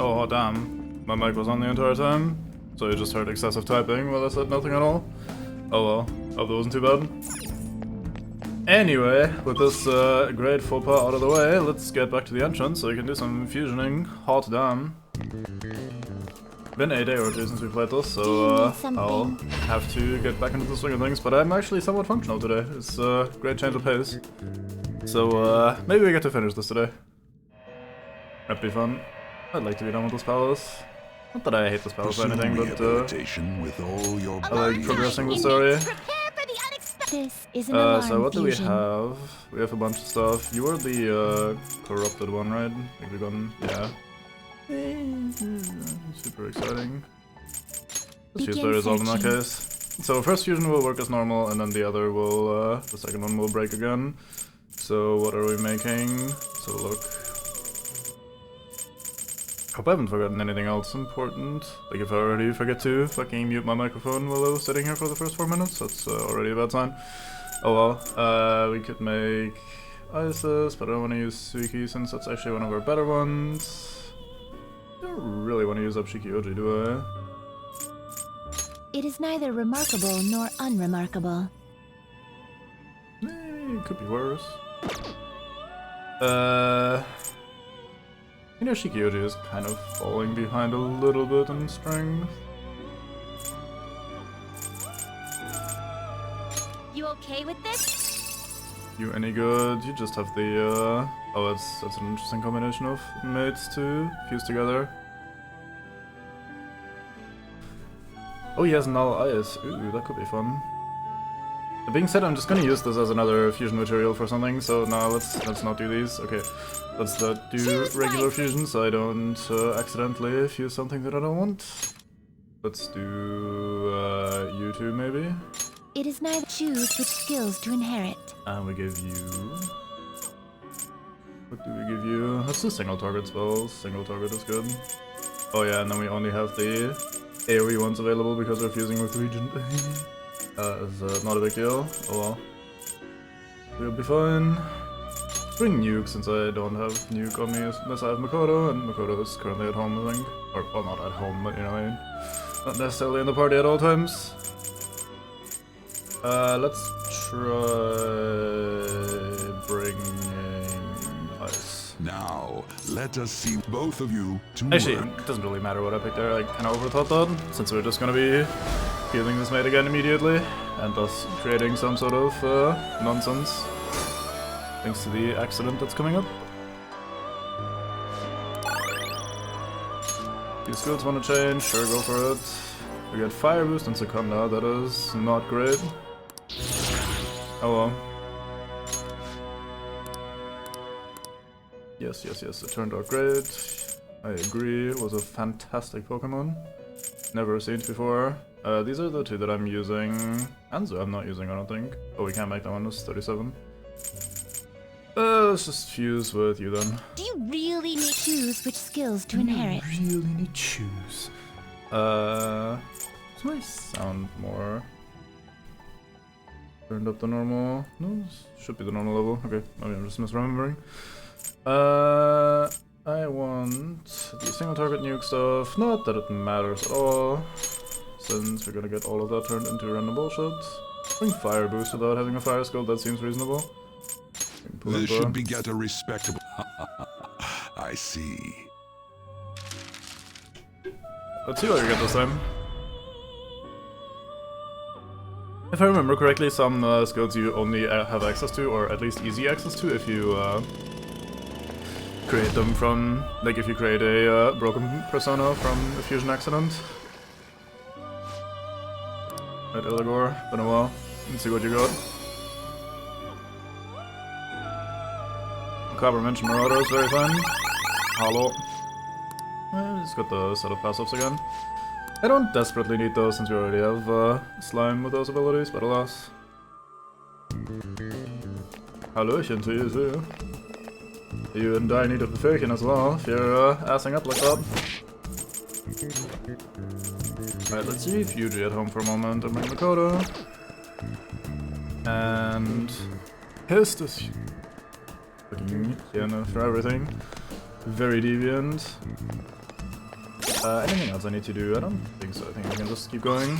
Oh damn, my mic was on the entire time, so you just heard excessive typing while I said nothing at all. Oh well, hope that wasn't too bad. Anyway, with this great faux pas out of the way, let's get back to the entrance so we can do some fusioning. Hot damn. Been a day or two since we played this, so I'll have to get back into the swing of things, but I'm actually somewhat functional today. It's a great change of pace. So maybe we get to finish this today. That'd be fun. I'd like to be done with this palace. Not that I hate this palace or anything, but I like progressing the story. This is an alarm so what do we fusion. have? We have a bunch of stuff. You are the corrupted one, right? Like the gun, yeah. Super exciting. Let's use the resolve in that case. So first fusion will work as normal, and then the other will, the second one will break again. So what are we making? So look. Hope I haven't forgotten anything else important. Like if I already forget to fucking mute my microphone while I was sitting here for the first 4 minutes, that's already a bad sign. Oh well, we could make Isis, but I don't want to use Suiki since that's actually one of our better ones. I don't really want to use up Shikioji, do I? It is neither remarkable nor unremarkable. It could be worse. You know, Shikioji is kind of falling behind a little bit in strength. You okay with this? You any good? You just have the, oh, that's an interesting combination of mates to fuse together. Oh, he has null ice. Ooh, that could be fun. That being said, I'm just gonna use this as another fusion material for something, so now let's not do these. Okay, let's do regular fusion so I don't accidentally fuse something that I don't want. Let's do you two maybe. It is neither choose which skills to inherit. And we give you... What do we give you? Let's do single target spells. Single target is good. Oh yeah, and then we only have the AoE ones available because we're fusing with Regent. It's not a big deal. Oh well. We'll be fine. Bring Nuke since I don't have Nuke on me unless I have Makoto, and Makoto is currently at home, I think. Or, well, not at home, but you know what I mean. Not necessarily in the party at all times. Let's try bringing ice. Now, let us see both of you to Actually, work. it doesn't really matter what I picked there. I kind of overthought that, since we're just gonna be healing this mate again immediately, and thus creating some sort of nonsense, thanks to the accident that's coming up. These skills want to change, sure, go for it. We get Fire Boost and Secunda, that is not great. Oh well. Yes, it turned out great. I agree, it was a fantastic Pokemon. Never seen it before. These are the two that I'm using. Anzu I'm not using, I don't think. Oh, we can't make that one, it's 37. Let's just fuse with you then. Do you really need to choose which skills to inherit? Really need to choose. Does my sound more turned up to normal? No, this should be the normal level. Okay, maybe I'm just misremembering. I want the single target nuke stuff. Not that it matters at all, since we're gonna get all of that turned into random bullshit. Bring Fire Boost without having a Fire Skill, that seems reasonable. This should beget a respectable... I see. Let's see what we get this time. If I remember correctly, some skills you only have access to, or at least easy access to, if you create them from, like if you create a broken persona from a fusion accident. Right, Illigor, been a while. Let's see what you got. Copper mentioned Marauder is very fun. Hollow. Just got the set of passives again. I don't desperately need those since we already have Slime with those abilities, but alas. Hallöchen to you too. You in dire need of Befeuchen as well, if you're assing up like that. Alright, let's see Fuji at home for a moment and bring Makoto. And... here's this... fucking Hyena for everything. Very deviant. Anything else I need to do? I don't think so. I think I can just keep going.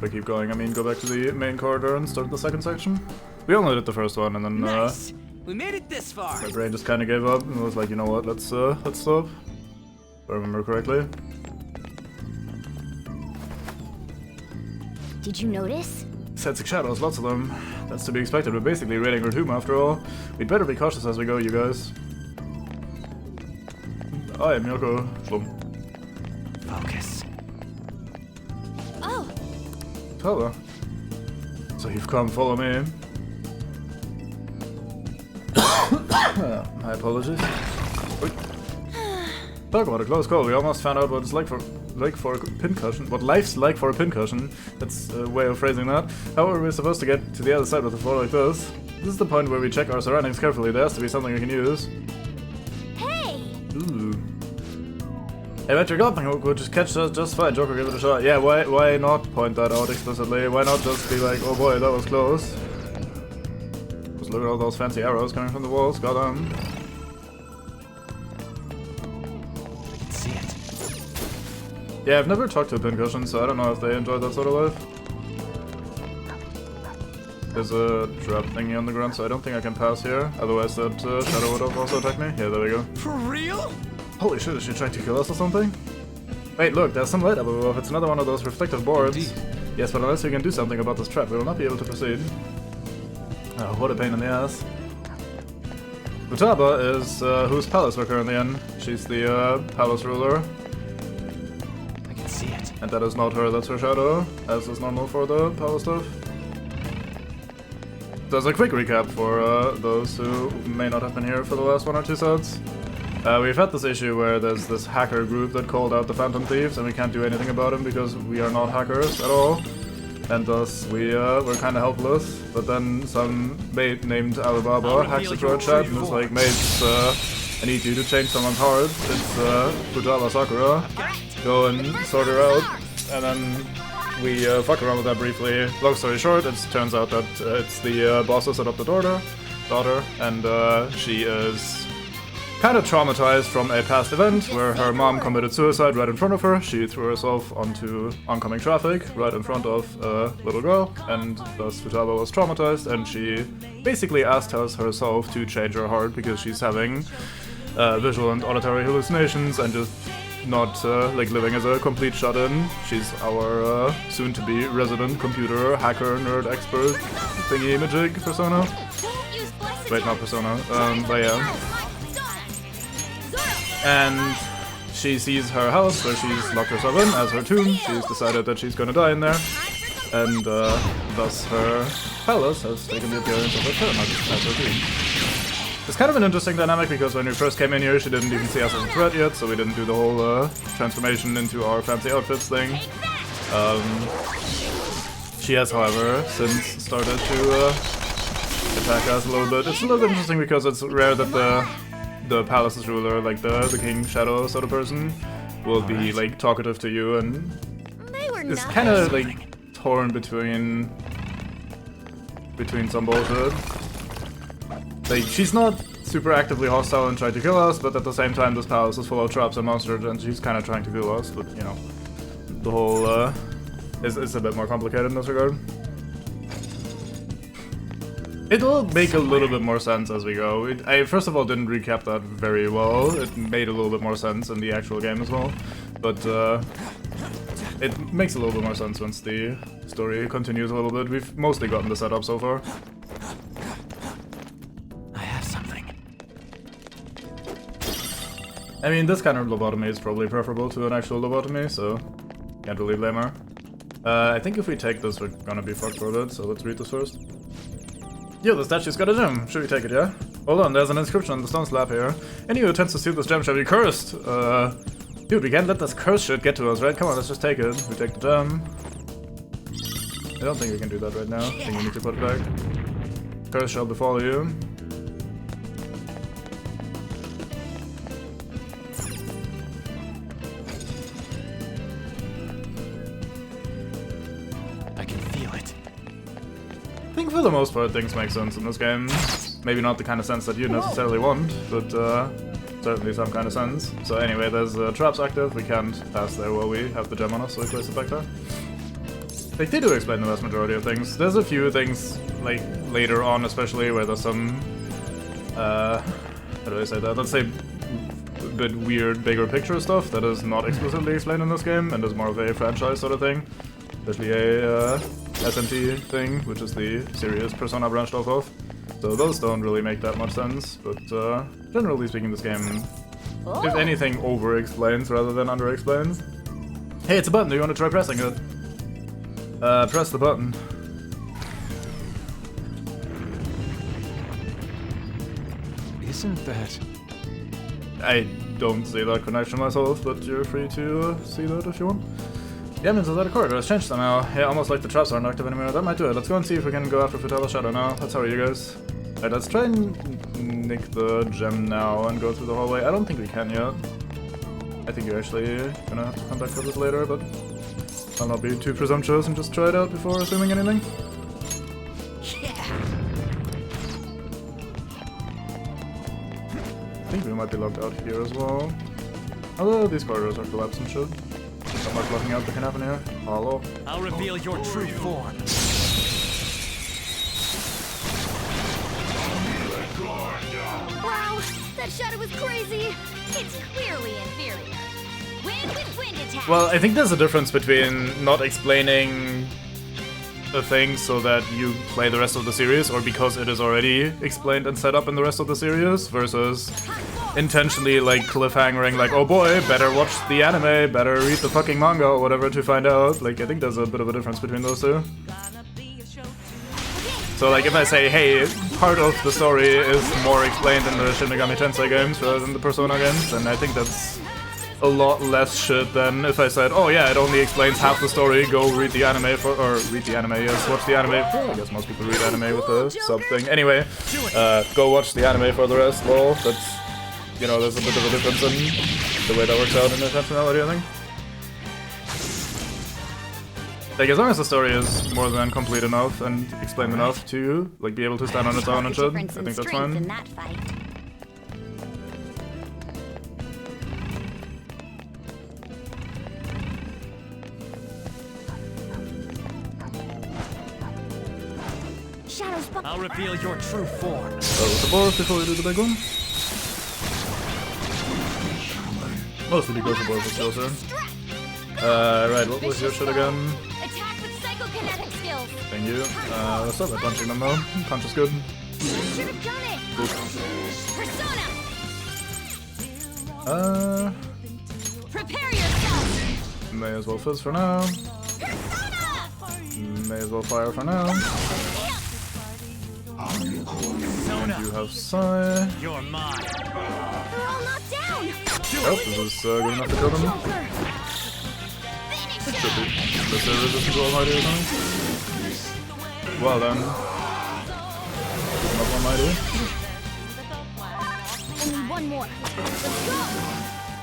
By keep going, I mean go back to the main corridor and start the second section. We only did the first one, and then Nice. We made it this far. my brain just kind of gave up and was like, you know what? Let's stop. If I remember correctly. Did you notice? Sensing shadows, lots of them. That's to be expected. We're basically raiding her tomb after all. We'd better be cautious as we go, you guys. I am Yoko. Slum. Focus. Oh, Hello. So you've come follow me. My apologies. Oi. Talk about a close call. We almost found out what it's like for a pincushion. What life's like for a pincushion. That's a way of phrasing that. How are we supposed to get to the other side with a floor like this? This is the point where we check our surroundings carefully. There has to be something we can use. hey! Ooh. I bet your grappling hook would just catch us just fine. Joker, give it a shot. Yeah, why not point that out explicitly? Why not just be like, oh boy, that was close. Just look at all those fancy arrows coming from the walls. Got them. I can see it. Yeah, I've never talked to a pincushion, so I don't know if they enjoy that sort of life. There's a trap thingy on the ground, so I don't think I can pass here. Otherwise that shadow would have also attacked me. Yeah, there we go. For real? Holy shit, is she trying to kill us or something? Wait, look, there's some light up above. It's another one of those reflective boards. Indeed. Yes, but unless we can do something about this trap, we will not be able to proceed. Oh, what a pain in the ass. Futaba is whose palace we're currently in. She's the palace ruler. I can see it. And that is not her, that's her shadow, as is normal for the palace stuff. There's a quick recap for those who may not have been here for the last one or two sets. We've had this issue where there's this hacker group that called out the Phantom Thieves, and we can't do anything about them because we are not hackers at all. And thus, we're kind of helpless. But then some mate named Alibaba hacks into our chat and was like, mates, I need you to change someone's heart. It's Futaba Sakura. Go and sort her out. And then we fuck around with that briefly. Long story short, it turns out that it's the boss's adopted daughter, and she is kind of traumatized from a past event where her mom committed suicide right in front of her. She threw herself onto oncoming traffic right in front of a little girl, and thus Futaba was traumatized, and she basically asked us herself to change her heart because she's having visual and auditory hallucinations and just not like living as a complete shut-in. She's our soon-to-be resident computer hacker nerd expert thingy-majig persona. Wait, not persona. But yeah. And she sees her house where she's locked herself in as her tomb. She's decided that she's gonna die in there. And thus her palace has taken the appearance of her pyramid as her tomb. It's kind of an interesting dynamic because when we first came in here she didn't even see us as a threat yet, so we didn't do the whole transformation into our fancy outfits thing. She has, however, since started to attack us a little bit. It's a little bit interesting because it's rare that the palace's ruler, like the king shadow sort of person, will be like talkative to you, and it's kind of like torn between some bullshit. Like, she's not super actively hostile and trying to kill us, but at the same time this palace is full of traps and monsters, and she's kind of trying to kill us, but you know, the whole is a bit more complicated in this regard. It will make a little bit more sense as we go. I first of all didn't recap that very well. It made a little bit more sense in the actual game as well. But it makes a little bit more sense once the story continues a little bit. We've mostly gotten the setup so far. I have something. I mean, this kind of lobotomy is probably preferable to an actual lobotomy, so can't really blame her. I think if we take this, we're gonna be fucked for it, so let's read this first. Yo, the statue's got a gem. Should we take it, yeah? Hold on, there's an inscription on the stone slab here. Any who attempts to steal this gem shall be cursed. Dude, we can't let this curse shit get to us, right? Come on, let's just take it. We take the gem. I don't think we can do that right now. I think we need to put it back. Curse shall befall you. I can feel it. I think for the most part things make sense in this game. Maybe not the kind of sense that you necessarily want, but certainly some kind of sense. So anyway, there's traps active. We can't pass there while we have the gem on us, so we place it back there. Like, they do explain the vast majority of things. There's a few things, like, later on especially, where there's some, how do I say that? Let's say a bit weird, bigger picture stuff that is not explicitly explained in this game, and is more of a franchise sort of thing. Especially a SMT thing, which is the series Persona branched off of. So those don't really make that much sense, but generally speaking, this game, if anything, over-explains rather than under-explains. Hey, it's a button, do you want to try pressing it? Press the button. Isn't that... I don't see that connection myself, but you're free to see that if you want. The evidence inside the corridor has changed somehow. Yeah, almost like the traps aren't active anymore. That might do it. Let's go and see if we can go after Fratella's Shadow now. Let's hurry, you guys. Alright, let's try and nick the gem now and go through the hallway. I don't think we can yet. I think you're actually gonna have to come back for this later, but I'll not be too presumptuous and just try it out before assuming anything. I think we might be locked out here as well. Although these corridors are collapsed and shit. So much locking out that can happen here. Hello. I'll reveal your true form. Wow, that shadow was crazy. It's clearly inferior. Wind with wind attack. Well, I think there's a difference between not explaining a thing so that you play the rest of the series, or because it is already explained and set up in the rest of the series, versus intentionally like cliffhangering, like, oh boy, better watch the anime, better read the fucking manga or whatever to find out. Like, I think there's a bit of a difference between those two. So like, if I say, hey, part of the story is more explained in the Shin Megami Tensei games rather than the Persona games, then I think that's a lot less shit than if I said, oh yeah, it only explains half the story, go read the anime for, or read the anime, yes, watch the anime. I guess most people read anime with the sub thing. Anyway, go watch the anime for the rest, lol. That's, you know, there's a bit of a difference in the way that works out in intentionality, I think. Like, as long as the story is more than complete enough and explained enough to, like, be able to stand on its own and shit, I think that's fine. In that fight. I'll reveal your true form. So with the boss before we do the big one. Mostly because the boss was closer. Right, what was your shit again? Attack with psychokinetic skills. Thank you. Let's start by punching them though. Punch is good. Should have done it. Boop. Persona. Prepare yourself. May as well fizz for now. Persona. May as well fire for now. Persona. And you have Sai. You're mine. We're all knocked down. Oh, this is good enough to kill them. It should be. Is there resistance to Almighty or something? Well then. Not Almighty. Only one more. Let's go.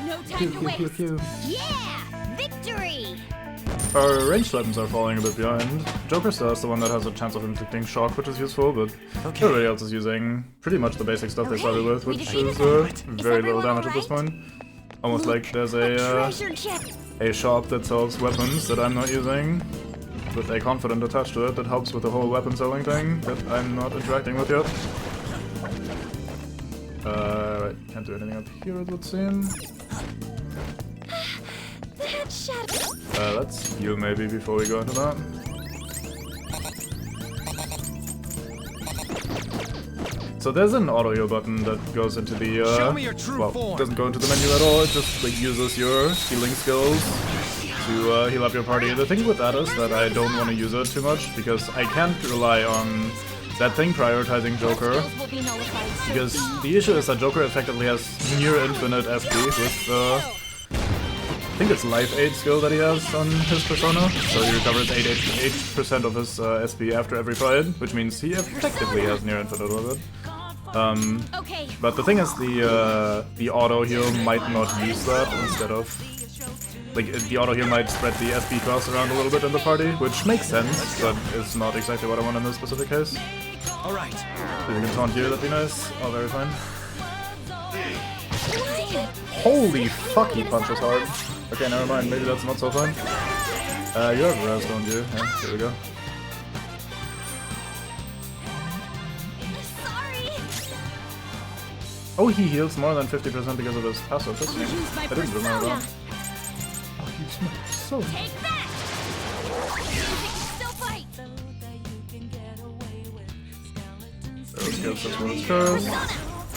No time to waste. Yeah, victory. Our ranged weapons are falling a bit behind. Joker still is the one that has a chance of inflicting shock, which is useful, but everybody else is using pretty much the basic stuff they started with, which is very little damage at this point. Almost like there's a shop that sells weapons that I'm not using, with a confidant attached to it that helps with the whole weapon selling thing that I'm not interacting with yet. Right, can't do anything up here, it would seem. Let's heal maybe before we go into that. So there's an auto heal button that goes into the well, doesn't go into the menu at all, it just like uses your healing skills to heal up your party. The thing with that is that I don't want to use it too much because I can't rely on that thing prioritizing Joker, because the issue is that Joker effectively has near infinite SP with I think it's Life Aid skill that he has on his persona, so he recovers 8% of his SP after every fight, which means he effectively has near infinite with it. But the thing is, the auto heal might not use that instead of, like, the auto heal might spread the SP cost around a little bit in the party, which makes sense, but it's not exactly what I want in this specific case. Alright. If you can taunt here, that'd be nice. Oh, very fine. Holy fuck, he punches hard. Okay, never mind, maybe that's not so fun. You have res, don't you? Yeah, here we go. Sorry. Oh, he heals more than 50% because of his passive. That's Use my I didn't remember persona. that. Oh, he's so... Take that. Still fight. Those kills as well as first.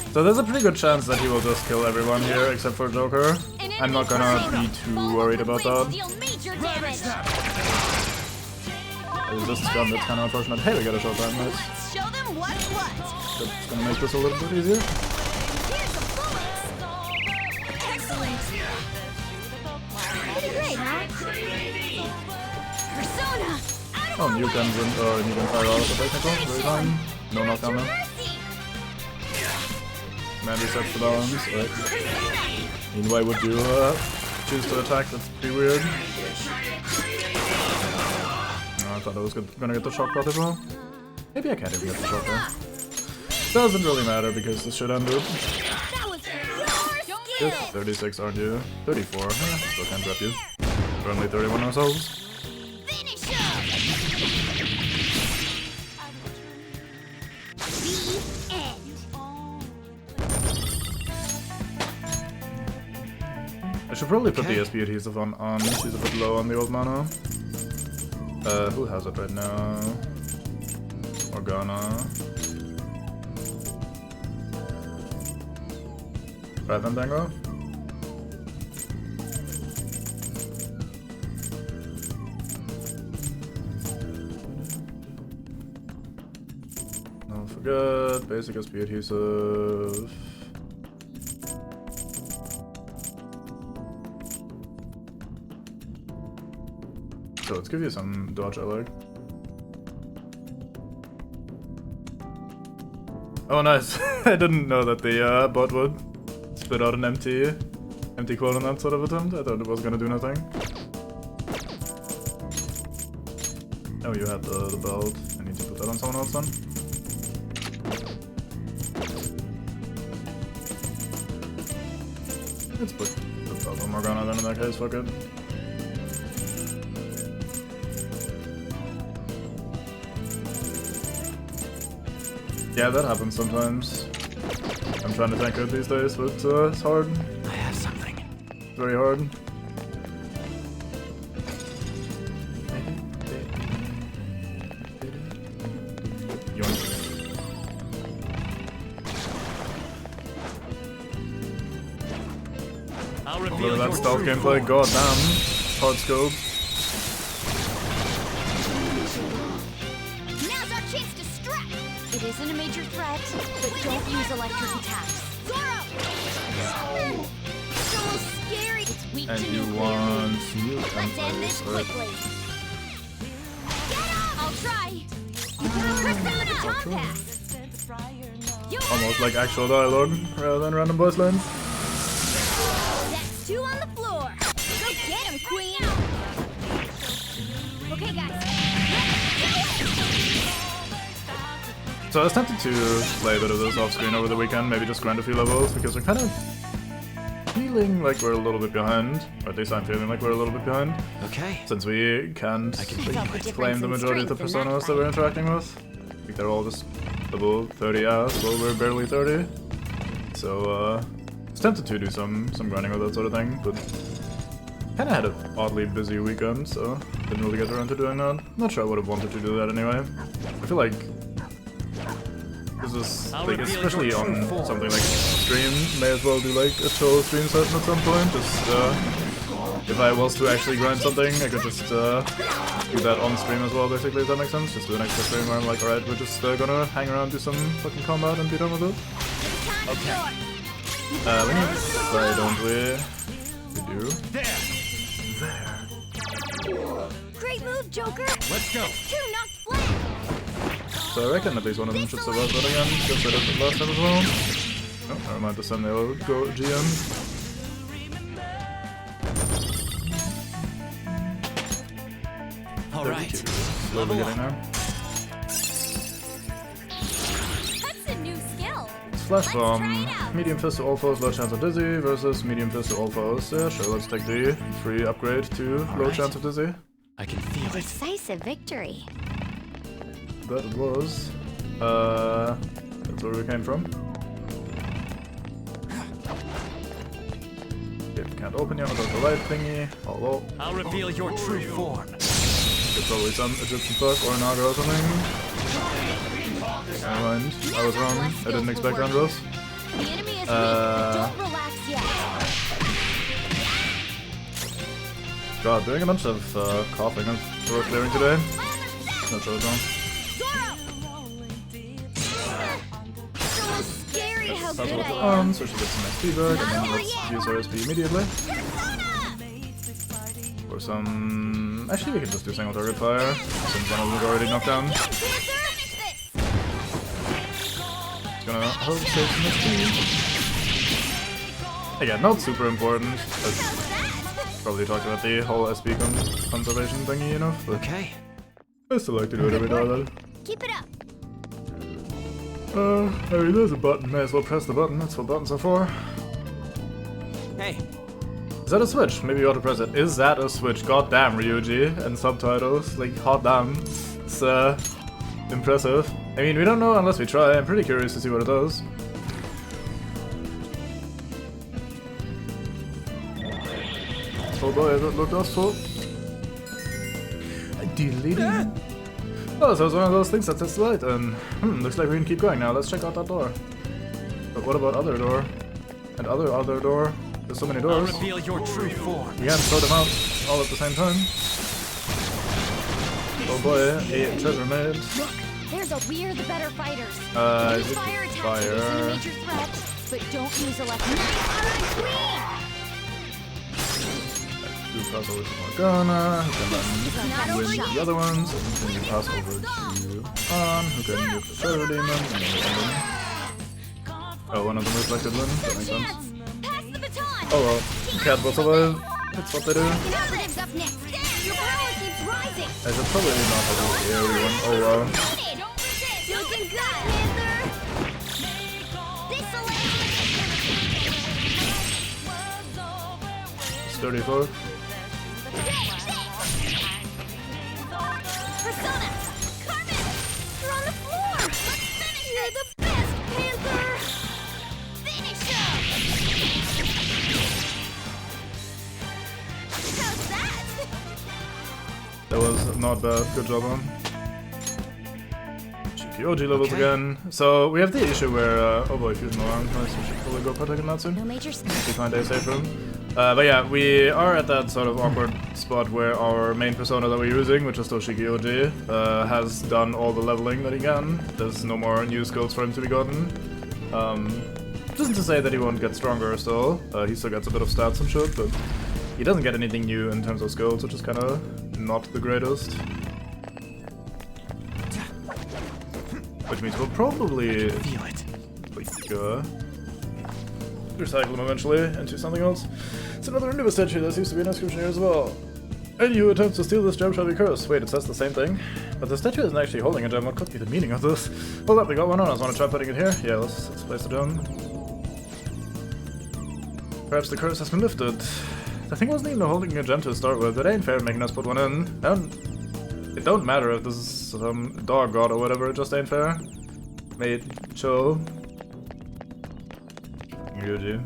So there's a pretty good chance that he will just kill everyone here except for Joker. I'm not gonna be too worried about that. Deal major damage. It's just gun that's kind of unfortunate. Hey, we got a showtime, nice. Let's show them what's what. That's gonna make this a little bit easier. Here's a bullet. Excellent. Pretty great, huh? Persona. Oh, you can fire out the technical, very fine. No knockdown now. Man resets the balance. Right. I mean, why would you choose to attack? That's pretty weird. No, I thought I was gonna get the shock bot as well. Maybe I can't even get the shock there. Doesn't really matter because this should end it. That was your Good. skill. 36, aren't you? 34. Still can't grab you. We're only 31 ourselves. Finish him. The end. I should probably put the SP adhesive on. She's a bit low on the old mana. Who has it right now? Morgana. Right then, Dango. Don't forget, basic SP adhesive. So let's give you some dodge, I like. Oh nice, I didn't know that the bot would spit out an empty quote on that sort of attempt. I thought it was gonna do nothing. Oh, you had the belt. I need to put that on someone else then. Let's put the belt on Morgana then in that case, fuck it. Yeah, that happens sometimes. I'm trying to tank it these days, but it's hard. I have something. It's very hard. Yoink. I'll Look reveal at your that stealth true gameplay, form. god damn. Hard scope. Now's our chance to strike. It isn't a major threat, but don't use electric attacks. Zoro! So scary. It's weak And to you nuclear. want new Let's end this templates, right? quickly. Get up! I'll try. Persona! Compass. Almost like actual dialogue rather than random voice lines. That's two on the floor. Go get him, Queen. Okay, guys. So I was tempted to play a bit of this off screen over the weekend, maybe just grind a few levels, because we're kind of feeling like we're a little bit behind, or at least I'm feeling like we're a little bit behind, Okay. since we can't difference claim the in majority of the strength in that personas that we're interacting with. I think they're all just level 30 ass, well we're barely 30. So I was tempted to do some grinding with that sort of thing, but kinda had an oddly busy weekend, so didn't really get around to doing that. Not sure I would have wanted to do that anyway. I feel like this is, I'll like, reveal especially your true on form. something like stream, may as well do like a chill stream session at some point. Just if I was to actually grind something, I could just do that on stream as well, basically, if that makes sense. Just do an extra stream where I'm like, alright, we're just gonna hang around, do some fucking combat and be done with it. Okay. We need to play, don't we? We do. There. Great move, Joker. Let's go. Two knocked flat. So I reckon at least one of them should survive that again, because I did it last time as well. Oh, never mind, the Sunday go GM. All right. Slowly Level getting up. there. That's a new skill. Flash Bomb. Medium fist to all foes, low chance of dizzy versus medium fist to all foes. Yeah, sure, let's take the free upgrade to low chance of dizzy. I can feel it. Decisive victory. That it was. That's where we came from. Okay, can't open yet without the light thingy. Although, I'll reveal your true form. there's probably some Egyptian fuck or Naga or something. Never mind, I was wrong. I didn't expect Andros. The enemy is weak, but don't relax yet. God, doing a bunch of coughing and throat clearing today. Not sure what's wrong. So scary how That's good what I we're am. on, so she gets some XP back, and then let's use her SP immediately. For some... Actually, we can just do single target fire, since one of them is already knocked down. It's gonna help save some XP. Again, not super important. I've probably talked about the whole SP conservation thingy enough, but Okay. I still like to do it every now and then. Keep it up. I mean, there's a button. May as well press the button. That's what buttons are for. Hey, Is that a switch? Maybe you ought to press it. Is that a switch? God damn, Ryuji. And subtitles. Like, hot damn. It's, impressive. I mean, we don't know unless we try. I'm pretty curious to see what it does. Oh boy, that looked awful. Deleting. Oh, so it's one of those things that sets the light, and looks like we can keep going now. Let's check out that door. But what about other door? And other door? There's so many I'll doors. reveal your true form. We can't throw them out all at the same time. Oh boy, a treasure made. Look, there's a we're the better fighters. Is Use it fire attacks fire? isn't a major threat, but don't use a left. Nice Do pass over to Morgana, who can then win yet. the other ones, and then you pass over to An, who can use the Shadow Demon, and then oh, one of them reflected Lyn, that makes sense. Pass the baton. Oh well, Cat will survive, that's what they do. Operative's up next. Your power keeps rising. I should probably not have used the area one. Oh wow. Don't resist. Looking good, Panther. Sturdy folk. Persona! Carmen! You're on the floor! Let's finish You're the best, Panther! Finish him! How's that? That was not bad, good job on. Cheeky OG levels again. So we have the issue where, oh boy, fusion alarm. Nice, we should probably go partake in that soon. No major We find a safe room. But yeah, we are at that sort of awkward spot where our main persona that we're using, which is Toshiki Oji, has done all the leveling that he can. There's no more new skills for him to be gotten. Which isn't to say that he won't get stronger still. He still gets a bit of stats and shit, but he doesn't get anything new in terms of skills, which is kind of not the greatest. Which means we'll probably Feel it. like, recycle them eventually into something else. It's another Anubis statue that seems to be an inscription here as well. Any who attempts to steal this gem shall be cursed. Wait, it says the same thing? But the statue isn't actually holding a gem. What could be the meaning of this? Hold up, we got one on us. Want to try putting it here? Yeah, let's place the gem. Perhaps the curse has been lifted. The thing wasn't even holding a gem to start with. It ain't fair making us put one in. It don't matter if this is some dog god or whatever. It just ain't fair. Mate, chill. Yuji.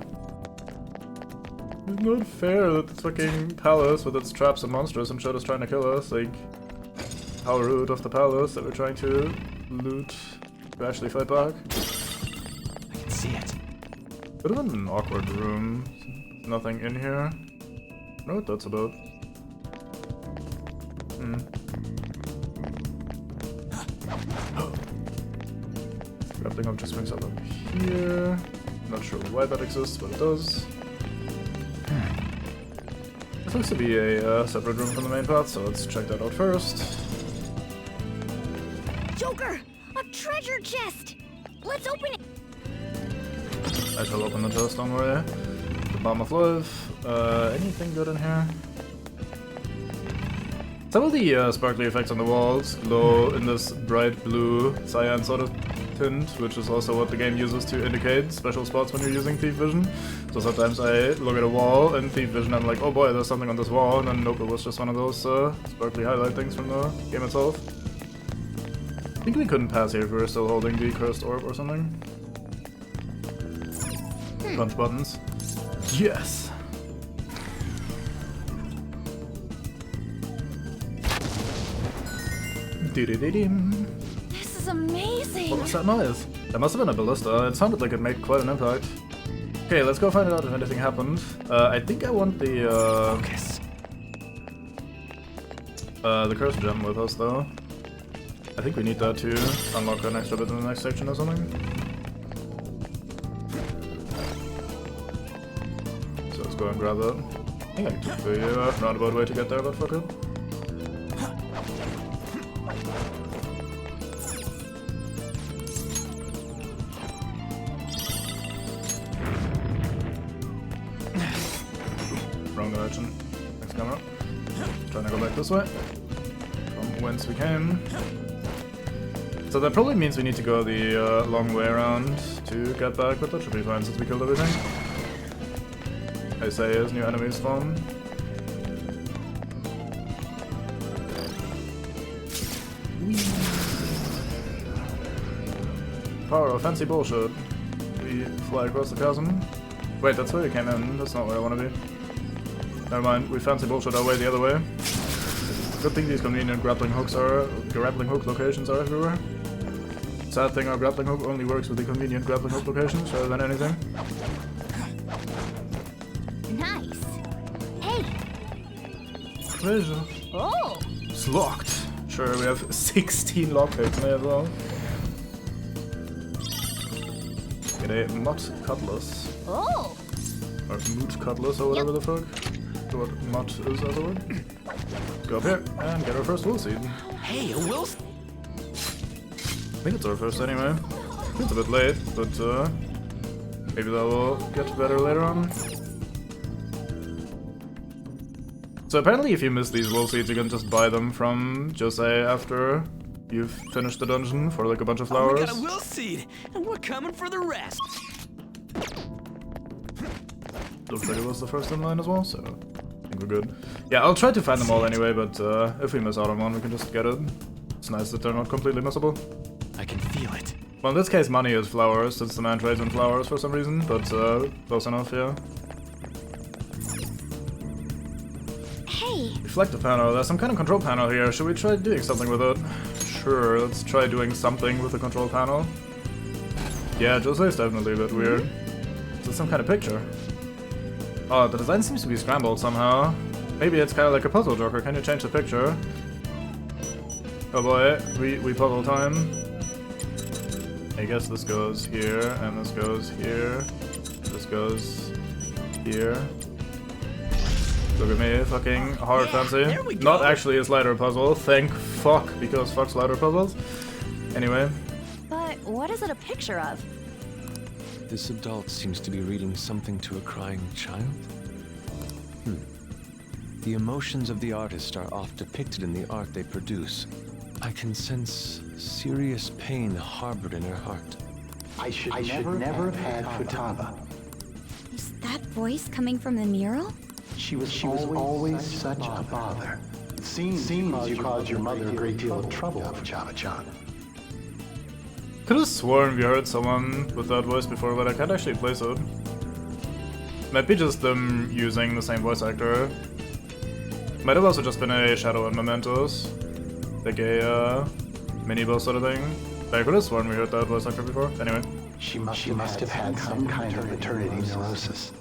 It's not fair that this fucking palace with its traps and monsters and shit is trying to kill us. Like, how rude of the palace that we're trying to loot to actually fight back. I can see it. Bit of an awkward room. Nothing in here. I don't know what that's about. Grappling up just brings up here. Not sure why that exists, but it does. This looks to be a separate room from the main path, so let's check that out first. Joker! A treasure chest! Let's open it! I shall open the chest, don't worry. The Bomb of Life. Anything good in here? Some of the sparkly effects on the walls glow in this bright blue cyan sort of tint, which is also what the game uses to indicate special spots when you're using Thief Vision. So sometimes I look at a wall in Thief Vision, I'm like, oh boy, there's something on this wall, and then nope, it was just one of those sparkly highlight things from the game itself. I think we couldn't pass here if we were still holding the cursed orb or something. Punch buttons. Yes! This is amazing. What was that noise? That must have been a ballista. It sounded like it made quite an impact. Okay, let's go find out if anything happened. I think I want the Focus. The curse gem with us though. I think we need that to unlock an extra bit in the next section or something. So let's go and grab that. I think I took the roundabout way to get there, but fuck it. Wrong direction. Next camera. Trying to go back this way. From whence we came. So that probably means we need to go the long way around to get back, but that should be fine since we killed everything. I say as new enemies spawn. Power of fancy bullshit. We fly across the chasm. Wait, that's where we came in. That's not where I want to be. Never mind, we fancy bullshit our way the other way. Good thing these convenient grappling hook locations are everywhere. Sad thing, our grappling hook only works with the convenient grappling hook locations rather than anything. Nice. Hey. Treasure. Oh. It's locked. Sure, we have 16 lockpicks in there as well. Get a Mott Cutlass. Oh. Or Moot Cutlass or whatever the fuck. So what Mott is as a word. Go up here and get our first will seed. Hey, a will. I think it's our first anyway. It's a bit late, but maybe that will get better later on. So apparently if you miss these will seeds, you can just buy them from Jose after you've finished the dungeon for like a bunch of flowers. We got a will seed, and we're coming for the rest. Looks like it was the first in line as well, so I think we're good. Yeah, I'll try to find them all anyway, but if we miss out on one, we can just get it. It's nice that they're not completely missable. I can feel it. Well, in this case, money is flowers, since the man trades in flowers for some reason, but close enough, yeah. Hey. Reflective panel, there's some kind of control panel here. Should we try doing something with it? Sure, let's try doing something with the control panel. Yeah, Jose's definitely a bit weird. Is this some kind of picture? Oh, the design seems to be scrambled somehow. Maybe it's kind of like a puzzle joker. Can you change the picture? Oh boy, we puzzle time. I guess this goes here, and this goes here. This goes here. Look at me, fucking hard fancy. there we go. Not actually a slider puzzle, thank fuck, because fuck slider puzzles. Anyway. But what is it a picture of? This adult seems to be reading something to a crying child. The emotions of the artist are oft depicted in the art they produce. I can sense serious pain harbored in her heart. I should never have had Futaba. Is that voice coming from the mural? She was always such a bother. It seems you caused your mother a great deal of trouble, Futaba-chan. Could have sworn we heard someone with that voice before, but I can't actually place it. Might be just them using the same voice actor. Might have also just been a shadow in Mementos. Like a mini-boss sort of thing. But I could have sworn we heard that voice actor before. Anyway. She must have had some kind of eternity neurosis.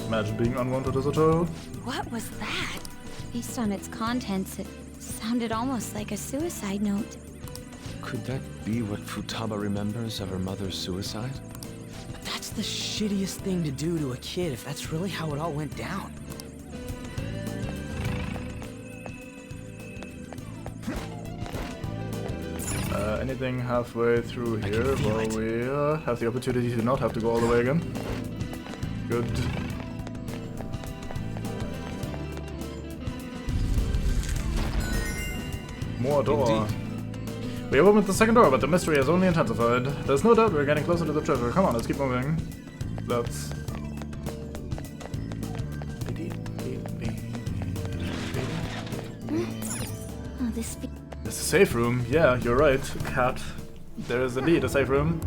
Imagine being unwanted as a child. What was that? Based on its contents, it sounded almost like a suicide note. Could that be what Futaba remembers of her mother's suicide? But that's the shittiest thing to do to a kid if that's really how it all went down. Anything halfway through here while we have the opportunity to not have to go all the way again. Good. more door. Indeed. We have opened the second door, but the mystery has only intensified. There's no doubt we're getting closer to the treasure. Come on, let's keep moving. Let's... Oh, this. It's a safe room. Yeah, you're right, cat. There is indeed a safe room.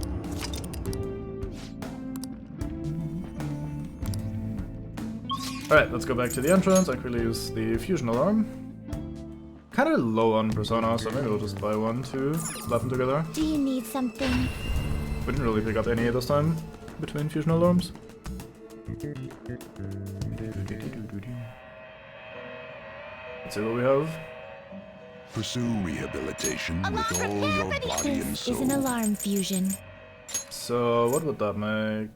Alright, let's go back to the entrance and quickly use the fusion alarm. Kinda low on persona, so maybe we'll just buy one to slap them together. Do you need something? We didn't really pick up any this time between fusion alarms. Let's see what we have. Pursue rehabilitation Alarm, with all prepare your for the- body and This is an soul. alarm fusion. So, what would that make?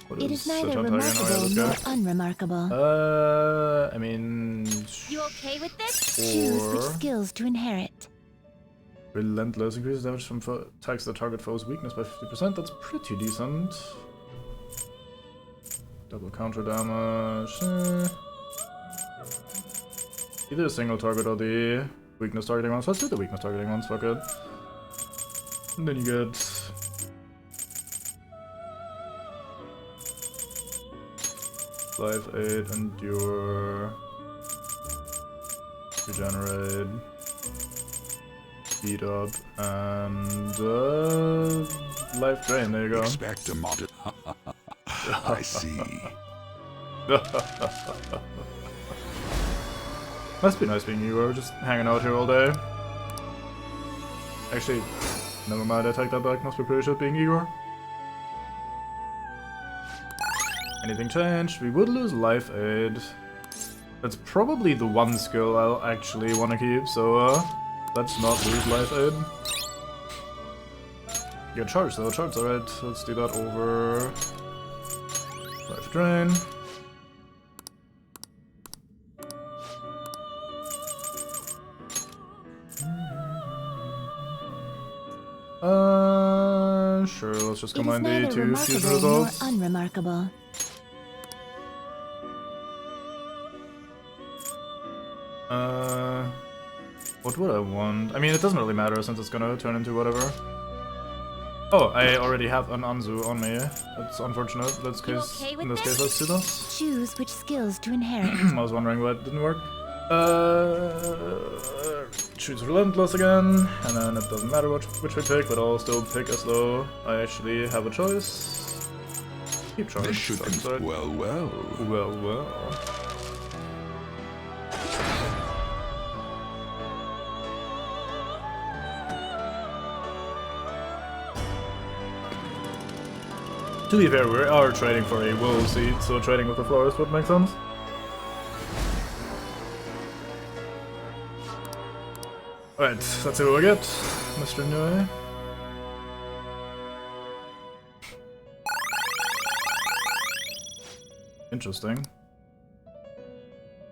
What It is such neither a target? Oh, yeah, remarkable this nor guy. unremarkable. I mean... You okay with this? Choose which Or... skills to inherit. Relentless increases damage from attacks that target foe's weakness by 50%. That's pretty decent. Double counter damage. Either a single target or the weakness targeting ones. Let's do the weakness targeting ones, fuck it. And then you get... Life 8, Endure... Regenerate... Speed up, and... Life Drain, there you go. Expect a mod. I see. Must be nice being you, just hanging out here all day. Actually, never mind, I take that back, must be pretty shit being Igor. Anything changed? We would lose Life Aid. That's probably the one skill I'll actually want to keep, so let's not lose Life Aid. Get charged though, charged, alright, let's do that over... Life Drain. Sure, let's just It is combine the neither two fusion remarkable nor results. unremarkable. What would I want? I mean, it doesn't really matter since it's gonna turn into whatever. Oh, I already have an Anzu on me. That's unfortunate. Let's You case, okay with in this this? case, let's do this. Choose which skills to inherit. I was wondering why it didn't work. Choose Relentless again, and then it doesn't matter which we pick, but I'll still pick as though I actually have a choice. Keep trying. This should Sorry. well, well. Well. To be fair, we are trading for a wool seed, so trading with the florist would make sense. Alright, let's see what we get, Mr. Nui. Interesting.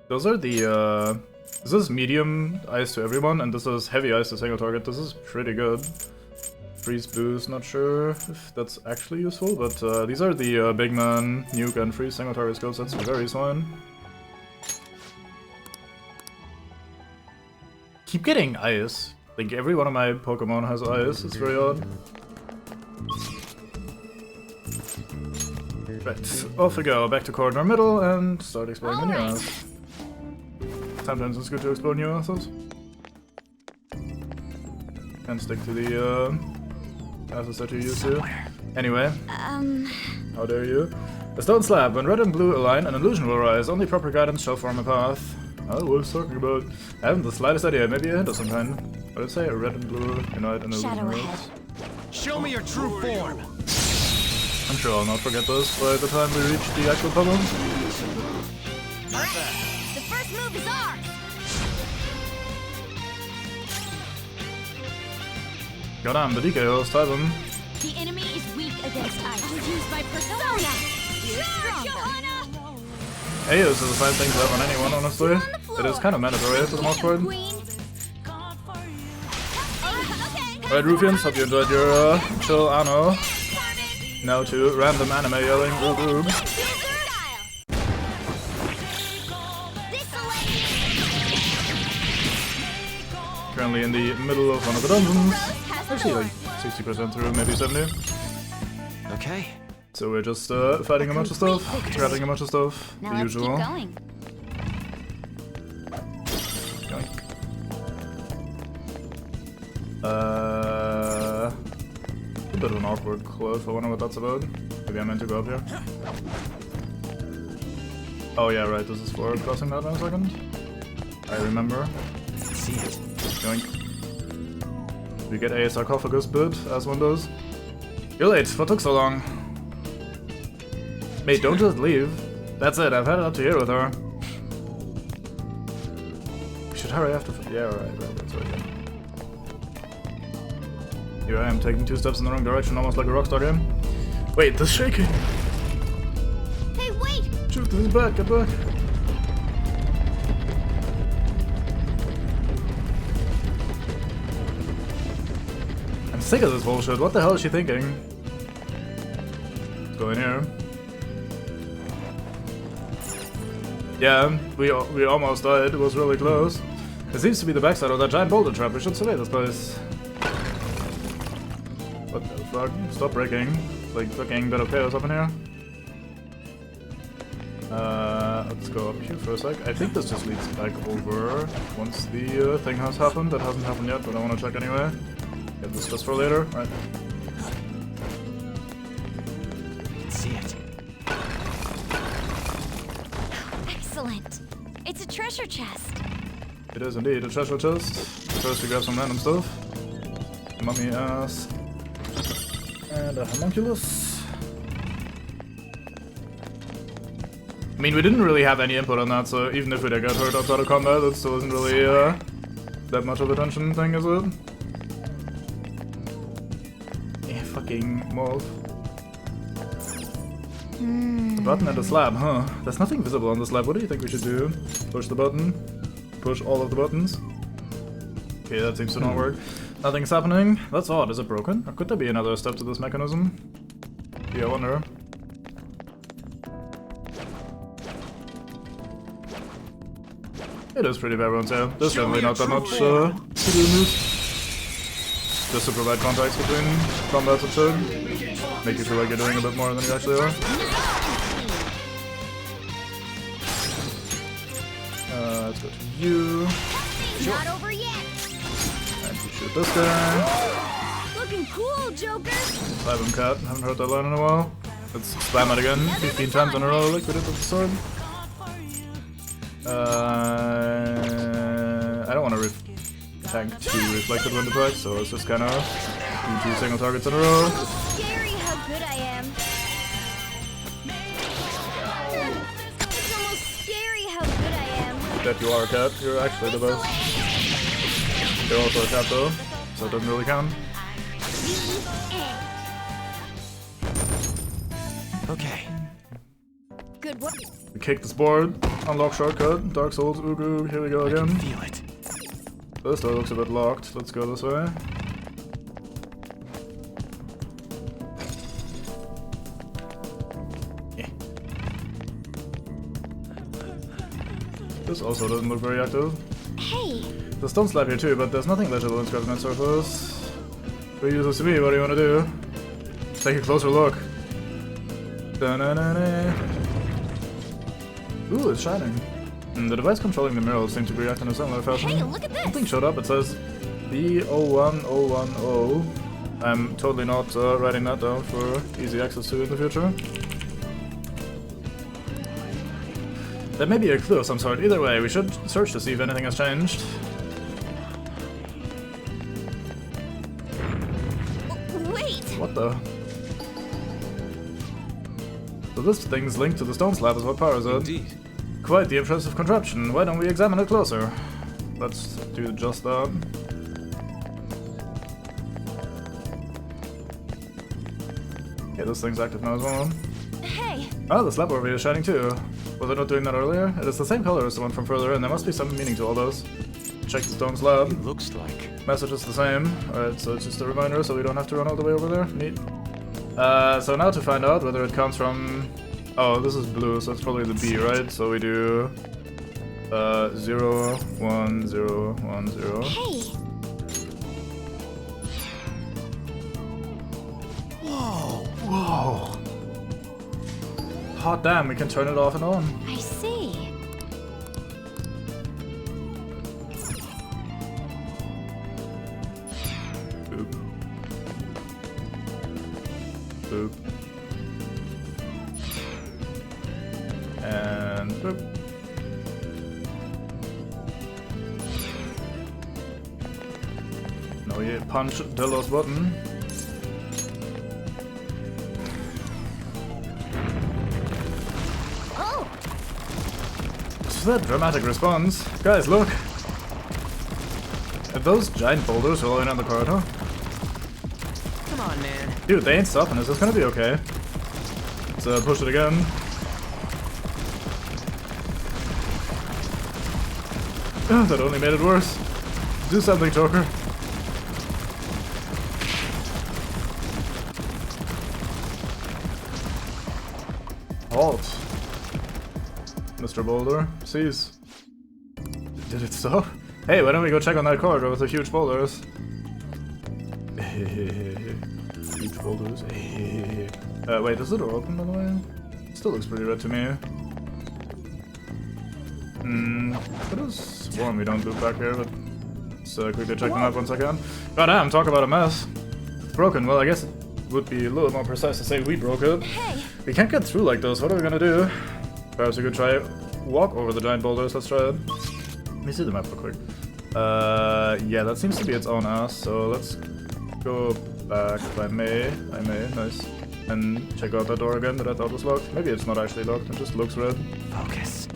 Those are the, this is medium ice to everyone, and this is heavy ice to single target. This is pretty good. Freeze boost, not sure if that's actually useful, but these are the big man, nuke, and freeze single target skills. That's very fine. Keep getting ice. I think every one of my Pokemon has ice. It's very odd. Right, off we go. Back to corridor middle and start exploring the new Alright. house. Sometimes it's good to explore new houses. And stick to the houses that you're used to. Anyway, how dare you? A stone slab. When red and blue align, an illusion will arise. Only proper guidance shall form a path. Oh, what was talking about? I haven't the slightest idea. Maybe a hint of some kind. What did it say? Red and blue unite and illusion Shadow arise. ahead. Show me your true form. I'm sure I'll not forget this by the time we reach the actual problem. Alright, the first move is ours! Goddamn, the DK host, type him. The enemy is weak against ice. I'll use my persona! Charge, Johanna! Aeos is the same thing to have on anyone, honestly. It is kind of mandatory for the most part. Queen! Okay! Alright, Rufians, hope you enjoyed your chill anno. Carmen! Now to random anime yelling, oob oob. Style! currently in the middle of one of the dungeons. Actually, like 60% through, maybe 70. Okay. So we're just fighting a bunch of stuff, grabbing a bunch of stuff, Now the let's usual. keep going. Yoink. A bit of an awkward close. I wonder what that's about. Maybe I meant to go up here. Oh yeah, right. This is for crossing that in a second. I remember. See it. Yoink. We get a sarcophagus bit, as one does. You're late. What took so long? Mate, don't just leave. That's it. I've had it up to here with her. We should hurry after. Yeah, right. That's right. Yeah. Here I am, taking 2 steps in the wrong direction, almost like a Rockstar game. Wait, this shaking! Hey, wait! Shoot, this is back, get back! I'm sick of this bullshit, what the hell is she thinking? Let's go in here. Yeah, we almost died, it was really close. It seems to be the backside of that giant boulder trap, we should survey this place. What the fuck? Stop breaking. It's like fucking bit of chaos up in here. Let's go up here for a sec. I think this just leads back over once the thing has happened. That hasn't happened yet, but I want to check anyway. Get this just for later, right? See it. Excellent. It's a treasure chest. It is indeed a treasure chest. First we grab some random stuff. Mummy ass. And a homunculus. I mean, we didn't really have any input on that, so even if we did get hurt outside of combat, it still isn't really that much of a tension thing, is it? Yeah, fucking morph. The button and the slab, huh? There's nothing visible on the slab. What do you think we should do? Push the button? Push all of the buttons? Okay, that seems to not work. Nothing's happening. That's odd. Is it broken? Or could there be another step to this mechanism? Yeah, I wonder. It is pretty bare bones, yeah. There's definitely not that much to do in this. Just to provide context between combats and shit. Make you feel like you're doing a bit more than you actually are. Let's go to you. Not over yet. And you shoot this guy. Looking cool, Joker. Slap him, cat. Haven't heard that line in a while. Let's spam it again 15 times in a row like we did with the sword. I don't want to tank 2 reflected wind attacks, so it's just kind of do 2 single targets in a row. Scary how good I am. It's almost scary how good I am. That you are a cat, you're actually the best. You're also a cat though, so it doesn't really count. Okay. Good work. We kick this board, unlock shortcut, Dark Souls, Ugu, here we go I can again. feel it. This door looks a bit locked, let's go this way. Yeah. This also doesn't look very active. Hey, There's stone slab here too, but there's nothing legible inscribed on that surface. Who uses to be? What do you want to do? Take a closer look. Da-na-na-na. Ooh, it's shining. The device controlling the mirror seems to react in a similar fashion. hey, look at this. Something showed up. It says B01010. I'm totally not writing that down for easy access to in the future. That may be a clue of some sort. Either way, we should search to see if anything has changed. Wait. What the? So this thing's linked to the stone slab is what powers it. Indeed. Quite the impressive contraption. Why don't we examine it closer? Let's do just that. Okay, this thing's active now as well. Hey, Oh, the slab over here is shining too. Was I not doing that earlier? It is the same color as the one from further in. There must be some meaning to all those. Check the stone slab. It looks like. Message is the same. Alright, so it's just a reminder so we don't have to run all the way over there. Neat. So now to find out whether it comes from... Oh, this is blue, so it's probably the B, right? So we do... 0, 1, 0, 1, 0. hey. Whoa! Hot damn, we can turn it off and on. I see. Boop. Boop. And boop. Now we punch Delos button. Oh, What's that dramatic response? Guys, look! Are those giant boulders rolling down the corridor? Come on, man. Dude, they ain't stopping us. It's gonna be okay. Let's push it again. Oh, that only made it worse. Do something, Joker. Halt. Mr. Boulder, cease. Did it stop? Hey, why don't we go check on that corridor with the huge boulders? Huge boulders. Wait, is the door open, by the way? Still looks pretty red to me. Could have sworn we don't loop back here, but let's quickly check the map once again. Goddamn, talk about a mess. It's broken. Well, I guess it would be a little more precise to say we broke it. hey. We can't get through like this. What are we gonna do? Perhaps we could try walk over the giant boulders. Let's try it. Let me see the map real quick. Yeah, that seems to be its own ass. So let's go back if I may. Nice. And check out that door again that I thought was locked. Maybe it's not actually locked. It just looks red. Focus.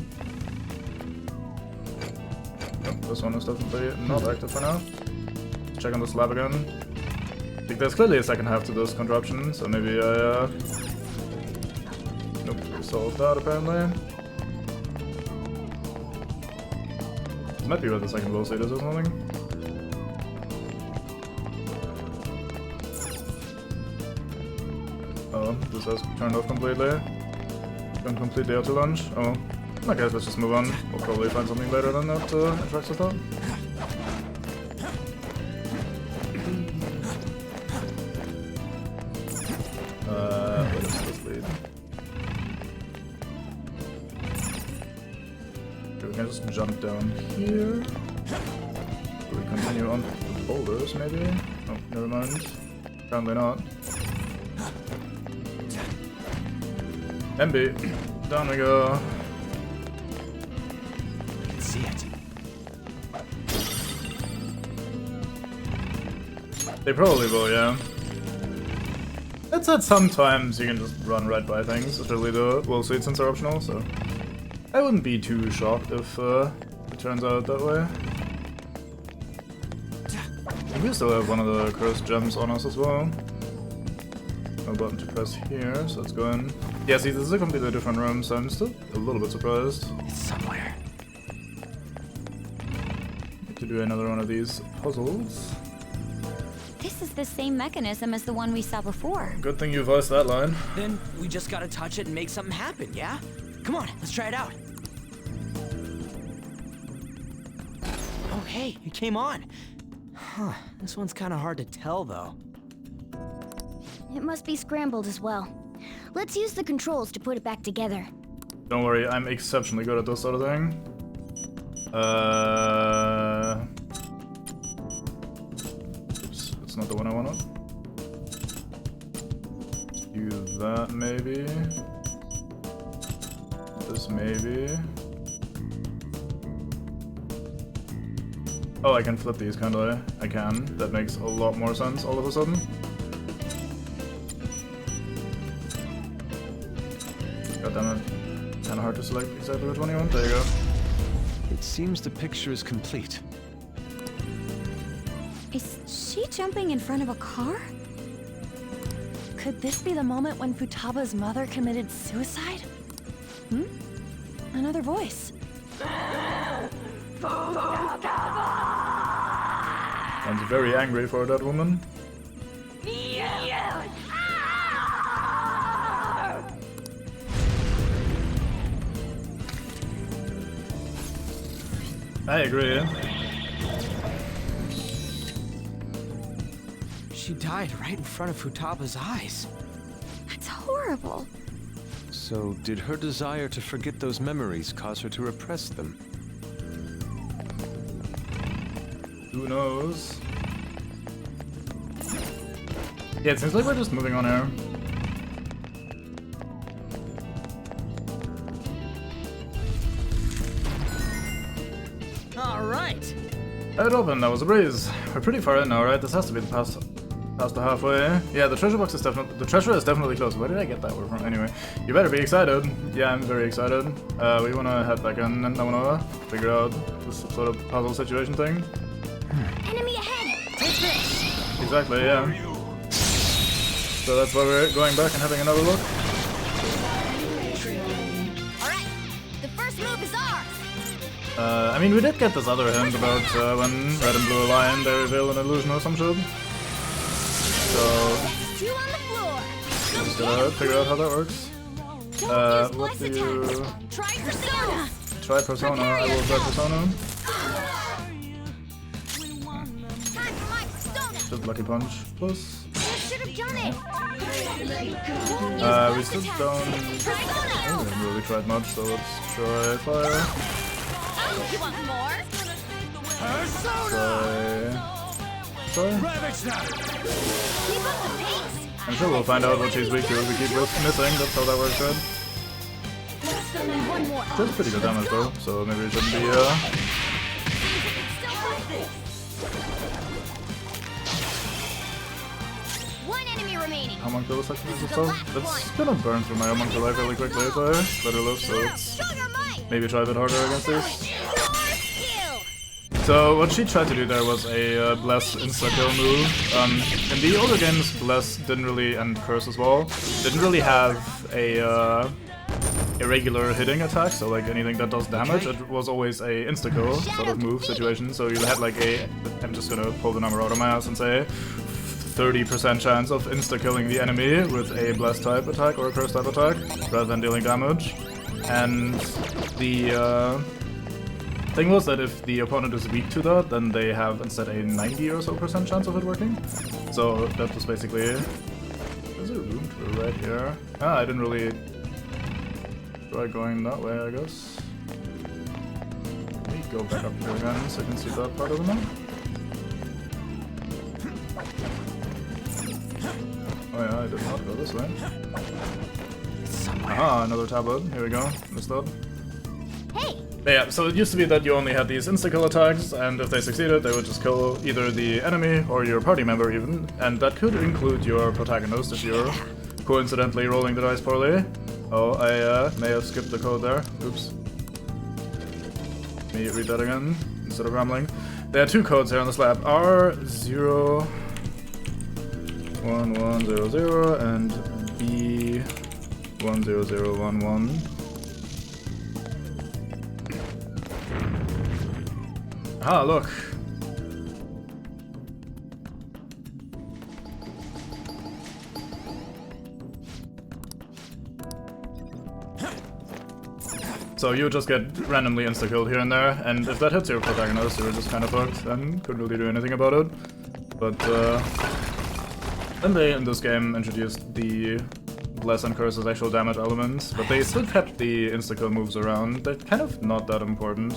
Nope, this one is definitely not active for now. Let's check on the slab again. I think there's clearly a second half to this contraption, so maybe I nope, we solved that apparently. This might be where the second low state is or something. Oh, this has turned off completely. Gone completely out to lunch. Oh. I guess let's just move on. We'll probably find something better than that to interact with that. Where does this lead? Okay, we can just jump down here. Do we continue on the boulders, maybe? Oh, never mind. Apparently not. MB, down we go. See it. They probably will, yeah. That said, sometimes you can just run right by things, especially the wall suits are optional, so I wouldn't be too shocked if it turns out that way. I think we still have one of the cursed gems on us as well. No button to press here, so let's go in. Yeah, see, this is a completely different room, so I'm still a little bit surprised. It's somewhere. To do another one of these puzzles. This is the same mechanism as the one we saw before. Good thing you voiced that line. Then we just gotta touch it and make something happen, yeah? Come on, let's try it out. Oh, hey, it came on. Huh, this one's kind of hard to tell, though. It must be scrambled as well. Let's use the controls to put it back together. Don't worry, I'm exceptionally good at this sort of thing. Oops, that's not the one I wanted. Do that maybe. This maybe. Oh, I can flip these, can't I? I can. That makes a lot more sense all of a sudden. God damn it. Kinda hard to select exactly which one you want. There you go. It seems the picture is complete. Is she jumping in front of a car? Could this be the moment when Futaba's mother committed suicide? Another voice. Sounds very angry for that woman. I agree. She died right in front of Futaba's eyes. horrible. So, did her desire to forget those memories cause her to repress them? Who knows? Yeah, it seems like we're just moving on here. All right. It opened, that was a breeze. We're pretty far in now, right? This has to be the past the halfway. Yeah, the treasure box is definitely close. Where did I get that word from? Anyway, you better be excited. Yeah, I'm very excited. We wanna head back in and I wanna figure out this sort of puzzle situation thing. Enemy ahead! Take this! Exactly, yeah. So that's why we're going back and having another look. Alright, the first move is ours! I mean, we did get this other hint about when Red and Blue align, they reveal an illusion or some shit. So, Two on the floor! just gotta figure out how that works. What do you... Try Persona! Try Persona, I will try Persona. Time for my Persona! Just Lucky Punch. Plus. You should have done it! We still don't... I haven't really tried much, so let's try Fire. Oh, you want more? Try... Keep up the pace! I'm sure we'll find out what she's weak to if we keep missing, that's how that works, right? One more. That's pretty good damage though, so maybe it shouldn't be, One enemy remaining. homunculus section is stuff. That's gonna burn through my homunculus really quickly if I let her live, so let's Show your might! maybe try a bit harder against these. Your skill! So what she tried to do there was a Bless insta-kill move. In the older games, Bless didn't really, and Curse as well, didn't really have a regular hitting attack, so like anything that does damage, it was always a insta-kill sort of move situation, so you had like a, I'm just gonna pull the number out of my ass and say, 30% chance of insta-killing the enemy with a Bless type attack or a Curse type attack, rather than dealing damage. And the thing was that if the opponent is weak to that, then they have instead a 90 or so % chance of it working. So that was basically... Is there room to the right here? Ah, I didn't really try going that way, I guess. Let me go back up here again so I can see that part of the map. Oh yeah, I did not go this way. Aha, another tablet. Here we go. Missed that. Hey! But yeah, so it used to be that you only had these insta-kill attacks, and if they succeeded, they would just kill either the enemy or your party member even, and that could include your protagonist if you're coincidentally rolling the dice poorly. Oh, I may have skipped the code there. Oops. Let me read that again, instead of rambling. There are two codes here on this lab. R0... 1100 and B10011. Ah, look. So you just get randomly insta-killed here and there, and if that hits your protagonist, you're just kind of fucked and couldn't really do anything about it. But then they, in this game, introduced the Bless and Curse as actual damage elements, but they still kept the insta-kill moves around. They're kind of not that important.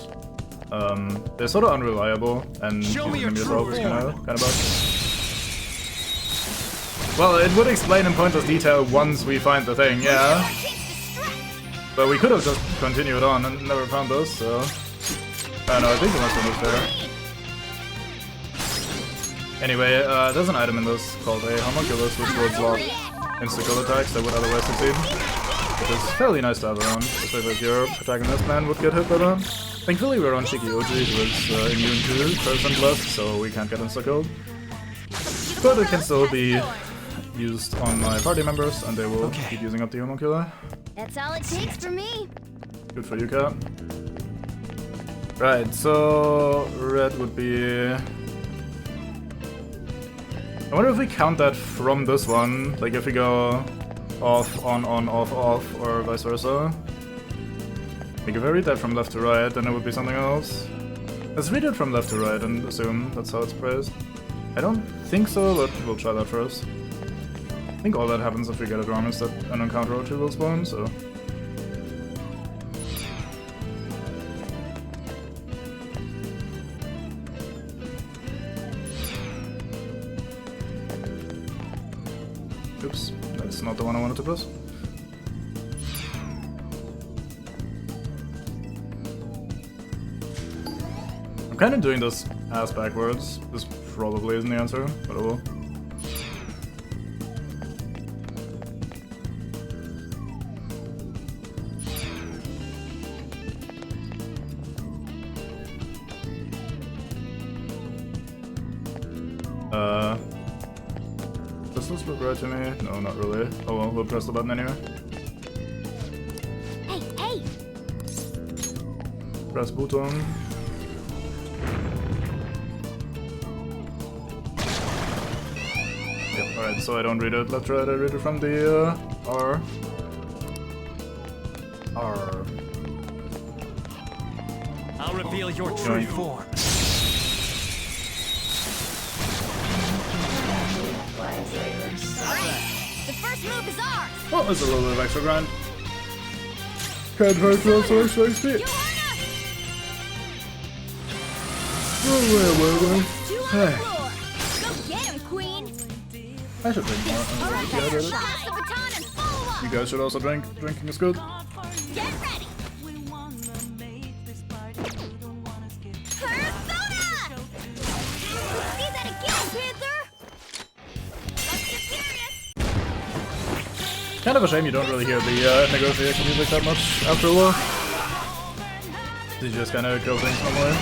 They're sort of unreliable, and using them yourself is kind of bad. Well, it would explain in pointless detail once we find the thing, yeah. But we could have just continued on and never found this, so... I don't know, I think the next one was fair. Anyway, there's an item in this called a homunculus, which will block insta-kill attacks that would otherwise succeed. Which is fairly nice to have around, especially if your protagonist man would get hit by that. Thankfully we're on Shiki Oji, who is immune to Curse and Bless, so we can't get insta-killed. But it can still be used on my party members, and they will keep using up the homunculi. That's all it takes for me. Good for you, Cat. Right, so red would be... I wonder if we count that from this one, like if we go off, on, off, or vice versa. Like if I read that from left to right, then it would be something else. Let's read it from left to right and assume that's how it's phrased. I don't think so, but we'll try that first. I think all that happens if we get it wrong is that an encounter or two will spawn, so... Oops, that's not the one I wanted to press. I'm kind of doing this ass backwards. This probably isn't the answer, but I will. Does this look right to me? No, not really. Oh well, we'll press the button anyway. Hey, hey! Press button. Yep, alright, so I don't read it left, right, I read it from the R. R. I'll reveal your true form. The first move is ours! Oh, there's a little bit of extra grind. Can't hurt for so extra XP. Two on the Hey. floor! Go get him, Queen! I should drink more. Alright, Yeah, I did it. pass the baton and follow up! You guys should also drink. Drinking is good. Get ready! Persona! See that again, Panther! Let's get serious! Kind of a shame you don't really hear the negotiation music that much after a while. You just kind of go things normally.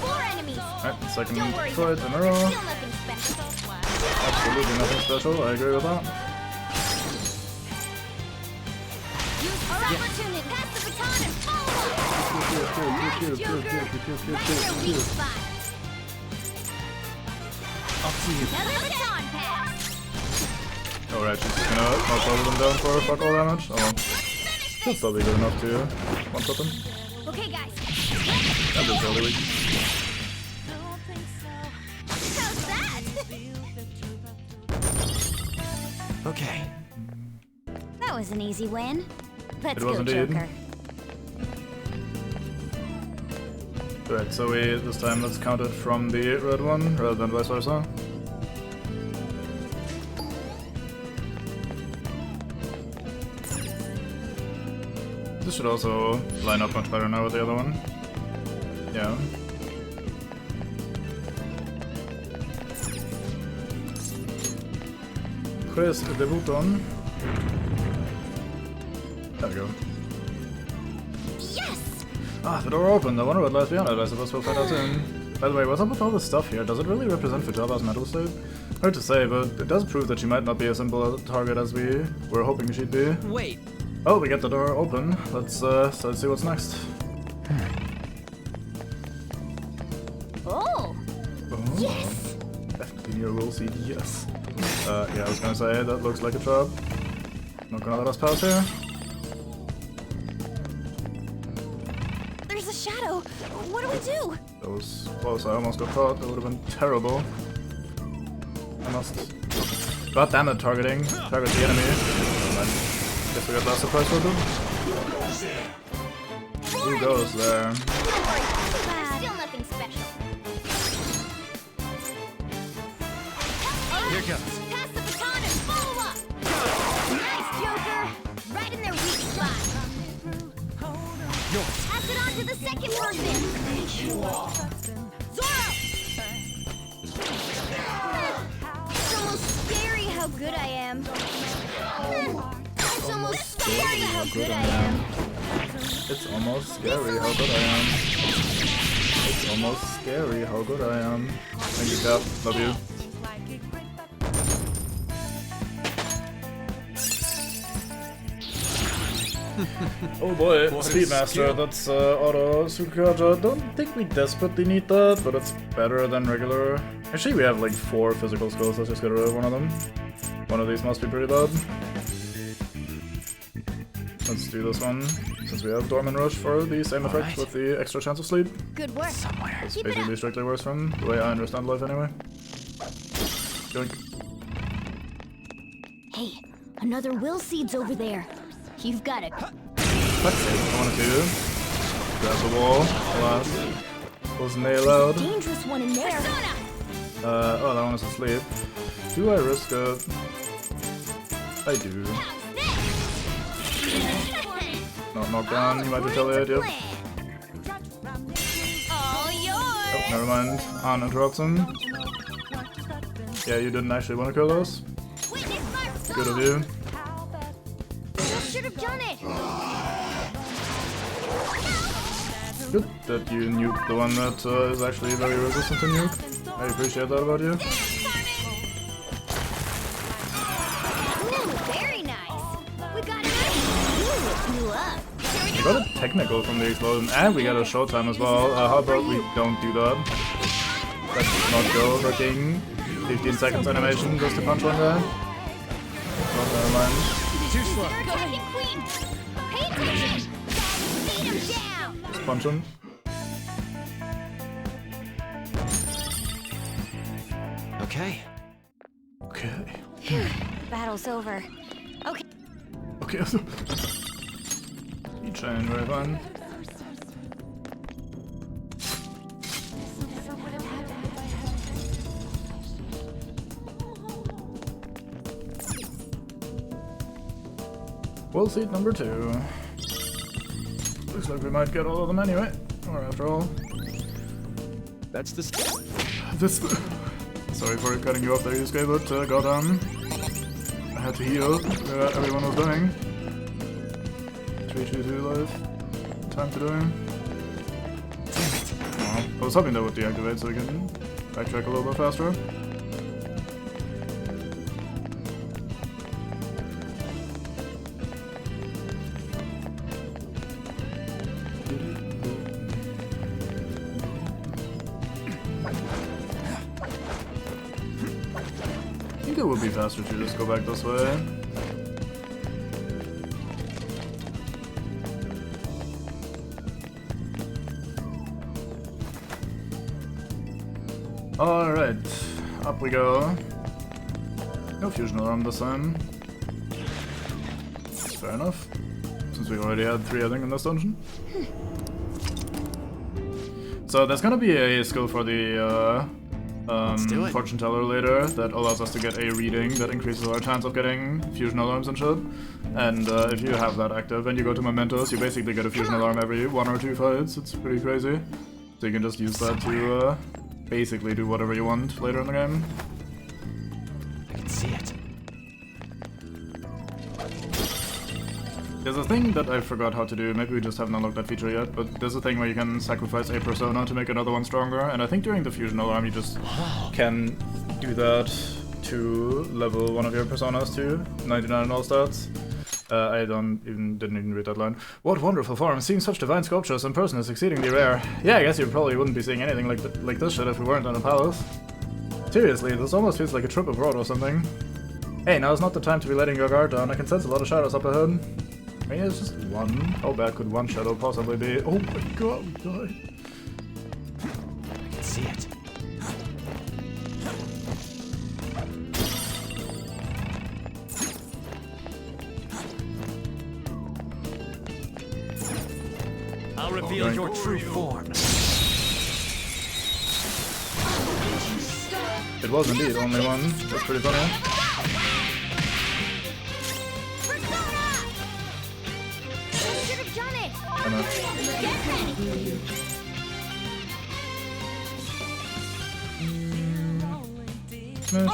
4 enemies! Alright, second Don't worry, fight in a still row. nothing special. Absolutely nothing special, I agree with that. Use our opportunity. Pass the baton and follow up. Nice, Joker. Right in their weak spot. I'll see you. Another baton pass. Alright, she's just gonna knock all of them down for fuck all damage. Oh well. Should still be good enough to one-shot them. Okay, guys. That is really weak. How's that? Okay. That was an easy win. Let's It was go, indeed. Joker. Alright, so we this time let's count it from the red one rather than vice versa. This should also line up much better now with the other one. Yeah. Press the button. There we go. Yes! Ah, the door opened. I wonder what lies beyond it. I suppose we'll find out soon. By the way, what's up with all this stuff here? Does it really represent Futaba's mental state? Hard to say, but it does prove that she might not be as simple a target as we were hoping she'd be. Wait. Oh, we get the door open. Let's see what's next. Oh! Oh. Yes! Definitely near will see yes. Yeah, I was gonna say, that looks like a trap. Not gonna let us pass here. There's a shadow. What do we do? That was close, I almost got caught. That would have been terrible. I must... God damn it, targeting. Target the enemy. Guess we got last surprise for them. Who goes there? Don't worry, still nothing special. Here goes. Pass the baton and follow up. Nice, Joker. Right in their weak spot. Yours. Pass it on to the second person. Zoro! It's almost scary how good I am. It's almost scary how good I am. It's almost scary how good I am. It's almost scary how good I am. Thank you, Cap. Love you. Oh boy, What a Speedmaster, skill. that's Auto Sukaja. Don't think we desperately need that, but it's better than regular. Actually, we have like 4 physical skills, let's just get rid of one of them. One of these must be pretty bad. Let's do this one, since we have Dorman Rush for the same effect Alright. with the extra chance of sleep. Good work. Somewhere. It's Keep it basically up. strictly worse from the way I understand life anyway. Yoink. Hey, Another will seed's over there. You've got it. Let's see what I want to do. Grab the wall. Alas. Was nail out. Dangerous one in there. Oh, that one is asleep. Do I risk it? I do. Not knocked down, you might retaliate, yep. All yours. Oh, never mind. An interrupts him. Yeah, you didn't actually want to kill us. Good of you. Should have done it. Good that you nuked the one that is actually very resistant to nuke. I appreciate that about you. Ooh, very nice. We got it. Ooh, blew up. We got a technical from the explosion, and we got a showtime as well. How about we don't do that? Let's not go freaking 15 seconds animation just to punch one guy. Not never mind. Too slow. Attacking Queen. Pay attention. Beat him down. Just punch him. Okay. Okay. Battle's over. Okay. Okay, so... Chain, very fun. Well, seat number 2. Looks like we might get all of them anyway. Or after all. That's the This. Sorry for cutting you off there, Yusuke, but goddamn. I had to heal. Everyone was dying. 3-2-2 life. Time to die. Oh, I was hoping that would deactivate so we can backtrack a little bit faster. I think it would be faster to just go back this way. Alright, up we go. No fusion alarm this time. Fair enough. Since we already had 3, I think, in this dungeon. So there's gonna be a skill for the fortune teller later that allows us to get a reading that increases our chance of getting fusion alarms and shit. And if you have that active and you go to mementos, you basically get a fusion alarm every 1 or 2 fights. It's pretty crazy. So you can just use that to basically do whatever you want later in the game. I can see it. There's a thing that I forgot how to do, maybe we just haven't unlocked that feature yet, but there's a thing where you can sacrifice a persona to make another one stronger, and I think during the fusion alarm you just can do that to level one of your personas to 99 in all stats. I didn't even read that line. What wonderful form! Seeing such divine sculptures in person is exceedingly rare. Yeah, I guess you probably wouldn't be seeing anything like this shit if we weren't in a palace. Seriously, this almost feels like a trip abroad or something. Hey, now's not the time to be letting your guard down. I can sense a lot of shadows up ahead. I mean, it's just one. How bad could one shadow possibly be? Oh my god, we died. I can see it. I'll reveal your true form. It was indeed only one. That's pretty funny. Sure.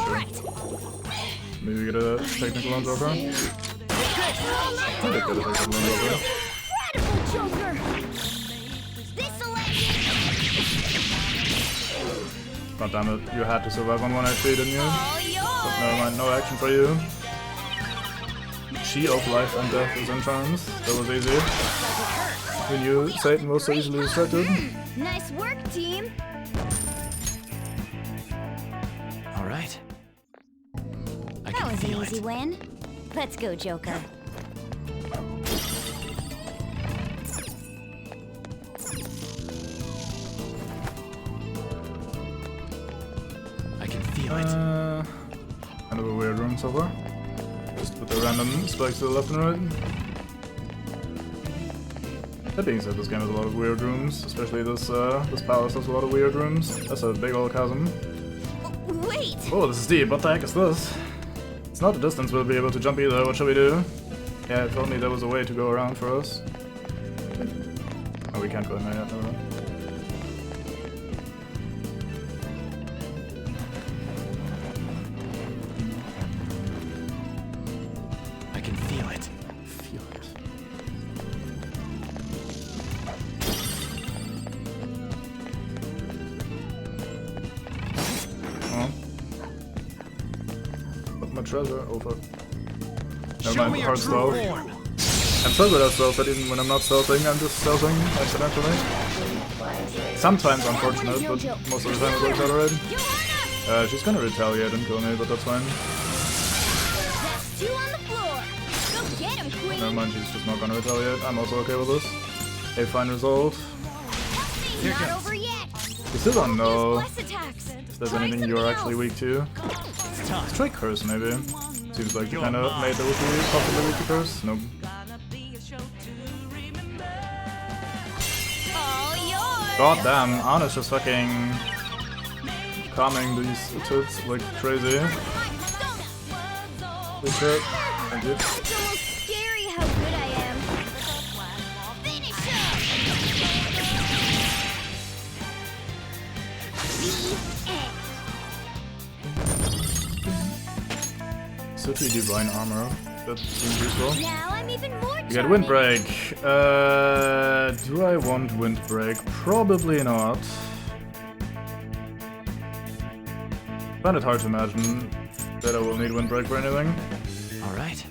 Maybe we get a technical on Joker. I did get a technical on Joker. Incredible Joker! God damn it, you had to survive on 1 HP, didn't you? All yours! But never mind, no action for you. She of life and death is in charms. That was easy. We knew Satan was so easily distracted. Nice work, team! Alright. That was an easy win. Let's go, Joker. I can feel it. Kind of a weird room so far. Just with the random spikes to the left and right. That being said, this game has a lot of weird rooms, especially this this palace has a lot of weird rooms. That's a big old chasm. Wait! Oh, this is deep. What the heck is this? It's not the distance we'll be able to jump either. What shall we do? Yeah, if only there was a way to go around for us. Oh, we can't go in there yet. Never mind. I can feel it. Feel it. Oh. Put my treasure over. Never Show mind, me your hard true stealth. form. I'm so good at stealth that even when I'm not stealthing, I'm just stealthing accidentally. Sometimes unfortunate, but most of the time it works out alright. She's gonna retaliate and kill me, but that's fine. That's 2 on the floor. Go get him, Queen. Never mind, she's just not gonna retaliate. I'm also okay with this. A fine result. Here Not comes. over yet. We still don't know Less attacks. if there's anything you're actually weak to. It's time. Let's try curse, maybe. Seems like you kinda made there would be possibility to curse. Nope. All yours. God damn, Anna's just fucking calming these tits like crazy. Good shit. Thank you. It's almost scary how good I am. Finish him. The end. City Divine Armor. That seems useful. Now I'm even more You get charming. Windbreak. Do I want Windbreak? Probably not. Find it hard to imagine that I will need Windbreak for anything. All right.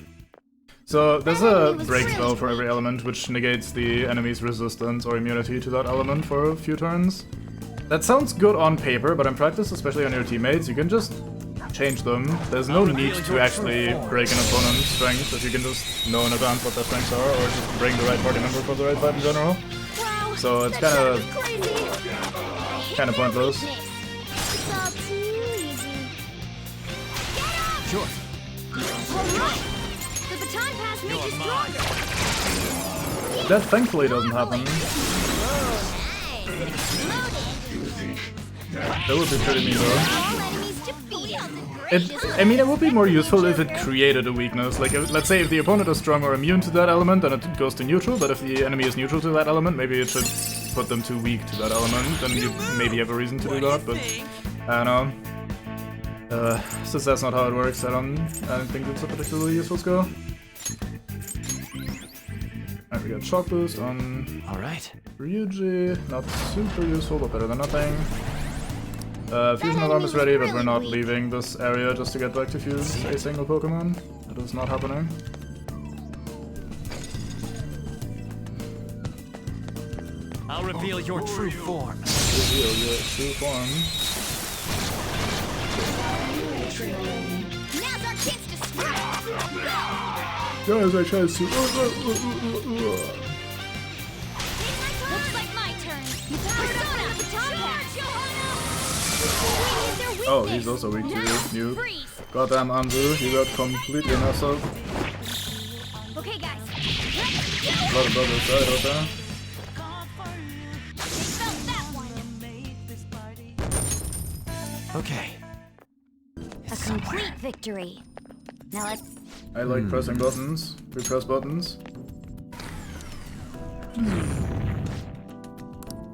So there's a break spell for every element which negates the enemy's resistance or immunity to that element for a few turns. That sounds good on paper, but in practice, especially on your teammates, you can just change them. There's no need to actually break an opponent's strength if you can just know in advance what their strengths are, or just bring the right party member for the right fight in general. Wow. So it's that kinda- sounded crazy. kinda pointless. It's all too easy. Get up! Sure. All right. The baton pass makes you stronger. That thankfully doesn't happen. Nice. That would be pretty mean though. All enemies defeated. I mean, it would be more useful if it created a weakness. Like, let's say if the opponent is strong or immune to that element, then it goes to neutral, but if the enemy is neutral to that element, maybe it should put them too weak to that element, then you maybe have a reason to do that, but I don't know. Since that's not how it works, I don't think it's a particularly useful skill. Alright, we got Shock Boost on All right. Ryuji, not super useful, but better than nothing. Fusion Alarm is ready, but we're not leaving this area just to get back to fuse a single Pokemon. That is not happening. I'll reveal your true form. Reveal your true form. Now's our chance to strike. Guys, I tried to. Looks like my turn. You Persona, baton pass. Oh, he's also weak to you. Freeze. Goddamn Anzu, you got completely messed up. Okay, guys. A lot of brothers died out there. Felt that one. Okay. A complete victory. Now let's. I like pressing buttons. We press buttons.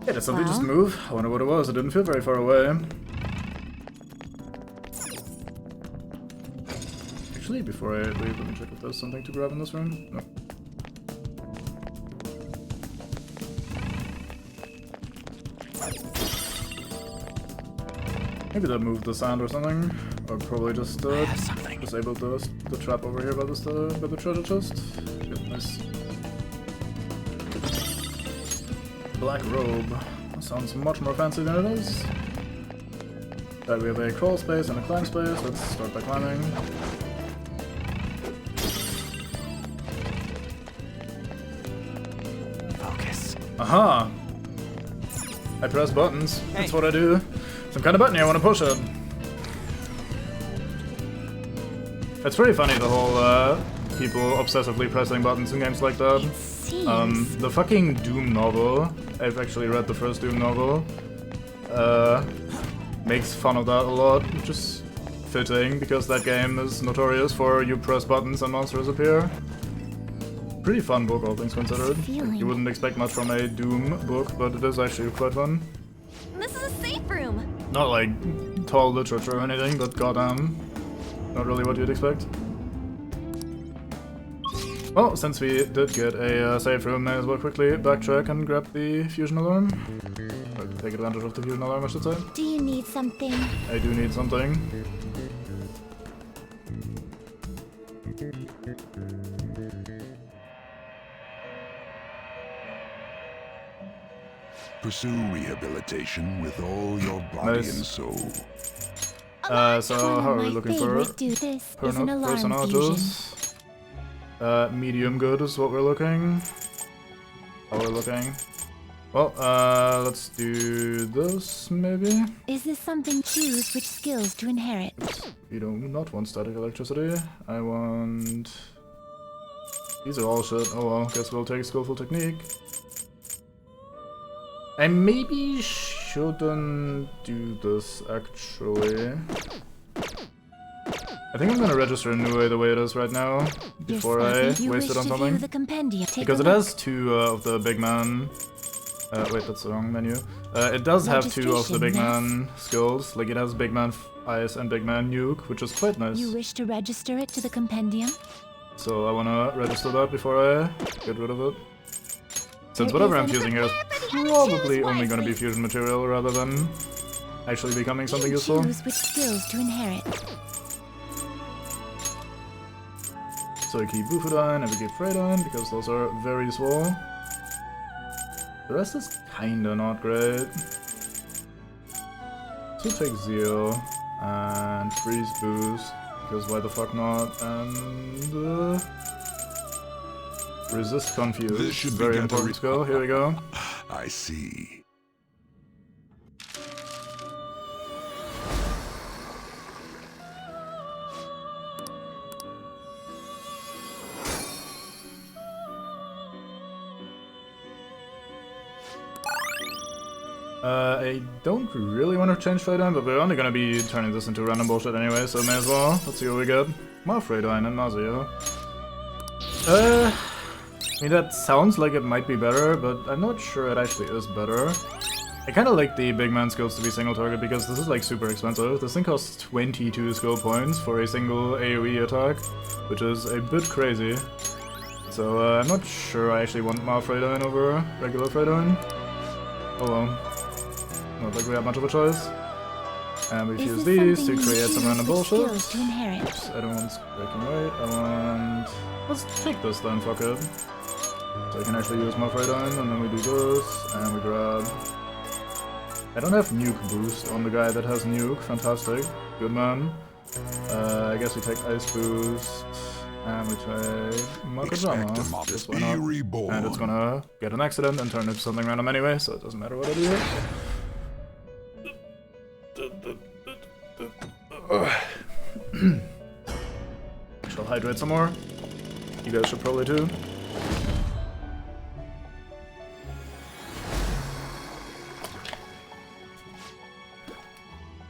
Yeah, did something just move? I wonder what it was. It didn't feel very far away. Actually, before I leave, let me check if there's something to grab in this room. No. Maybe that moved the sound or something. Or probably just disabled the trap over here by the treasure chest. Yep, nice. Black robe. That sounds much more fancy than it is. Right, we have a crawl space and a climb space. Let's start by climbing. Focus. Aha! I press buttons. That's what I do. Some kind of button here, I want to push it. It's pretty funny, the whole people obsessively pressing buttons in games like that. It seems. The fucking Doom novel, I've actually read the first Doom novel, makes fun of that a lot, which is fitting, because that game is notorious for you press buttons and monsters appear. Pretty fun book, all things considered. You wouldn't expect much from a Doom book, but it is actually quite fun. This is a safe room. Not like tall literature or anything, but goddamn, not really what you'd expect. Well, since we did get a save room, may as well quickly backtrack and grab the fusion alarm. Or take advantage of the fusion alarm, I should say. Do you need something? I do need something. Pursue rehabilitation with all your body Nice. and soul. So how are we looking for Do this is an alarm fusion. personages? Medium good is what we're looking. How we're looking. Well, let's do this, maybe? Is this something? Choose which skills to inherit. We do not want static electricity. I want... These are all shit. Oh well, guess we'll take skillful technique. I maybe shouldn't do this, actually. I think I'm gonna register a new way the way it is right now, before I waste it on something. Because it has two of the big man... wait, that's the wrong menu. It does have two of the big man skills. Like, it has big man ice and big man nuke, which is quite nice. You wish to register it to the compendium? So I wanna register that before I get rid of it. Since whatever I'm fusing here is probably only gonna be fusion material rather than actually becoming something useful. Choose which skills to inherit. So I keep Bufudyne and we keep Freydyne because those are very useful. The rest is kinda not great. So take Zeo and Freeze Boost, because why the fuck not, and Resist Confuse. This should be Very good. important skill, here we go. I see. I don't really want to change Freydyne, but we're only gonna be turning this into random bullshit anyway, so may as well. Let's see what we get. More Freydyne and Mazio. I mean, that sounds like it might be better, but I'm not sure it actually is better. I kinda like the big man skills to be single target because this is like super expensive. This thing costs 22 skill points for a single AoE attack, which is a bit crazy. So I'm not sure I actually want more Freydyne over regular Freydyne. Oh well. Not like we have much of a choice. And we fuse these to create some random bullshit. Oops, I don't want breaking right. I want... Let's take this then, fuck it. So I can actually use my Freydyne, and then we do this, and we grab... I don't have nuke boost on the guy that has nuke, fantastic, good man. I guess we take ice boost, and we take Makajama, just why not? And it's gonna get an accident and turn into something random anyway, so it doesn't matter what I do. Shall hydrate some more. You guys should probably too.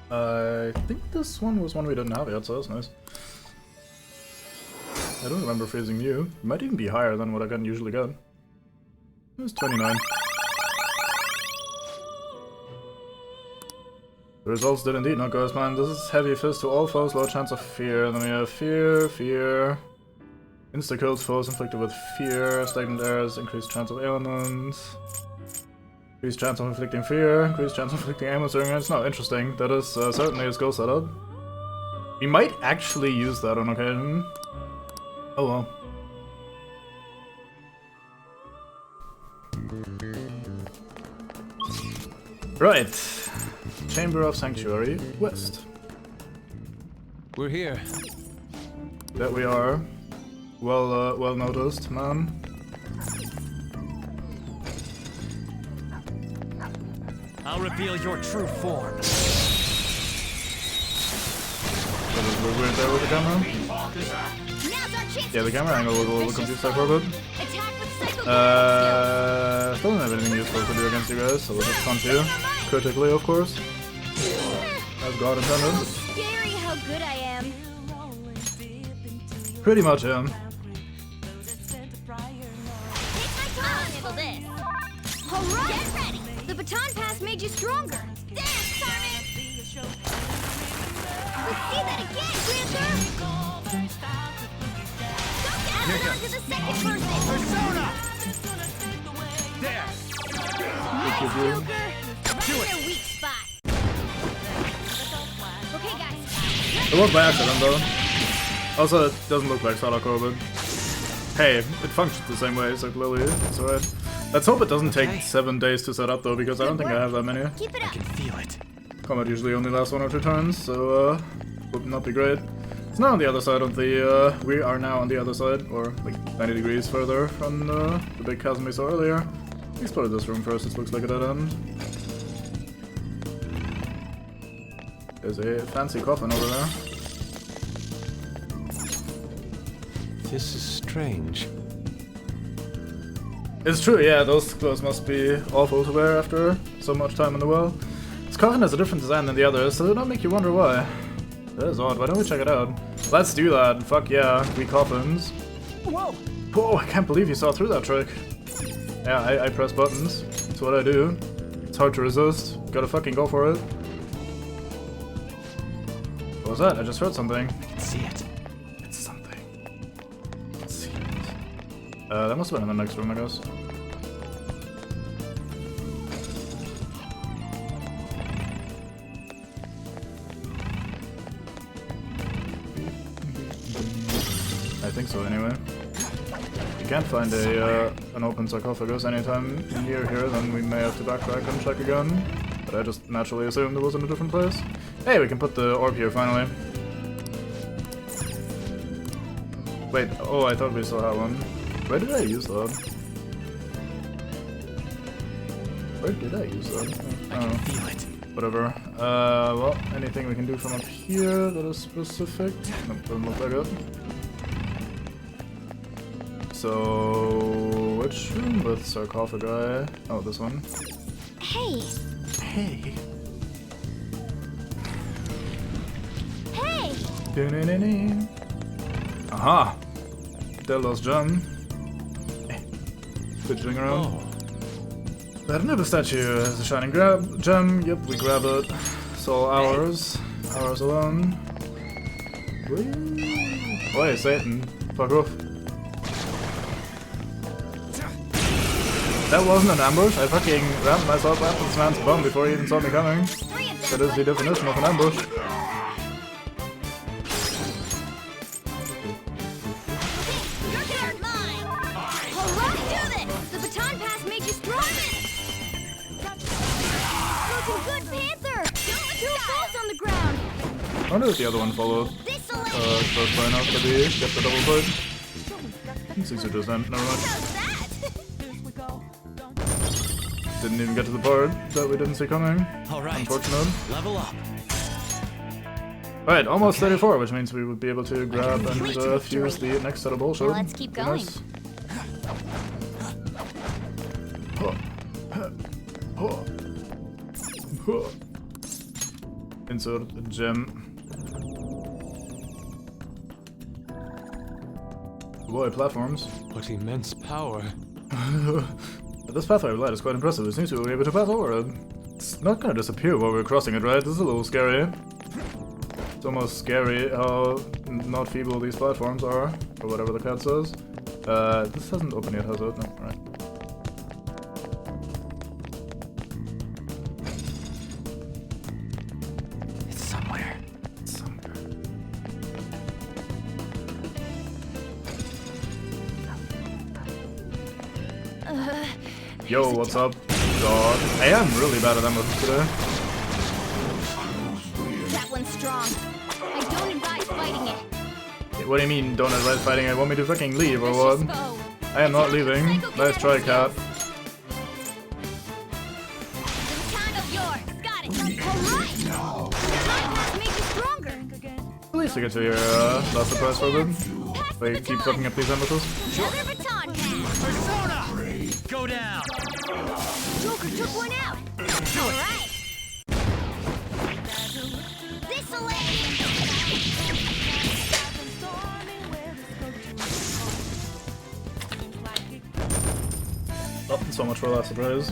I think this one was one we didn't have yet, so that's nice. I don't remember freezing you. It might even be higher than what I can usually get. It's 29. The results did indeed not go as planned. This is heavy fist to all foes, low chance of fear. Then we have fear, fear. Insta kills foes inflicted with fear. Stagnant errors, increased chance of ailments. Increased chance of inflicting fear. Increased chance of inflicting ailments during it. It's not interesting. That is certainly a skill setup. We might actually use that on occasion. Oh well. Right. Chamber of Sanctuary West. We're here. That we are. Well noticed, man. I'll reveal your true form. That is a little weird there with the camera. Now's our chance Yeah, the to camera angle was a little confused there for a bit. attack with psycho Still don't have anything useful to do against you guys, so we'll just punch you. Critically, of course. As God intended. Scary how good I am. Pretty much, yeah. Take my time. I'll handle this. Alright, get ready. The baton pass made you stronger. Dance, Carmen. Let's see that again, Panther. Don't get on to the second person. Persona. There! Joker. Right in their weak spot. Okay, guys. It was by accident, though. Also, it doesn't look like Sadako, but hey, it functions the same way, so clearly it's alright. Let's hope it doesn't take 7 days to set up, though, because I don't think I have that many. Keep it up. Feel it. Combat usually only lasts 1 or 2 turns, so would not be great. It's now on the other side of the, we are now on the other side, or like 90 degrees further from the big chasm we saw earlier. We explored this room first, it looks like a dead end. There's a fancy coffin over there. This is strange. It's true, yeah, those clothes must be awful to wear after so much time in the well. This coffin has a different design than the others, so it don't make you wonder why. That is odd, why don't we check it out? Let's do that, fuck yeah, we coffins. Whoa! Whoa, I can't believe you saw through that trick. Yeah, I press buttons, that's what I do. It's hard to resist, gotta fucking go for it. What was that? I just heard something. I can see it. It's something. Let's see it. That must have been in the next room, I guess. I think so, anyway. If you can't find an open sarcophagus anytime near here, then we may have to backtrack and check again. But I just naturally assumed it was in a different place. Hey, we can put the orb here, finally. Wait, oh, I thought we still had one. Where did I use that? Where did I use that? I don't know. Feel it. Whatever. Well, anything we can do from up here that is specific? Nope, doesn't look like it. So, which room with sarcophagi? Oh, this one. Hey. Hey. Hey. Aha! Delos gem. Fidgeting around. Oh, That Nibba statue has a shining gem. Yep, we grab it. It's all ours. Ours alone. Whee! Oi, Satan. Fuck off. That wasn't an ambush. I fucking rammed myself up this man's bum before he even saw me coming. Three of That them. is the definition of an ambush. Your turn, mine. Alright, do this. The baton pass made you stronger. Looking good, Panther. Two falls on the ground. I wonder if the other one followed. This'll Close by enough to be get the double foot. 6 or just then, never mind. How's that? Didn't even get to the part that we didn't see coming. All right. Unfortunate. Level up. Alright, almost 34, which means we would be able to grab and fuse the next set of bullshit. Now let's keep going. Nice. Huh. Huh. Huh. Insert a gem. Boy, platforms. what immense power. This pathway of light is quite impressive. It seems we were able to pass over it. It's not gonna disappear while we're crossing it, right? This is a little scary. It's almost scary how not feeble these platforms are, or whatever the cat says. This hasn't opened yet, has it? No, alright. It's somewhere. Somewhere. Yo, what's up, dog? I am really bad at ambushes today. That one's strong. I don't advise fighting it. What do you mean, don't advise fighting it? Want me to fucking leave, or Let's what? just go. I am not leaving. Nice try, cat. The baton of yours. Got it. Alright. The baton pass made you stronger. At least to get to your last surprise for them. They keep fucking up these ambushes. Another baton pass. Persona! Go down! Joker took one out. All right. This'll end. Oh, so much for last surprise.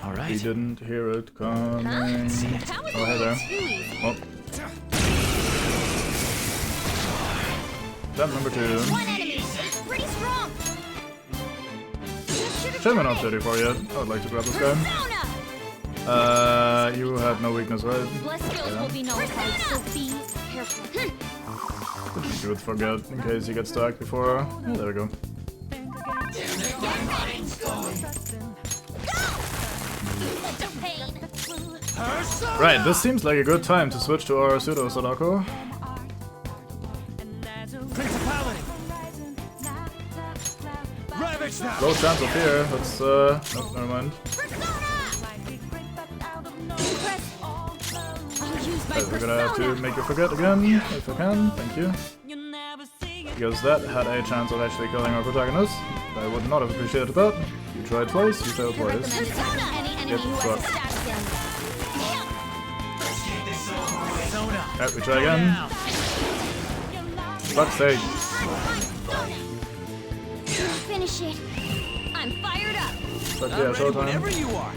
All He right. didn't hear it coming. How was Oh, hey there. too easy? Well. That number 2. One enemy. It's pretty strong. Shame not 34 yet. I would like to grab this guy. Persona. You have no weakness, right? Bless skills will be nullified, so be careful. You would forget in case he gets to act before. Yeah, there we go. Such a pain. Persona! Right, this seems like a good time to switch to our pseudo Sadako. Principality! Ravage now! Low chance of fear. That's nope, never mind. I'll use my We're gonna have to persona. make you forget again, if I can. Thank you. Because that had a chance of actually killing our protagonist. I would not have appreciated that. You tried twice, you failed twice. Persona any enemy Get who has fucked. a status Persona! Alright, we try again. Fuck's sake. Finish it. I'm fired up. But I'm yeah, ready showtime. whenever you are.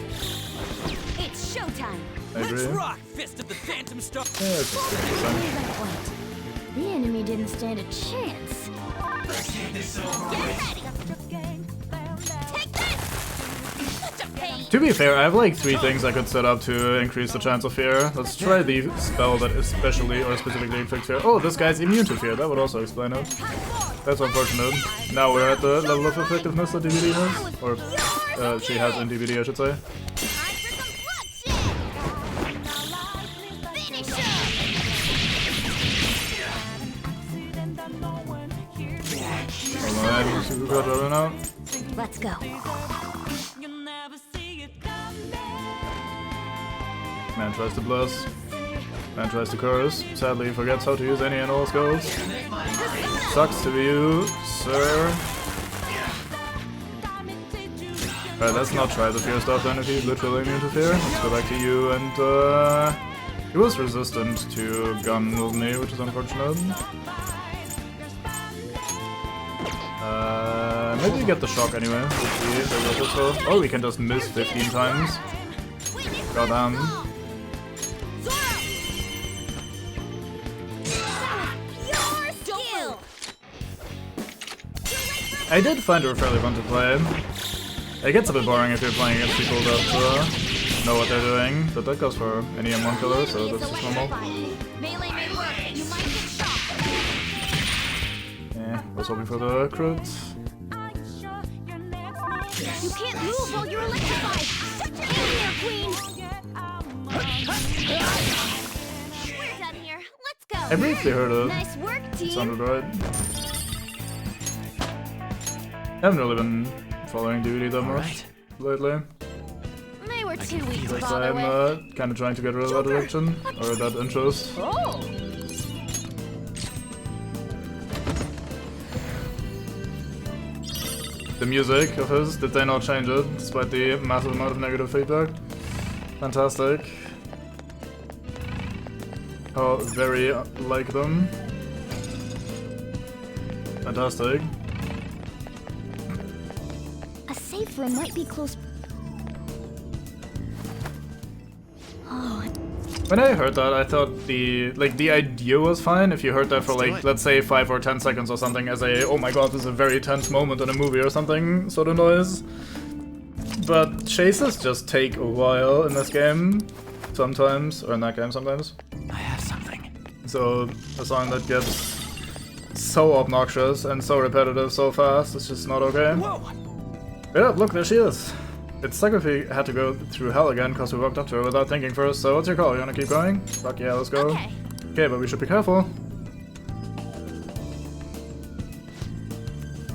It's showtime. I agree. Let's rock! Fist of the Phantom Star! Yeah, it's just good this time. The enemy didn't stand a chance. Get ready. Take this. Such a pain. To be fair, I have like 3 things I could set up to increase the chance of fear. Let's try the spell that especially or specifically inflicts fear. Oh, this guy's immune to fear. That would also explain it. That's unfortunate. Now we're at the level of effectiveness that DVD has. Or she has in DVD, I should say. Time for some bloodshed. Finish him. Alright, super good right now. Let's go. Man tries to bless. Man tries to curse. Sadly, forgets how to use any and all skills. Sucks to be you, sir. Alright, let's not try the fear stuff then if he's literally immune to fear. Let's go back to you and he was resistant to gun, wasn't he, which is unfortunate. Maybe you get the shock anyway. Oh, we can just miss 15 times. Goddamn. I did find her fairly fun to play. It gets a bit boring if you're playing against people that know what they're doing, but that goes for any M1 killer, so that's just normal. Melee may work, but you might get shot. Yeah, was hoping for the crit. You can't move while you're electrified. In there, Queen. We're done here. Let's go. I briefly heard it. Nice work, team. Sounded right. I haven't really been following DVD that much lately. They were too weak to Because bother I'm with. kind of trying to get rid of that addiction, or that interest. Oh. The music of his, did they not change it, despite the massive amount of negative feedback? Fantastic. How very like them. Fantastic. A safe room might be close. Oh, When I heard that, I thought the idea was fine if you heard that for Let's do like, it. let's say 5 or 10 seconds or something as a, oh my god, this is a very tense moment in a movie or something sort of noise. But chases just take a while in this game, sometimes, or in that game sometimes. I have something. So a song that gets so obnoxious and so repetitive so fast, it's just not okay. Whoa! Yeah, look, there she is. It's like if we had to go through hell again because we walked up to her without thinking first, so what's your call? You wanna keep going? Fuck yeah, let's go. okay. Okay, but we should be careful.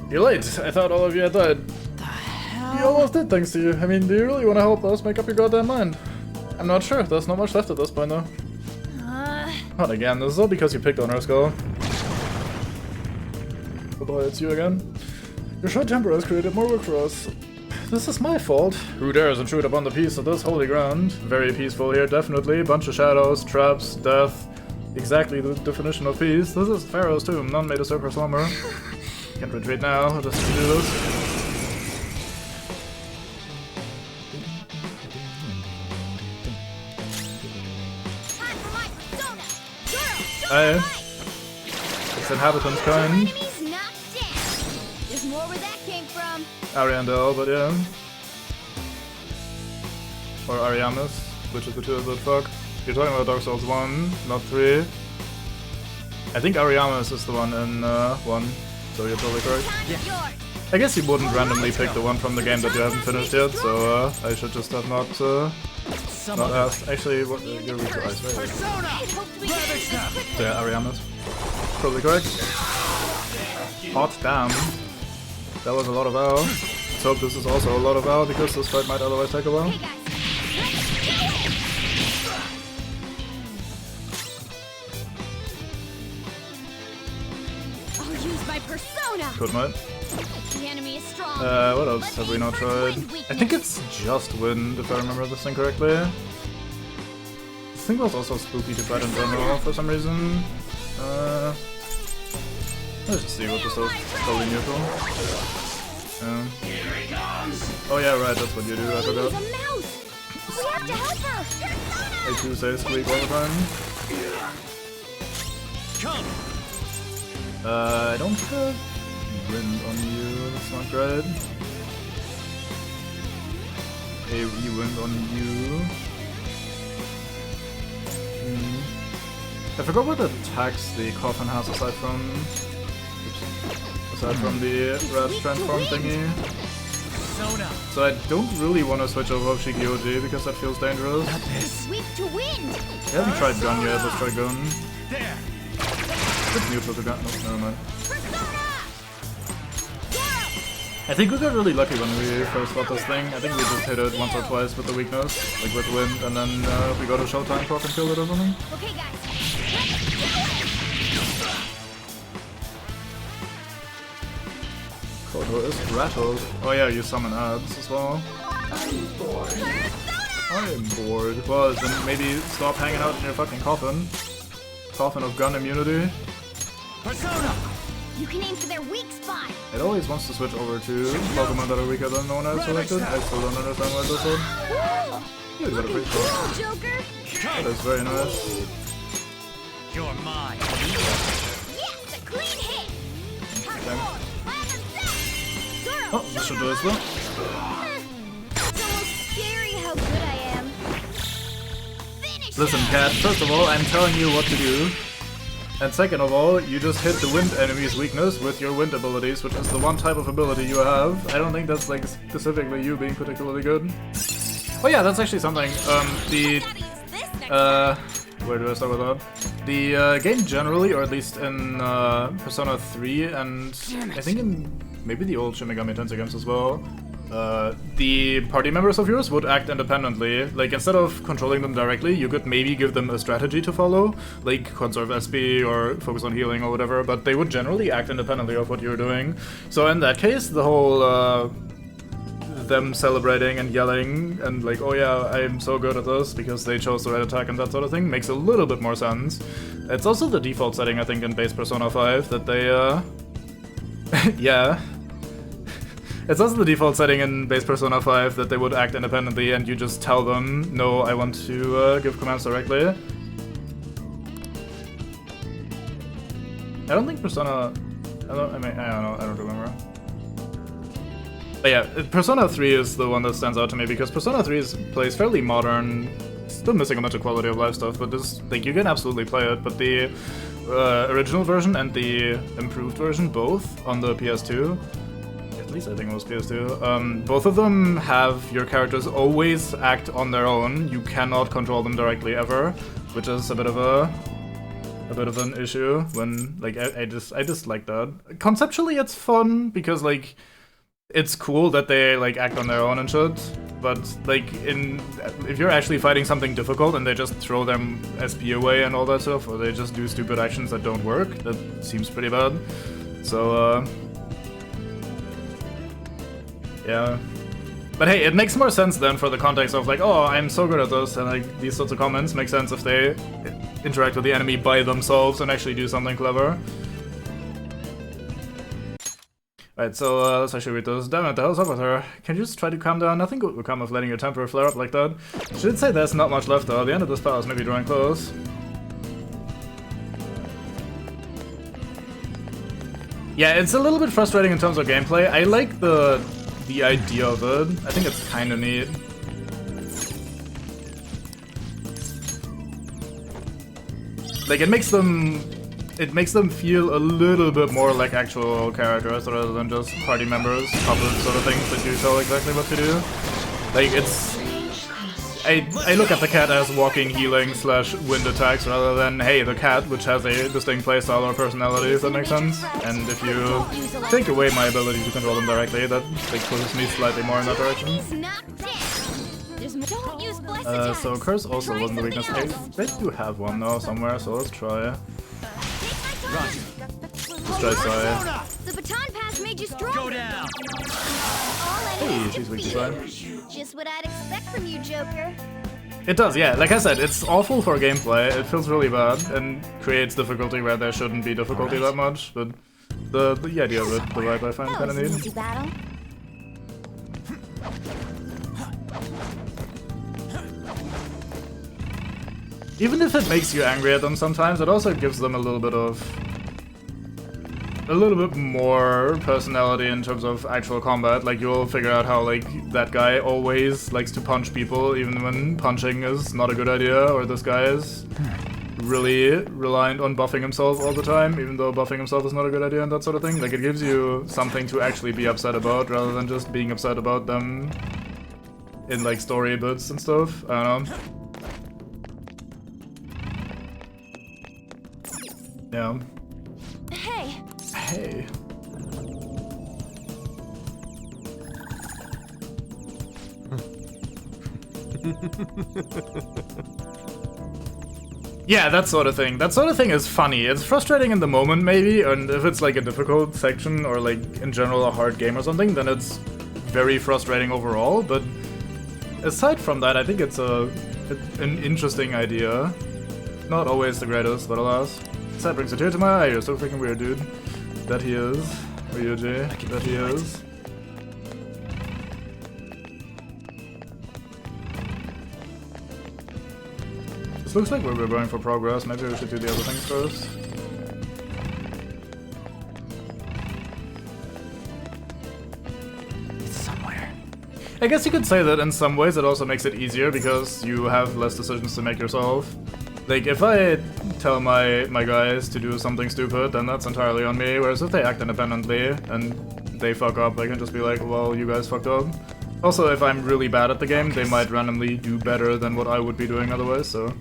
You're late. I thought all of you had died. You almost did, thanks to you. I mean, do you really want to help us make up your goddamn mind? I'm not sure. There's not much left at this point, though. Not again, this is all because you picked on her skull. Oh boy, it's you again. Your short temper has created more work for us. This is my fault. Who dares intrude upon the peace of this holy ground? Very peaceful here, definitely. Bunch of shadows, traps, death. Exactly the definition of peace. This is Pharaoh's tomb. None may disturb her slumber. Can't retreat now. Just do this. Aye. It's inhabitants kind. Enemies knocked down. There's more where that came from. Ariandel, but yeah. Or Ariamis, which is the two that fuck. You're talking about Dark Souls 1, not 3. I think Ariamis is the one in 1, so you're totally correct. I guess you wouldn't randomly pick the one from the game that you haven't finished yet, so I should just have not asked. Actually, what, you're weak to ice, right? So yeah, Ariamis. Totally correct. Hot damn. That was a lot of AOE. Let's hope this is also a lot of AOE, because this fight might otherwise take a while. I'll use my persona. Good night. The enemy is strong. What else have we not tried? I think it's just wind, if I remember this thing correctly. This thing was also spooky to fight in general for some reason. Let's just see what this is. Totally neutral. Oh yeah, right, that's what you do, I forgot. There's a mouse. We have to help her. I do say squeak all the time. I don't have wind on you, that's not great. AoE wind on you. I forgot what attacks the coffin has aside from the red transform thingy. So I don't really want to switch over of Shikioji because that feels dangerous. Sweep to wind. I haven't tried gun yet, let's try gun. It's neutral to gun. No, never mind. I think we got really lucky when we first got this thing. I think we just hit it once or twice with the weakness, like with wind, and then we got a showtime proc and killed it or something. Okay, guys. Koto is rattled. Oh yeah, you summon ads as well. I'm bored. Well, then maybe stop hanging out in your fucking coffin. Coffin of gun immunity. Persona! You can aim for their weak spot. It always wants to switch over to Pokemon that are weaker than the one I've selected. I still don't understand why this would. Yeah, you got a pretty Cool, cool. Joker. That is very nice. You're mine. Yes, a clean hit. Okay. Zoro, Oh, this should do this though. it's almost scary how good I am. Finish Listen, him. Cat, first of all, I'm telling you what to do. And second of all, you just hit the wind enemy's weakness with your wind abilities, which is the one type of ability you have. I don't think that's like specifically you being particularly good. Oh yeah, that's actually something. Where do I start with that? The game generally, or at least in Persona 3 and I think in maybe the old Shin Megami Tensei games as well, the party members of yours would act independently. Like, instead of controlling them directly, you could maybe give them a strategy to follow, like conserve SP or focus on healing or whatever, but they would generally act independently of what you're doing. So in that case, the whole them celebrating and yelling and like, oh yeah, I'm so good at this because they chose the right attack and that sort of thing makes a little bit more sense. It's also the default setting, I think, in base Persona 5 that they, yeah. It's also the default setting in base Persona 5 that they would act independently and you just tell them, no, I want to give commands directly. I don't think Persona... I don't remember. But yeah, Persona 3 is the one that stands out to me because Persona 3 plays fairly modern, still missing a bunch of quality of life stuff, but this, like, you can absolutely play it, but the original version and the improved version, both on the PS2, at least I think it was PS2, both of them have your characters always act on their own. You cannot control them directly ever, which is a bit of an issue when, like, I just like that. Conceptually it's fun because, like, it's cool that they, like, act on their own and shit, but like if you're actually fighting something difficult and they just throw them SP away and all that stuff, or they just do stupid actions that don't work, that seems pretty bad. So yeah. But hey, it makes more sense then for the context of like, oh, I'm so good at this, and like these sorts of comments make sense if they interact with the enemy by themselves and actually do something clever. Right, so let's actually read this. Damn it, the hell's up with her? Can you just try to calm down? Nothing good will come of letting your temper flare up like that. She did say there's not much left though. The end of this battle is maybe drawing close. Yeah, it's a little bit frustrating in terms of gameplay. I like the idea of it. I think it's kind of neat. Like it makes them feel a little bit more like actual characters rather than just party members, puppets sort of things that you tell exactly what to do. Like it's I look at the cat as walking healing / wind attacks rather than, hey, the cat, which has a distinct playstyle or personality, if that makes sense. And if you take away my ability to control them directly, that like, pushes me slightly more in that direction. So Curse also wasn't the weakness. They do have one though somewhere, so let's try. Let's try Sai. The baton pass made you stronger. Go down. Hey, she's weak to Sai. Just what I'd expect from you, Joker. It does, yeah. Like I said, it's awful for gameplay. It feels really bad and creates difficulty where there shouldn't be difficulty that much. But the idea of it, the vibe I find kind of neat. Battle. Even if it makes you angry at them sometimes, it also gives them a little bit more personality in terms of actual combat. Like you'll figure out how like that guy always likes to punch people even when punching is not a good idea, or this guy is really reliant on buffing himself all the time, even though buffing himself is not a good idea and that sort of thing. Like it gives you something to actually be upset about rather than just being upset about them in like story bits and stuff. I don't know. Yeah. Hey. Hey. Yeah, that sort of thing. That sort of thing is funny. It's frustrating in the moment, maybe, and if it's like a difficult section or like in general a hard game or something, then it's very frustrating overall. But aside from that, I think it's an interesting idea. Not always the greatest, but alas. That brings a tear to my eye. You're so freaking weird, dude. That he is. Ryuji. That he is. This looks like we're going for progress. Maybe we should do the other things first. It's somewhere. I guess you could say that in some ways it also makes it easier because you have less decisions to make yourself. Like, if I tell my guys to do something stupid, then that's entirely on me, whereas if they act independently and they fuck up, I can just be like, well, you guys fucked up. Also, if I'm really bad at the game, they might randomly do better than what I would be doing otherwise, so...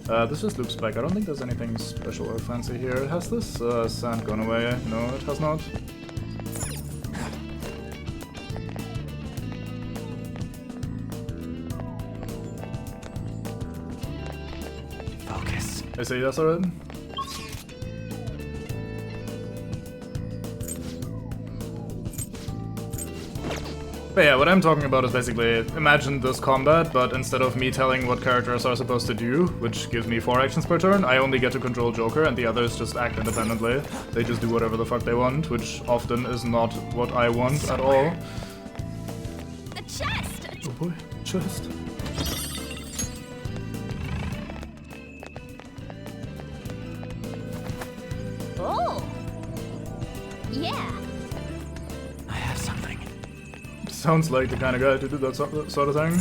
this just loops back. I don't think there's anything special or fancy here. Has this sand gone away? No, it has not. Focus. I say that's alright. But yeah, what I'm talking about is basically, imagine this combat, but instead of me telling what characters are supposed to do, which gives me 4 actions per turn, I only get to control Joker and the others just act independently. They just do whatever the fuck they want, which often is not what I want at all. A chest! Oh boy, chest. Oh! Yeah! I have something. Sounds like the kind of guy to do that sort of thing.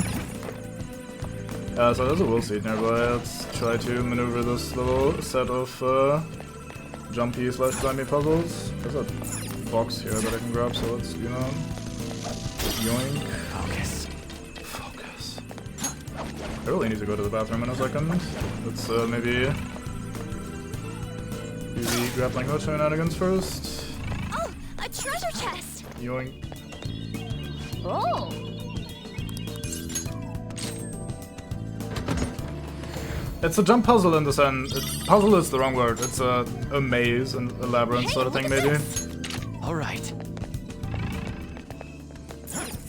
So there's a will seed nearby. Let's try to maneuver this little set of jumpy / climby puzzles. There's a box here that I can grab, so let's, you know, yoink. Focus. Focus. I really need to go to the bathroom in a second. Let's maybe do the grappling hook shenanigans first. Oh! A treasure chest! Yoink. Oh! It's a jump puzzle in the sense. Puzzle is the wrong word. It's a maze and a labyrinth sort of thing, maybe. All right.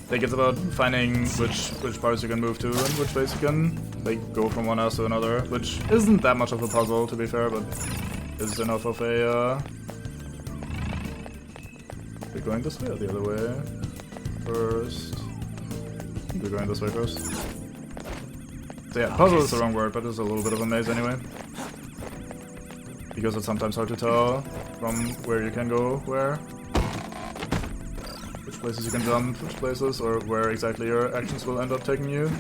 Like it's about finding which parts you can move to and which ways you can like go from one house to another, which isn't that much of a puzzle to be fair, but is enough of a. We're going this way or the other way? First. I think we're going this way first. So yeah, puzzle is the wrong word, but it's a little bit of a maze anyway. Because it's sometimes hard to tell from where you can go where. Which places you can jump, which places, or where exactly your actions will end up taking you.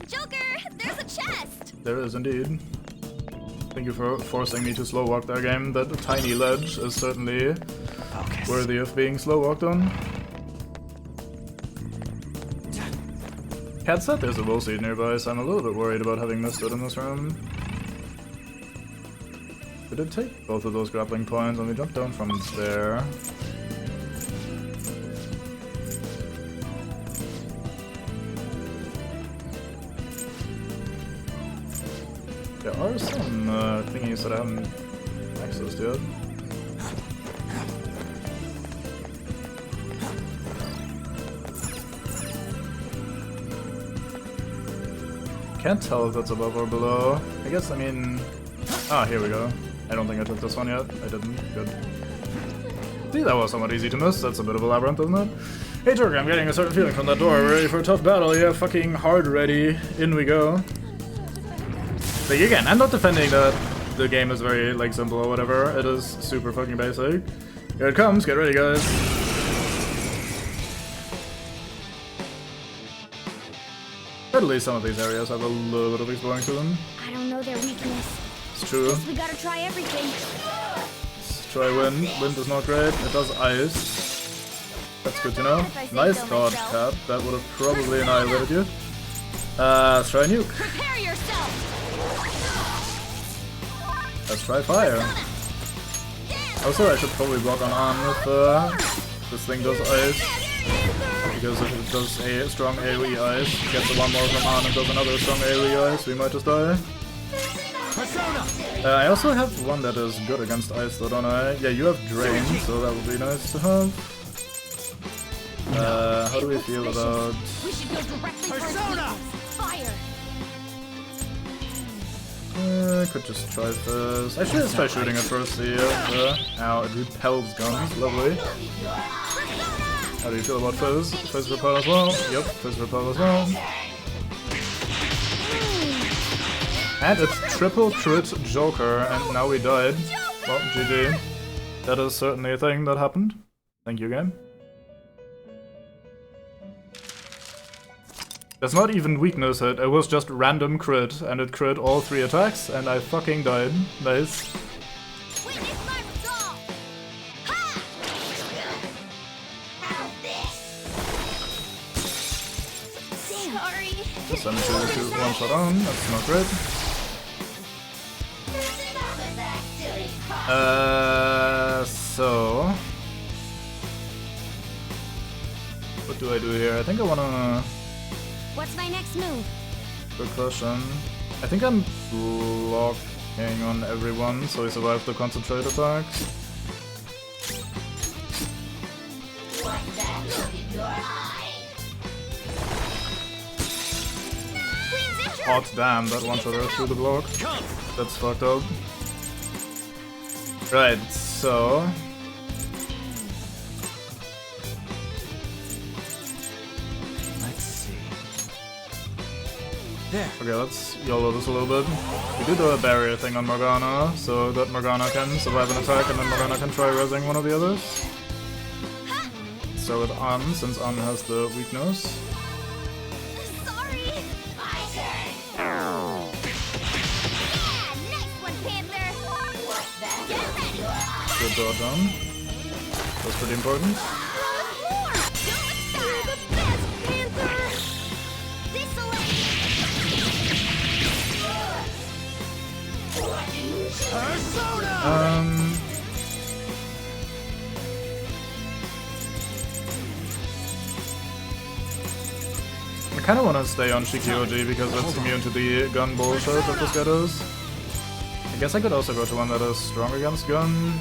Joker, there's a chest! There is indeed. Thank you for forcing me to slow walk that game. That tiny ledge is certainly worthy of being slow walked on. Cat said there's a wool seed nearby, so I'm a little bit worried about having missed it in this room. We did take both of those grappling points and we jumped down from there. There are some thingies that I haven't accessed yet. Can't tell if that's above or below. I guess, I mean... Ah, here we go. I don't think I took this one yet. I didn't. Good. See, that was somewhat easy to miss. That's a bit of a labyrinth, isn't it? Hey, Joker, I'm getting a certain feeling from that door. Ready for a tough battle? Yeah, fucking hard ready. In we go. Like, again, I'm not defending that the game is very, like, simple or whatever. It is super fucking basic. Here it comes. Get ready, guys. At least some of these areas have a little bit of exploring to them. I don't know their weakness. It's true. We gotta try everything. Let's try wind. Wind is not great. It does ice. That's good to know. Nice dodge, Cap. That would have probably annihilated you. Let's try nuke. Prepare yourself. Let's try fire. Also, I should probably block on if this thing does ice. Because if it does a strong AoE ice, gets a one more from on and does another strong AoE ice, we might just die. I also have one that is good against ice though, don't I? Yeah, you have Drain, so that would be nice to have. How do we feel about... We should go directly for fire. Could just try first. Actually, let's try shooting it first, see if... Ow, it repels guns, lovely. How do you feel about Fizz? Fizz repel as well? Yep, Fizz repel as well. And it's triple crit Joker, and now we died. Well, GG. That is certainly a thing that happened. Thank you, game. That's not even weakness hit, it was just random crit, and it crit all 3 attacks, and I fucking died. Nice. Just send it to one shot on, that's not great. So... What do I do here? I think I wanna... What's my next move? Good question. I think I'm blocking on everyone, so we survive the concentrate attacks. Hot damn, that one-shot her through the block. That's fucked up. Right, so... Let's see. There. Okay, let's YOLO this a little bit. We do the barrier thing on Morgana, so that Morgana can survive an attack and then Morgana can try rezzing one of the others. So with An, since An has the weakness. Sorry. My turn. Yeah, nice one, Panther. Get ready. Good dodge on. That's pretty important. You're the best, Panther. This'll I'm kinda wanna stay on Shikyoji because it's immune to the gun bullshit that this guy does. I guess I could also go to one that is strong against gun.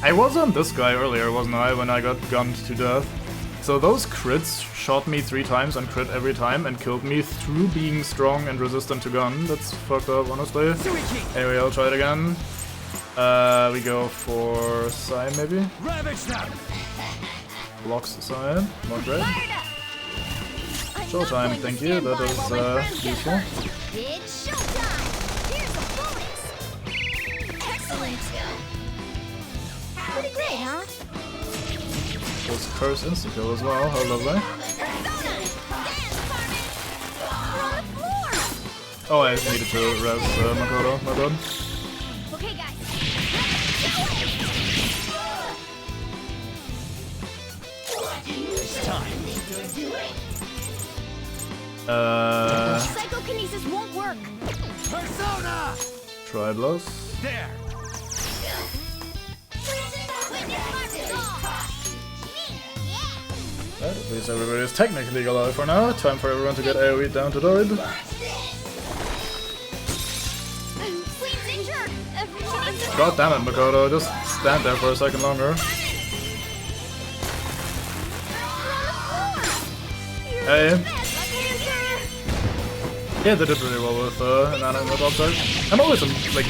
I was on this guy earlier, wasn't I, when I got gunned to death? So those crits shot me 3 times and crit every time and killed me through being strong and resistant to gun. That's fucked up, honestly. Anyway, I'll try it again. We go for Sai, maybe? Blocks Sai, not great. Showtime, thank you, that is useful. It's showtime! Here's a bonus! Excellent! Pretty great, huh? Was curse insta kill as well, how lovely. Oh, I needed to res Makoto, my bad. Okay, guys. Psychokinesis won't work. Persona! Triblos. There. Right, at least everybody is technically alive for now. Time for everyone to get AoE down to Dorid. God damn it, Makoto, just stand there for a second longer. Hey. Yeah, they did really well with inanimate object. I'm always like,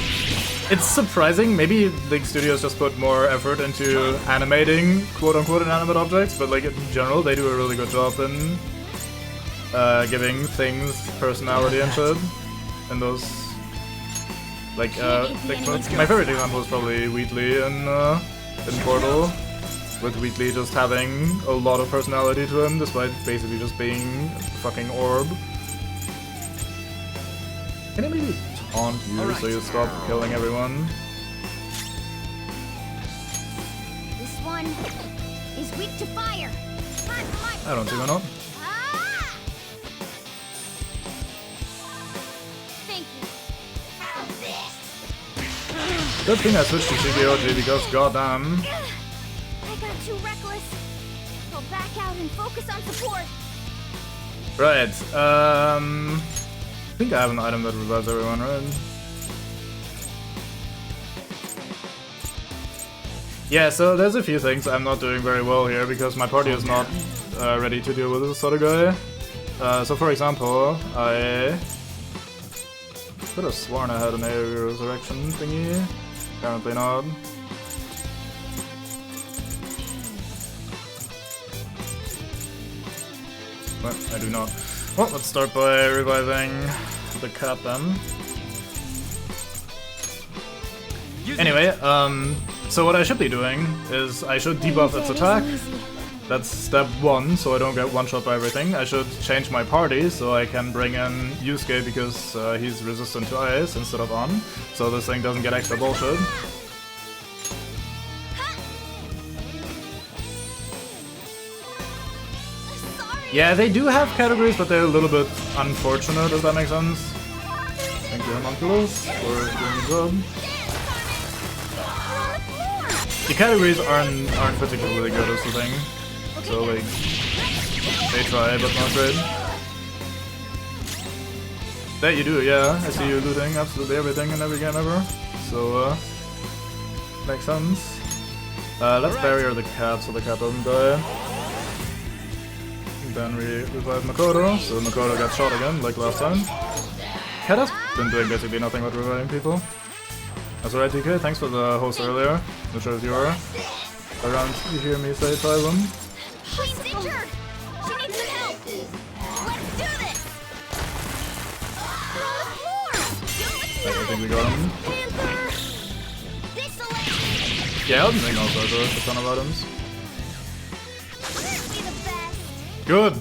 it's surprising. Maybe the studios just put more effort into animating quote-unquote inanimate objects, but like in general, they do a really good job in giving things personality and shit. And those, like my favorite example is probably Wheatley in Portal, with Wheatley just having a lot of personality to him, despite basically just being a fucking orb. Can I maybe taunt you so you stop killing everyone? This one is weak to fire. I don't see why not. Thank you. Good thing I switched to Shikyoji because goddamn. I got too reckless. I'll back out and focus on support. Right, I think I have an item that revives everyone, right? Yeah, so there's a few things I'm not doing very well here because my party is not ready to deal with this sort of guy. So for example, I could have sworn I had an AoE resurrection thingy. Apparently not. But I do not. Well, let's start by reviving the cat then. Anyway, so what I should be doing is I should debuff its attack. That's step 1, so I don't get one shot by everything. I should change my party so I can bring in Yusuke because he's resistant to ice instead of on, so this thing doesn't get extra bullshit. Yeah, they do have categories, but they're a little bit unfortunate, if that makes sense. Thank you, Homunculus, for doing the job. The categories aren't particularly good, is the thing. So, like, they try, but not great. That you do, yeah. I see you looting absolutely everything in every game ever. So, makes sense. Let's barrier the cat so the cat doesn't die. Then we revive Makoto, so Makoto gets shot again, like last time. Cat has been doing basically nothing but reviving people. That's alright, DK, thanks for the host earlier. Not sure if you were around to hear me say Tywin. She's injured! She needs some help! Let's do this! I think we got him. Yeah, I don't think also has a ton of items. Good!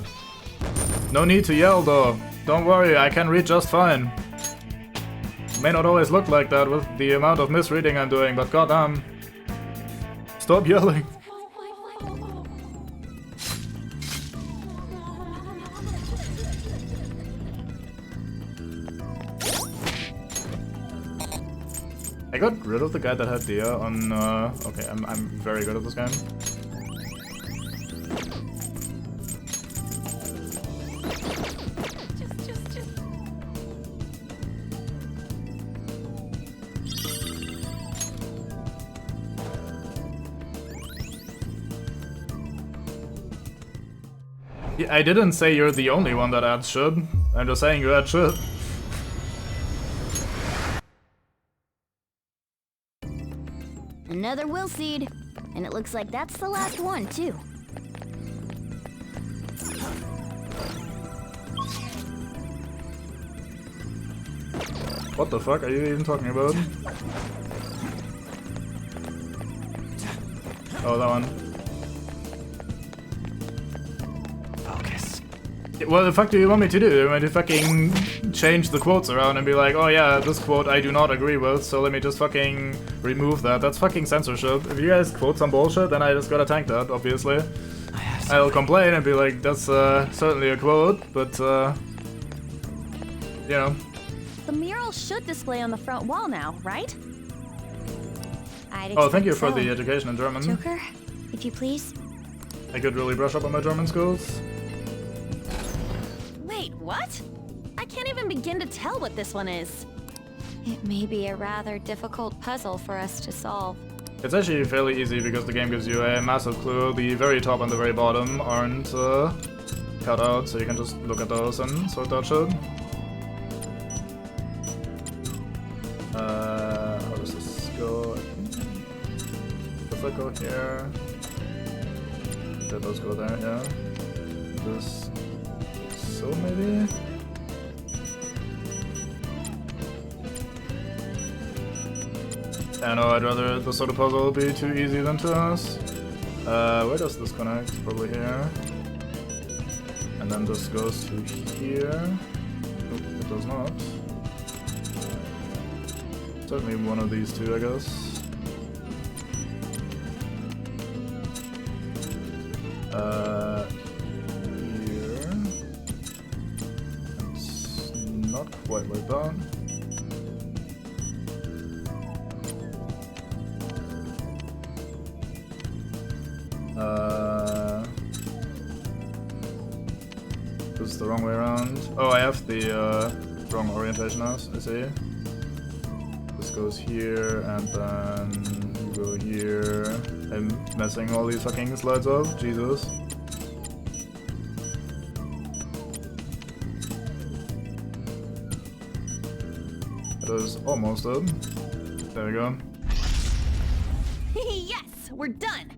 No need to yell though. Don't worry, I can read just fine. May not always look like that with the amount of misreading I'm doing, but goddamn. Stop yelling. I got rid of the guy that had Dia on, okay, I'm very good at this game. I didn't say you're the only one that adds shit. I'm just saying you add shit. Another will seed. And it looks like that's the last one, too. What the fuck are you even talking about? Oh, that one. Focus. What the fuck do you want me to do? You want me to fucking change the quotes around and be like, oh yeah, this quote I do not agree with, so let me just fucking remove that. That's fucking censorship. If you guys quote some bullshit, then I just gotta tank that, obviously. I'll complain and be like, that's certainly a quote, but you know. The mural should display on the front wall now, right? Oh, thank you for the education in German. Joker, if you please. I could really brush up on my German skills. Wait, what? I can't even begin to tell what this one is. It may be a rather difficult puzzle for us to solve. It's actually fairly easy because the game gives you a massive clue. The very top and the very bottom aren't cut out, so you can just look at those and sort that shit. How does this go? Does that go here? That does go there, yeah. This... so maybe? I know, I'd rather the sort of puzzle be too easy than to us. Where does this connect? Probably here. And then this goes to here. Nope, it does not. Certainly one of these two, I guess. Here. It's not quite like that. This is the wrong way around. Oh, I have the wrong orientation now, I see. This goes here, and then you go here. I'm messing all these fucking slides up, Jesus. That is almost up. There we go. Yes, we're done.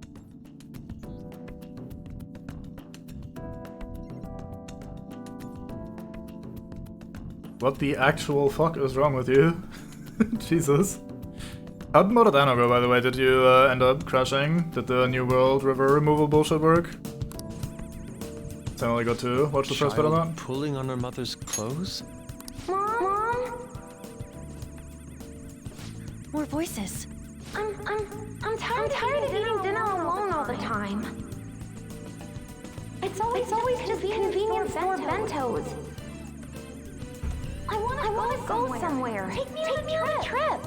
What the actual fuck is wrong with you? Jesus. How did Morodano go, by the way? Did you end up crashing? Did the New World river removal bullshit work? I only got to watch the first bit of that. Pulling on her mother's clothes? Mom? More voices. I'm tired of eating dinner alone all the time. It's always just convenience store bentos. I wanna go somewhere. Take me on a trip.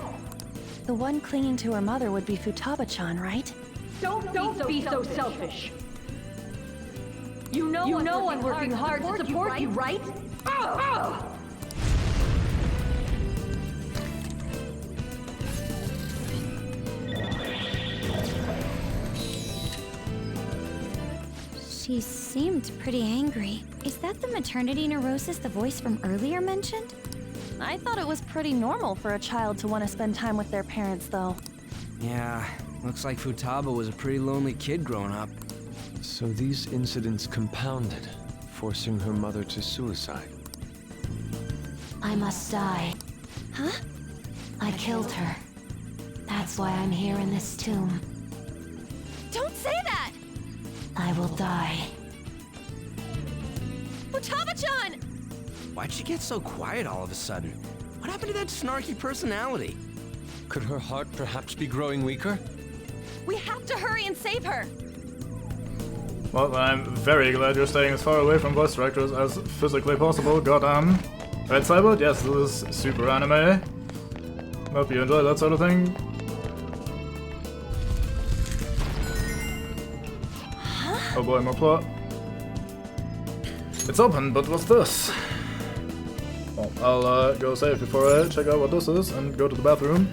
The one clinging to her mother would be Futaba-chan, right? Don't be so selfish. You know I'm working hard to support you, right? She seemed pretty angry. Is that the maternity neurosis the voice from earlier mentioned? I thought it was pretty normal for a child to want to spend time with their parents, though. Yeah, looks like Futaba was a pretty lonely kid growing up. So these incidents compounded, forcing her mother to suicide. I must die. Huh? I killed her. That's why I'm here in this tomb. Don't say that! I will die. Futaba-chan! Why'd she get so quiet all of a sudden? What happened to that snarky personality? Could her heart perhaps be growing weaker? We have to hurry and save her! Well, I'm very glad you're staying as far away from voice directors as physically possible, goddamn. Right, Cyborg? Yes, this is super anime. Hope you enjoy that sort of thing. Oh boy, more plot. It's open, but what's this? Well, I'll go save before I check out what this is and go to the bathroom.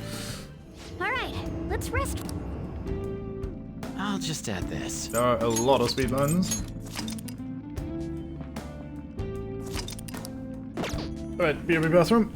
Alright, let's rest. I'll just add this. There are a lot of speedruns. Alright, BRB bathroom.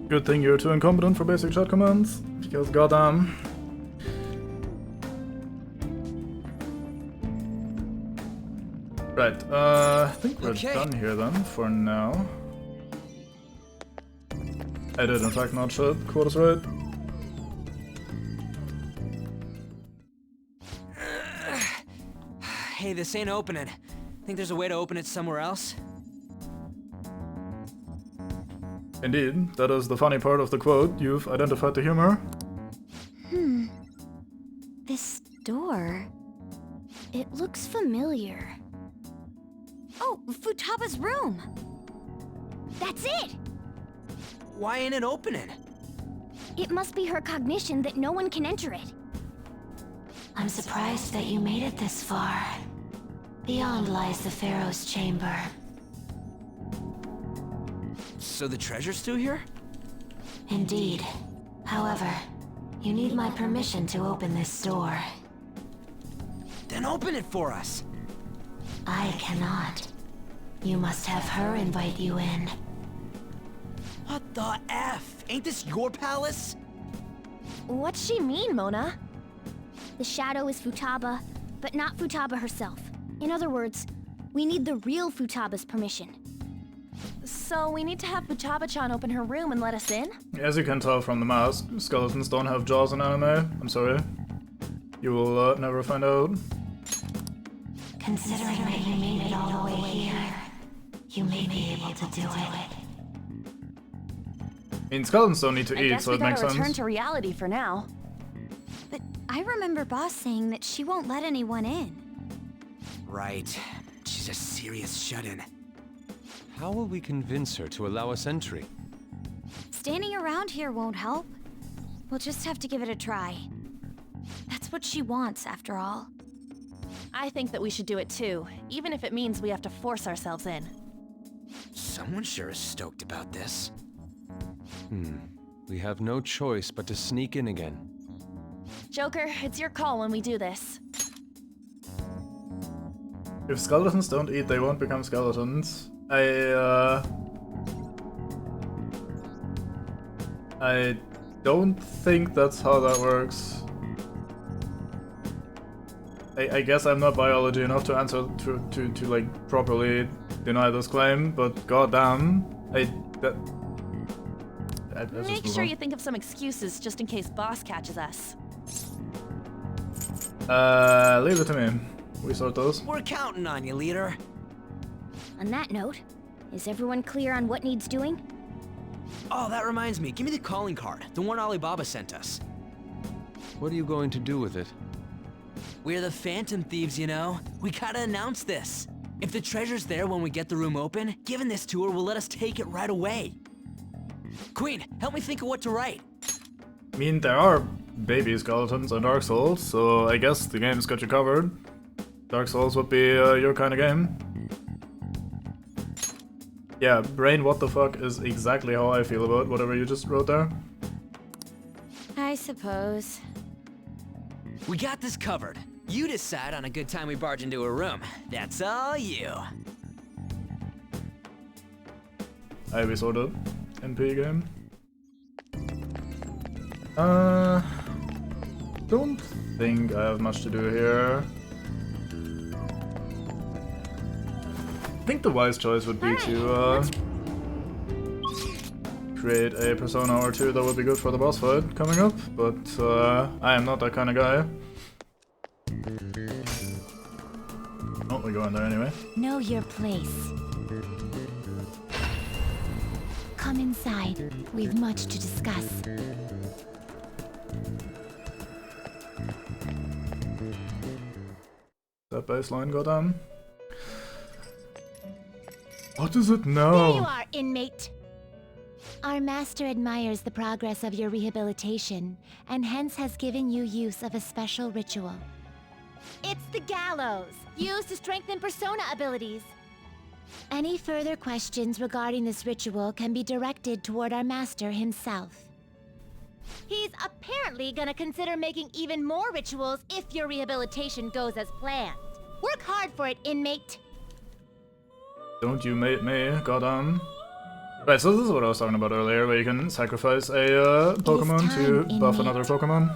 Good thing you're too incompetent for basic shot commands, because goddamn. Right, I think we're done here then, for now. I did in fact not shut, quota's right. Hey, this ain't opening. Think there's a way to open it somewhere else? Indeed, that is the funny part of the quote. You've identified the humor. This door... it looks familiar. Oh, Futaba's room! That's it! Why ain't it opening? It must be her cognition that no one can enter it. I'm surprised that you made it this far. Beyond lies the Pharaoh's chamber. So the treasure's still here? Indeed. However, you need my permission to open this door. Then open it for us! I cannot. You must have her invite you in. What the F? Ain't this your palace? What's she mean, Mona? The shadow is Futaba, but not Futaba herself. In other words, we need the real Futaba's permission. So we need to have Futaba-chan open her room and let us in? As you can tell from the mask, skeletons don't have jaws in anime. I'm sorry. You will never find out. Considering that you made it all the way here, you may be able to do it. I mean, skeletons don't need to eat, so it makes sense. I guess we gotta return to reality for now. But I remember Boss saying that she won't let anyone in. Right. She's a serious shut-in. How will we convince her to allow us entry? Standing around here won't help. We'll just have to give it a try. That's what she wants, after all. I think that we should do it too, even if it means we have to force ourselves in. Someone sure is stoked about this. We have no choice but to sneak in again. Joker, it's your call when we do this. If skeletons don't eat, they won't become skeletons. I don't think that's how that works. I guess I'm not biology enough to answer to like properly deny this claim, but goddamn, Make sure you think of some excuses just in case Boss catches us. Leave it to me. We sort those. We're counting on you, leader. On that note, is everyone clear on what needs doing? Oh, that reminds me. Give me the calling card, the one Alibaba sent us. What are you going to do with it? We're the Phantom Thieves, you know. We gotta announce this. If the treasure's there when we get the room open, given this tour will let us take it right away. Queen, help me think of what to write. I mean, there are baby skeletons in Dark Souls, so I guess the game's got you covered. Dark Souls would be your kind of game. Yeah, brain what the fuck is exactly how I feel about whatever you just wrote there. I suppose. We got this covered. You decide on a good time we barge into a room. That's all you. Ivy sorted. NP game. Don't think I have much to do here. I think the wise choice would be to create a persona or two that would be good for the boss fight coming up, but I am not that kind of guy. Oh, we go in there anyway. Know your place. Come inside. We've much to discuss. That baseline go down. What does it know? There you are, inmate. Our master admires the progress of your rehabilitation, and hence has given you use of a special ritual. It's the gallows, used to strengthen persona abilities. Any further questions regarding this ritual can be directed toward our master himself. He's apparently gonna consider making even more rituals if your rehabilitation goes as planned. Work hard for it, inmate. Don't you mate me, goddamn. Right, so this is what I was talking about earlier, where you can sacrifice a Pokemon to buff another Pokemon.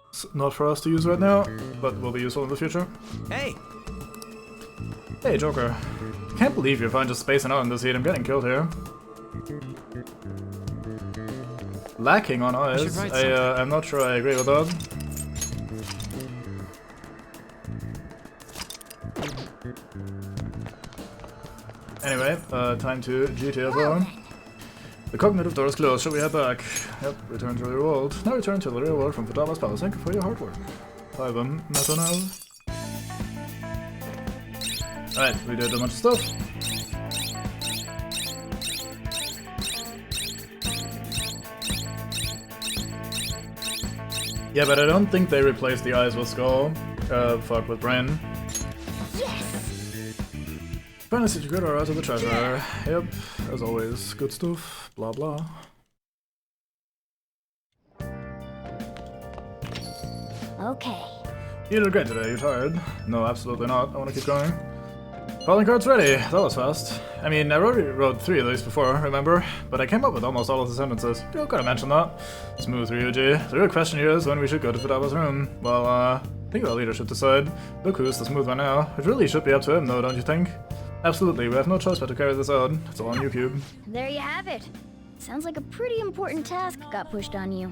It's not for us to use right now, but will be useful in the future. Hey! Hey, Joker. Can't believe you're fine just spacing out in this heat. I'm getting killed here. Lacking on eyes. I'm not sure I agree with that. Anyway, time to GTFO. The cognitive door is closed. Shall we head back? Yep, return to the real world. Now return to the real world from Futaba's palace. Thank you for your hard work. Ivan Matonov. Alright, we did a bunch of stuff. Yeah, but I don't think they replaced the eyes with skull. Fuck with brain. Find a secret or out of the treasure. Yep, as always, good stuff. Blah blah. Okay. You did great today. You tired? No, absolutely not. I want to keep going. Calling card's ready. That was fast. I mean, I already wrote 3 of these before, remember? But I came up with almost all of the sentences. You gotta mention that. Smooth, Ryuji. The real question here is when we should go to Futaba's room. Well, I think our leader should decide. Look who's the smooth one now. It really should be up to him, though, don't you think? Absolutely, we have no choice but to carry this out. It's all on you, Cube. There you have it. Sounds like a pretty important task got pushed on you.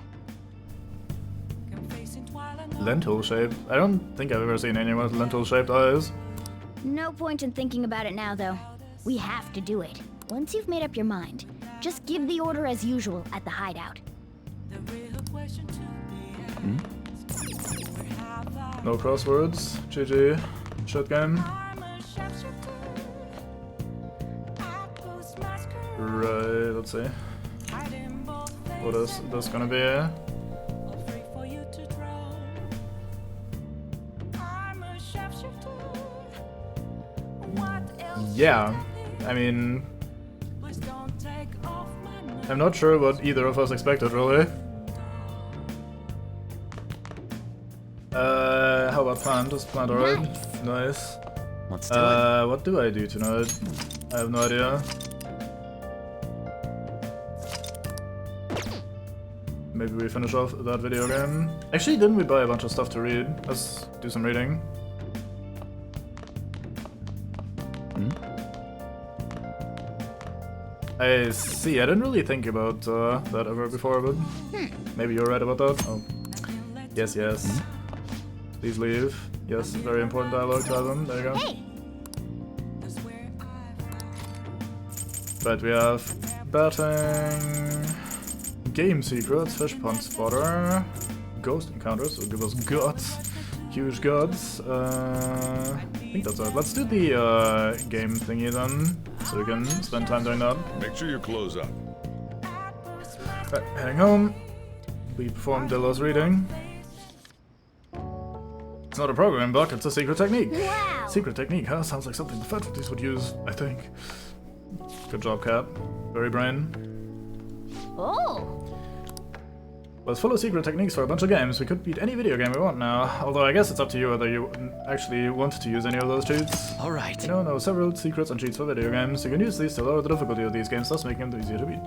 Lentil shape? I don't think I've ever seen anyone with lentil-shaped eyes. No point in thinking about it now, though. We have to do it. Once you've made up your mind, just give the order as usual at the hideout. No crosswords. GG. Shit game. Right, let's see. What is this gonna be? Yeah, I mean, I'm not sure what either of us expected, really. How about plant? Just plant alright. Nice. Let's do it. What do I do tonight? I have no idea. Maybe we finish off that video game. Actually, didn't we buy a bunch of stuff to read? Let's do some reading. I see, I didn't really think about that ever before, but maybe you're right about that. Oh. Yes, yes. Please leave. Yes, very important dialogue to them. There you go. Hey. Right, we have batting, game secrets, fish pond spotter, ghost encounters, so give us guts, huge guts, think that's it. Let's do the game thingy then, so we can spend time doing that. Make sure you close up. Right, heading home. We performed Dilla's reading. It's not a program book, it's a secret technique. Wow! Secret technique, huh? Sounds like something the faculties would use, I think. Good job, Cap. Very brain. Oh! Well, it's full of secret techniques for a bunch of games. We could beat any video game we want now. Although I guess it's up to you whether you actually want to use any of those cheats. Alright. You know several secrets and cheats for video games. You can use these to lower the difficulty of these games, thus making them easier to beat.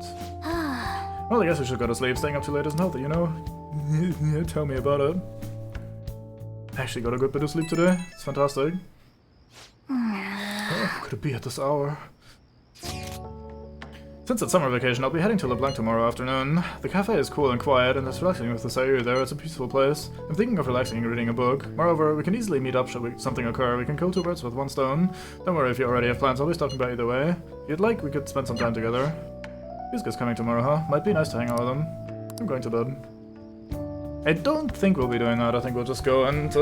Well, I guess we should go to sleep. Staying up too late isn't healthy, you know? Yeah, tell me about it. I actually got a good bit of sleep today. It's fantastic. Oh, could it be at this hour? Since it's summer vacation, I'll be heading to LeBlanc tomorrow afternoon. The cafe is cool and quiet, and it's relaxing with the Sayur there. It's a peaceful place. I'm thinking of relaxing and reading a book. Moreover, we can easily meet up should something occur. We can kill two birds with one stone. Don't worry if you already have plans. I'll be stopping by either way. If you'd like, we could spend some time together. Yusuke's coming tomorrow, huh? Might be nice to hang out with him. I'm going to bed. I don't think we'll be doing that. I think we'll just go and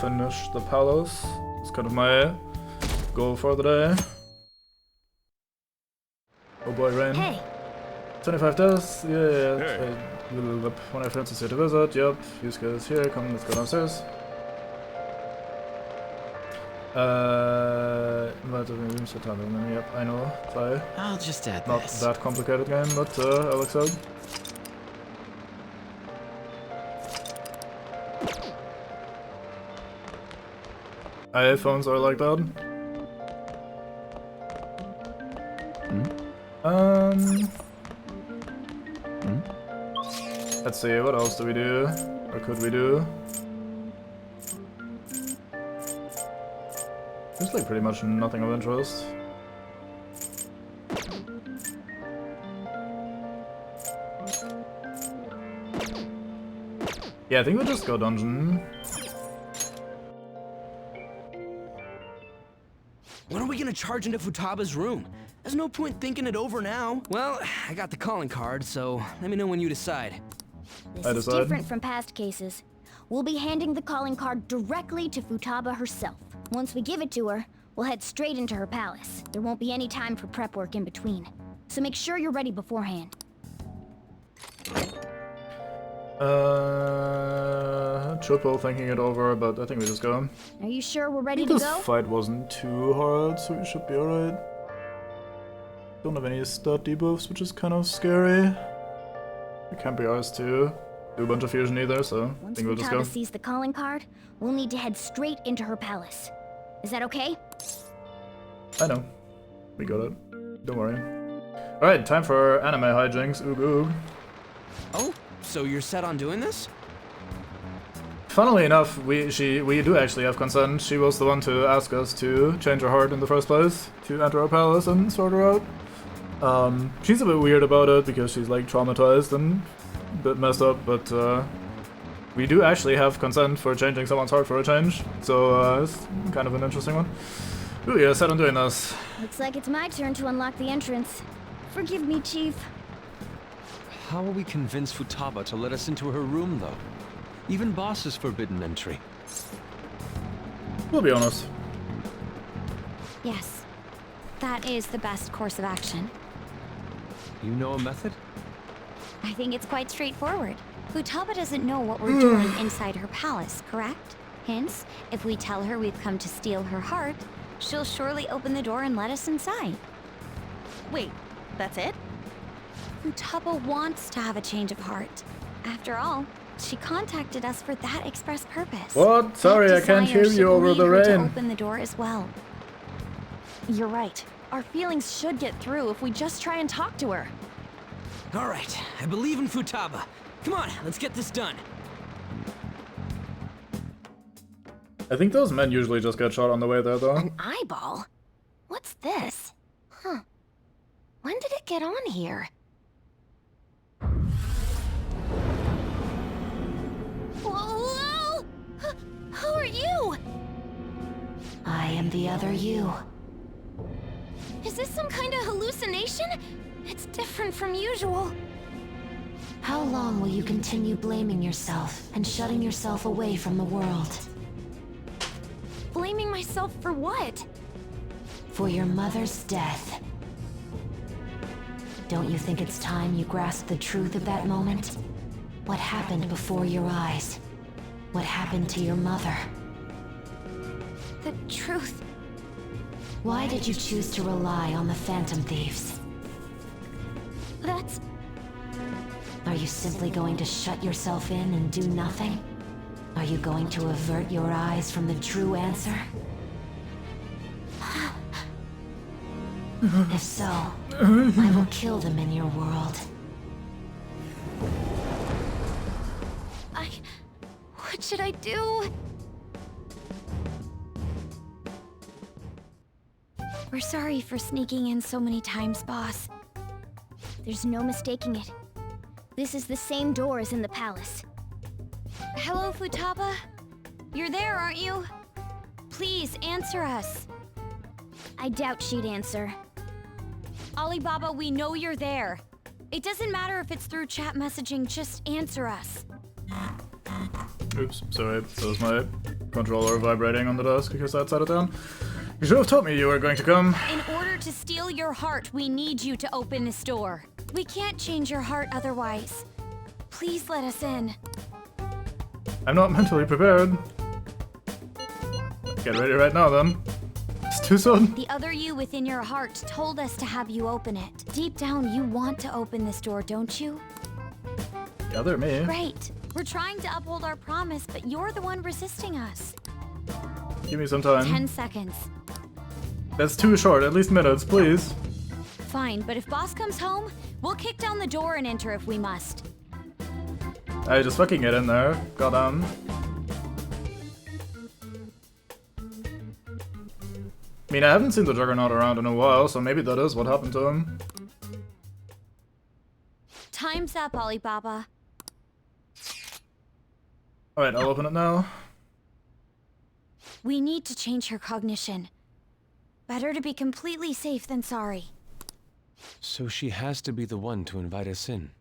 finish the palace. It's kind of my goal for the day. Oh boy, Rain. Hey! 25 days? Yeah. Hey. One of my friends is here to visit. Yep. Yusuke is here. Come, let's go downstairs. Yep, I know. Sorry. I'll just add Not this. that complicated game, but Alex said. iPhones are like that. Let's see, what else do we do? Or could we do? There's like pretty much nothing of interest. Yeah, I think we'll just go dungeon. When are we gonna charge into Futaba's room? There's no point thinking it over now. Well, I got the calling card, so let me know when you decide. This I is decide. different from past cases. We'll be handing the calling card directly to Futaba herself. Once we give it to her, we'll head straight into her palace. There won't be any time for prep work in between. So make sure you're ready beforehand. Triple thinking it over, but I think we just go. Are you sure we're ready to This go? fight wasn't too hard, so we should be alright. Don't have any stat debuffs, which is kind of scary. It can't be ours too. Do a bunch of fusion either, so I Once think we'll just go. Futaba sees the calling card, we'll need to head straight into her palace. Is that okay? I know. We got it. Don't worry. Alright, time for anime hijinks. Oog oog. Oh, so you're set on doing this? Funnily enough, we do actually have consent. She was the one to ask us to change her heart in the first place, to enter our palace and sort her out. She's a bit weird about it because she's like traumatized and a bit messed up, but we do actually have consent for changing someone's heart for a change, so it's kind of an interesting one. Ooh, yeah, set on doing this. Looks like it's my turn to unlock the entrance. Forgive me, Chief. How will we convince Futaba to let us into her room, though? Even Boss is forbidden entry. We'll be honest. Yes. That is the best course of action. You know a method? I think it's quite straightforward. Futaba doesn't know what we're doing inside her palace, correct? Hence, if we tell her we've come to steal her heart, she'll surely open the door and let us inside. Wait, that's it? Futaba wants to have a change of heart. After all, she contacted us for that express purpose. What? Sorry, That I can't desire hear should you over lead the her to rain. open the door as well. You're right. Our feelings should get through if we just try and talk to her. Alright, I believe in Futaba. Come on, let's get this done. I think those men usually just get shot on the way there, though. An eyeball? What's this? Huh. When did it get on here? Whoa! Who are you? I am the other you. Is this some kind of hallucination? It's different from usual. How long will you continue blaming yourself and shutting yourself away from the world? Blaming myself for what? For your mother's death. Don't you think it's time you grasp the truth of that moment? What happened before your eyes? What happened to your mother? The truth. Why did you choose to rely on the Phantom Thieves? That's... Are you simply going to shut yourself in and do nothing? Are you going to avert your eyes from the true answer? If so, I will kill them in your world. What should I do? We're sorry for sneaking in so many times, boss. There's no mistaking it. This is the same door as in the palace. Hello, Futaba? You're there, aren't you? Please, answer us. I doubt she'd answer. Alibaba, we know you're there. It doesn't matter if it's through chat messaging, just answer us. Oops, sorry. That was my controller vibrating on the desk because I set it down. You should have told me you were going to come. In order to steal your heart, we need you to open this door. We can't change your heart otherwise. Please let us in. I'm not mentally prepared. Get ready right now, then. It's too soon. The other you within your heart told us to have you open it. Deep down, you want to open this door, don't you? The other me. Great. We're trying to uphold our promise, but you're the one resisting us. Give me some time. 10 seconds. That's too short. At least minutes, please. Fine, but if boss comes home, we'll kick down the door and enter if we must. I just fucking get in there. Goddamn. I mean, I haven't seen the Juggernaut around in a while, so maybe that is what happened to him. Time's up, Alibaba. Alright, I'll open it now. We need to change her cognition. Better to be completely safe than sorry. So she has to be the one to invite us in.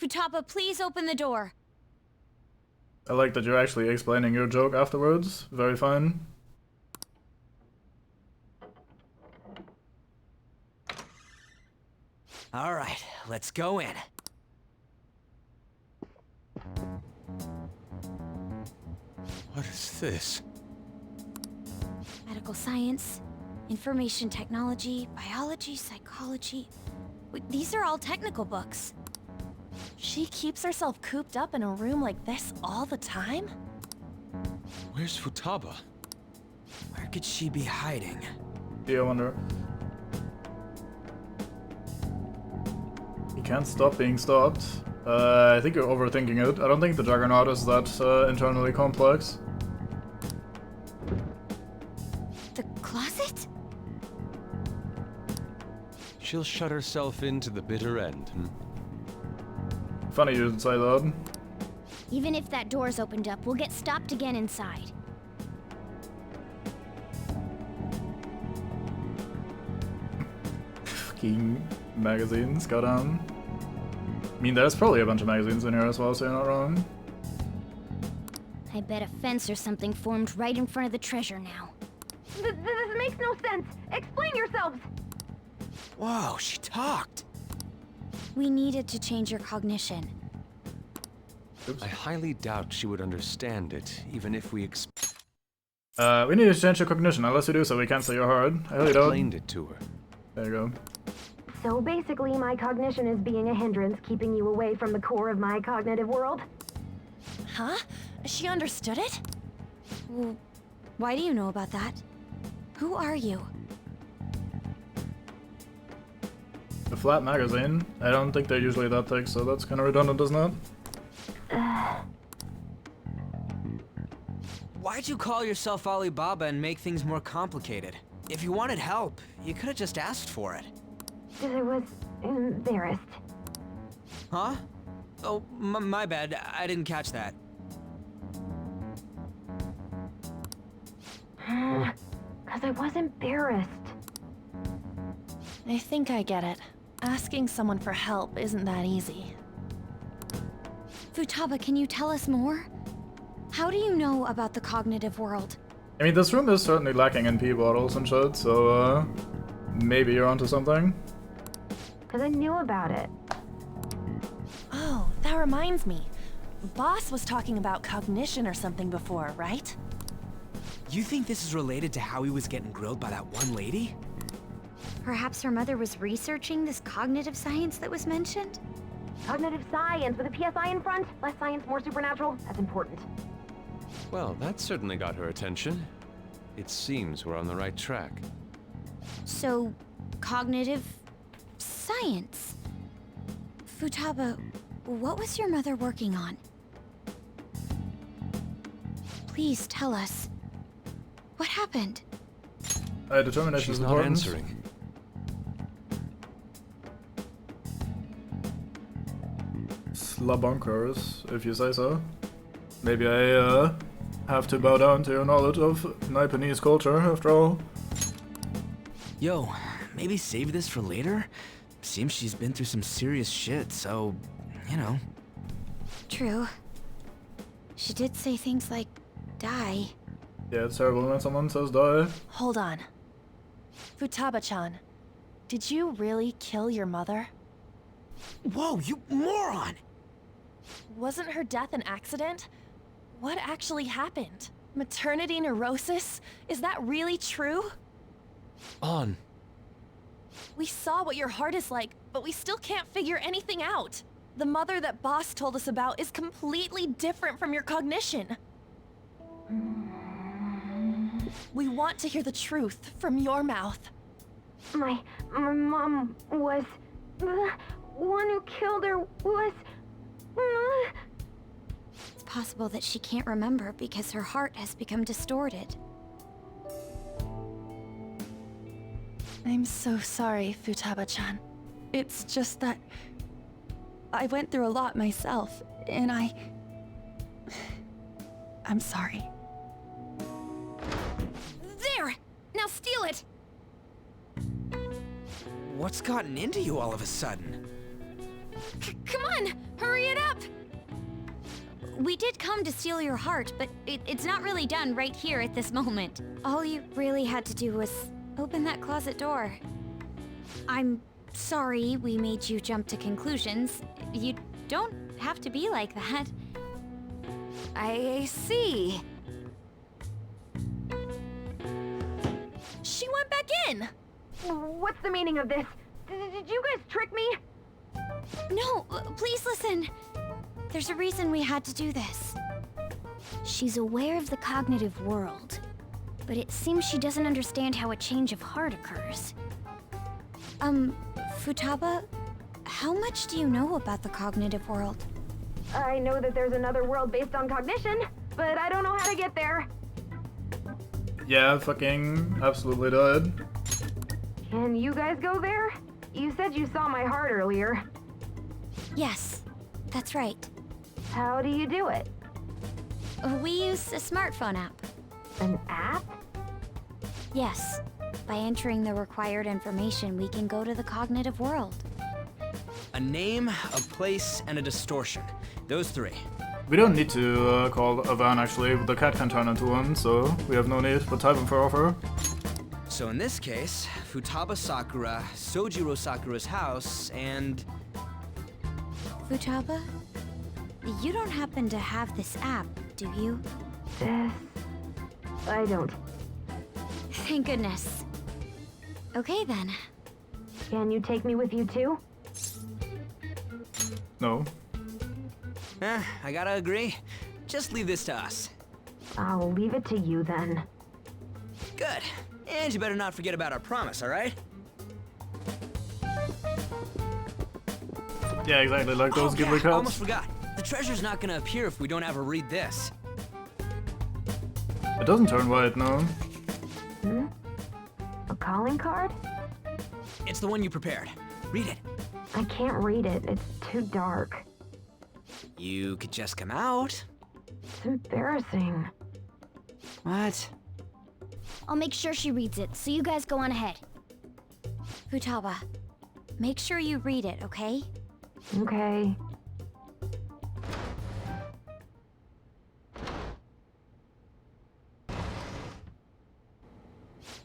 Futaba, please open the door. I like that you're actually explaining your joke afterwards. Very fine. All right, let's go in. What is this? Medical science, information technology, biology, psychology. These are all technical books. She keeps herself cooped up in a room like this all the time? Where's Futaba? Where could she be hiding? Yeah, I wonder. You can't stop being stopped. I think you're overthinking it. I don't think the Juggernaut is that internally complex. The closet? She'll shut herself into the bitter end, Funny you should say that. Even if that door's opened up, we'll get stopped again inside. Fucking magazines, goddamn. I mean, there's probably a bunch of magazines in here as well, so you're not wrong. I bet a fence or something formed right in front of the treasure now. This makes no sense! Explain yourselves! Whoa, she talked. We needed to change your cognition. Oops. I highly doubt she would understand it, even if we We need to change your cognition. Unless you do so, we cancel your heart. I really don't. explained it to her. There you go. So basically, my cognition is being a hindrance, keeping you away from the core of my cognitive world? Huh? She understood it? Well, why do you know about that? Who are you? The flat magazine. I don't think they're usually that thick, so that's kind of redundant, isn't it? Why'd you call yourself Alibaba and make things more complicated? If you wanted help, you could have just asked for it. I was embarrassed. Huh? Oh, my bad. I didn't catch that. Because I was embarrassed. I think I get it. Asking someone for help isn't that easy. Futaba, can you tell us more? How do you know about the cognitive world? I mean, this room is certainly lacking in pee bottles and shit, so maybe you're onto something. Because I knew about it. Oh, that reminds me. Boss was talking about cognition or something before, right? You think this is related to how he was getting grilled by that one lady? Perhaps her mother was researching this cognitive science that was mentioned? Cognitive science with a PSI in front. Less science, more supernatural. That's important. Well, that certainly got her attention. It seems we're on the right track. So, cognitive science. Futaba, what was your mother working on? Please tell us. What happened? Determination She's is not important. answering. Slabunkers, if you say so. Maybe I have to bow down to your knowledge of Nipponese culture, after all. Yo, maybe save this for later? Seems she's been through some serious shit, so, you know. True. She did say things like, die. Yeah, it's terrible when someone says die. Hold on. Futaba-chan, did you really kill your mother? Whoa, you moron! Wasn't her death an accident? What actually happened? Maternity neurosis? Is that really true? On. We saw what your heart is like, but we still can't figure anything out. The mother that Boss told us about is completely different from your cognition. We want to hear the truth from your mouth. My mom was... The one who killed her was... It's possible that she can't remember because her heart has become distorted. I'm so sorry, Futaba-chan. It's just that... I went through a lot myself, and I'm sorry. There! Now steal it! What's gotten into you all of a sudden? Come on! Hurry it up! We did come to steal your heart, but it's not really done right here at this moment. All you really had to do was open that closet door. I'm sorry we made you jump to conclusions. You don't have to be like that. I see. She went back in! What's the meaning of this? Did you guys trick me? No, please listen. There's a reason we had to do this. She's aware of the cognitive world, but it seems she doesn't understand how a change of heart occurs. Futaba, how much do you know about the cognitive world? I know that there's another world based on cognition, but I don't know how to get there. Yeah, fucking absolutely did. Can you guys go there? You said you saw my heart earlier. Yes, that's right. How do you do it? We use a smartphone app. An app? Yes. By entering the required information, we can go to the cognitive world. A name, a place, and a distortion. Those three. We don't need to call a van, actually. The cat can turn into one, so we have no need, but type him for offer. So in this case, Futaba Sakura, Sojiro Sakura's house, and... Futaba, you don't happen to have this app, do you? This... I don't. Thank goodness. Okay then. Can you take me with you too? No. I gotta agree. Just leave this to us. I'll leave it to you then. Good. And you better not forget about our promise, alright? Yeah, exactly, like those Oh, Ghibli yeah, cuts. almost forgot. The treasure's not gonna appear if we don't ever read this. It doesn't turn white, no. Hmm? A calling card? It's the one you prepared. Read it. I can't read it. It's too dark. You could just come out. It's embarrassing. What? I'll make sure she reads it, so you guys go on ahead. Futaba, make sure you read it, okay? Okay.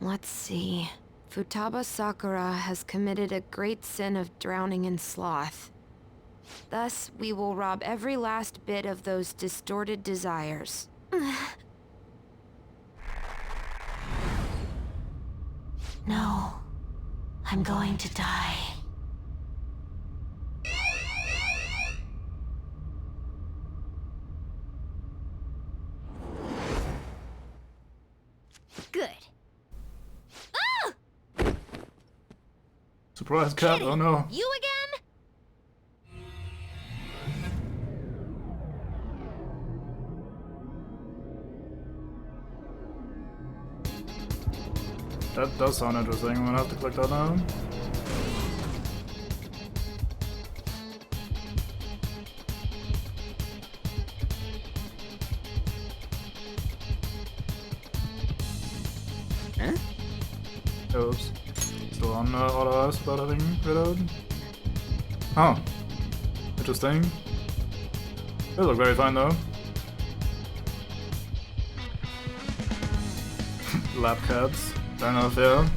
Let's see. Futaba Sakura has committed a great sin of drowning in sloth. Thus, we will rob every last bit of those distorted desires. No. I'm going to die. Good. Surprise cat, oh no. You again? That does sound interesting. I'm gonna have to click that now. Huh? Oops. Still on auto S without having reload. Oh. Interesting. They look very fine though. Lab cats. Fair enough, yeah.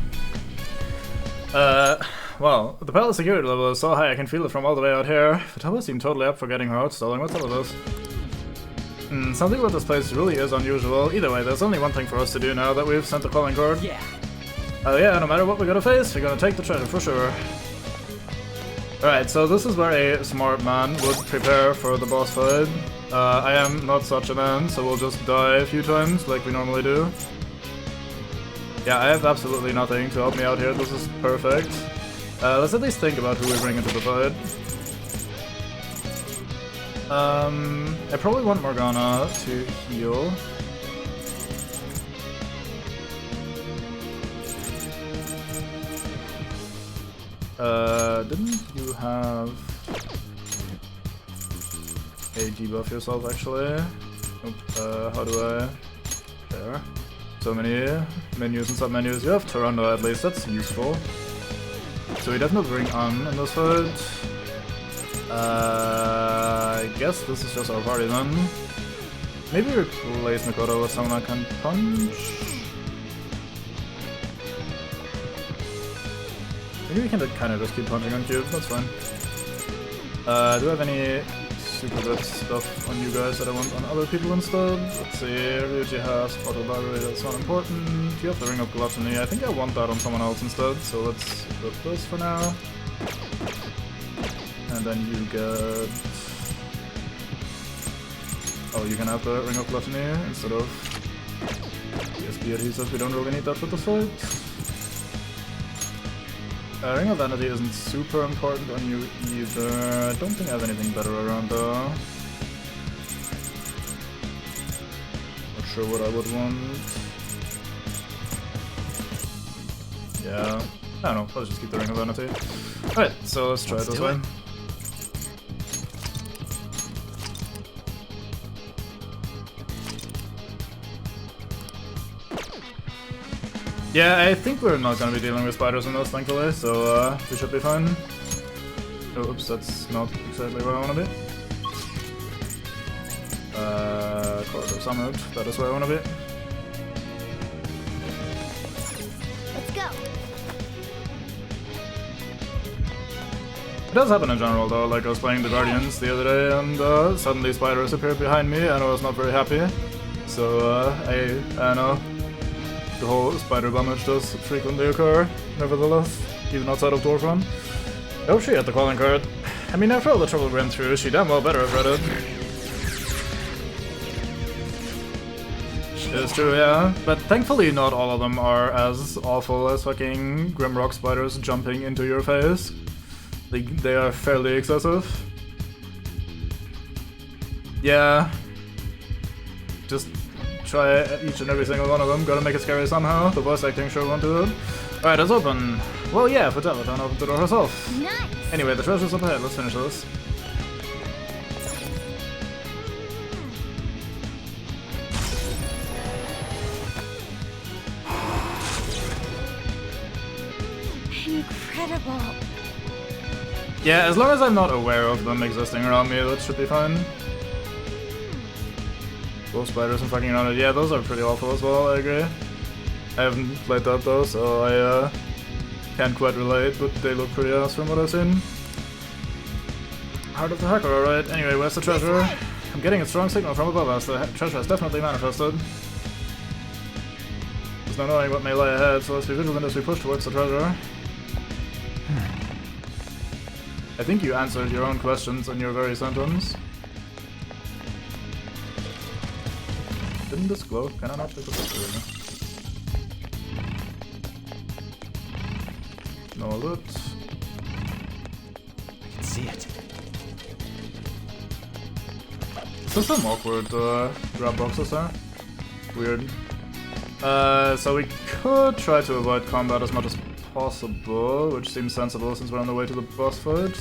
Well, the palace security level is so high I can feel it from all the way out here. Futaba seemed totally up for getting her out stalling. What's up with this? Something about this place really is unusual. Either way, there's only one thing for us to do now that we've sent the calling card. Yeah. Yeah, no matter what we're gonna face, we're gonna take the treasure for sure. Alright, so this is where a smart man would prepare for the boss fight. I am not such a man, so we'll just die a few times like we normally do. Yeah, I have absolutely nothing to help me out here. This is perfect. Let's at least think about who we bring into the fight. I probably want Morgana to heal. Didn't you have a debuff yourself actually? Nope, how do I? There. So many menus and sub-menus. You have Toronto at least, that's useful. So we definitely bring on in this fight. I guess this is just our party then. Maybe replace Makoto with someone I can punch. Maybe we can kind of just keep punching on Cube, that's fine. Do I have any super good stuff on you guys that I want on other people instead? Let's see, Ryuji has Auto Battery, that's not important. You have the Ring of Gluttony, I think I want that on someone else instead, so let's put this for now. And then you get... Oh, you can have the Ring of Gluttony instead of PSP adhesive, we don't really need that for the fight. Ring of Vanity isn't super important on you either. I don't think I have anything better around though. Not sure what I would want. Yeah, I don't know, let's just keep the Ring of Vanity. Alright, so let's try it this way. Yeah, I think we're not gonna be dealing with spiders in this, thankfully, so we should be fine. Oh, oops, that's not exactly where I wanna be. Corridor Summit, that is where I wanna be. Let's go. It does happen in general though, like I was playing the Guardians the other day and suddenly spiders appeared behind me and I was not very happy. So I know. The whole spider damage does frequently occur, nevertheless, even outside of Dwarf Run. Oh, she had the calling card. I mean, after all the trouble we went through, she damn well better have read it. It's true, yeah. But thankfully not all of them are as awful as fucking Grimrock spiders jumping into your face. They are fairly excessive. Yeah. Just try each and every single one of them. Gotta make it scary somehow. The voice acting sure won't do it. Alright, it's open. Well, yeah, Futaba don't open the door herself. Nice. Anyway, the treasure's up ahead. Let's finish this. Incredible. Yeah, as long as I'm not aware of them existing around me, that should be fine. Those spiders and fucking around it. Yeah, those are pretty awful as well, I agree. I haven't played that though, so I can't quite relate, but they look pretty ass from what I've seen. Heart of the Hacker, alright. Anyway, where's the treasure? I'm getting a strong signal from above us. The treasure has definitely manifested. There's no knowing what may lie ahead, so let's be vigilant as we push towards the treasure. I think you answered your own questions in your very sentence. Didn't this glow? Can I not pick this up? No loot. I can see it. So some awkward grab boxes there. Weird. So we could try to avoid combat as much as possible, which seems sensible since we're on the way to the boss fight.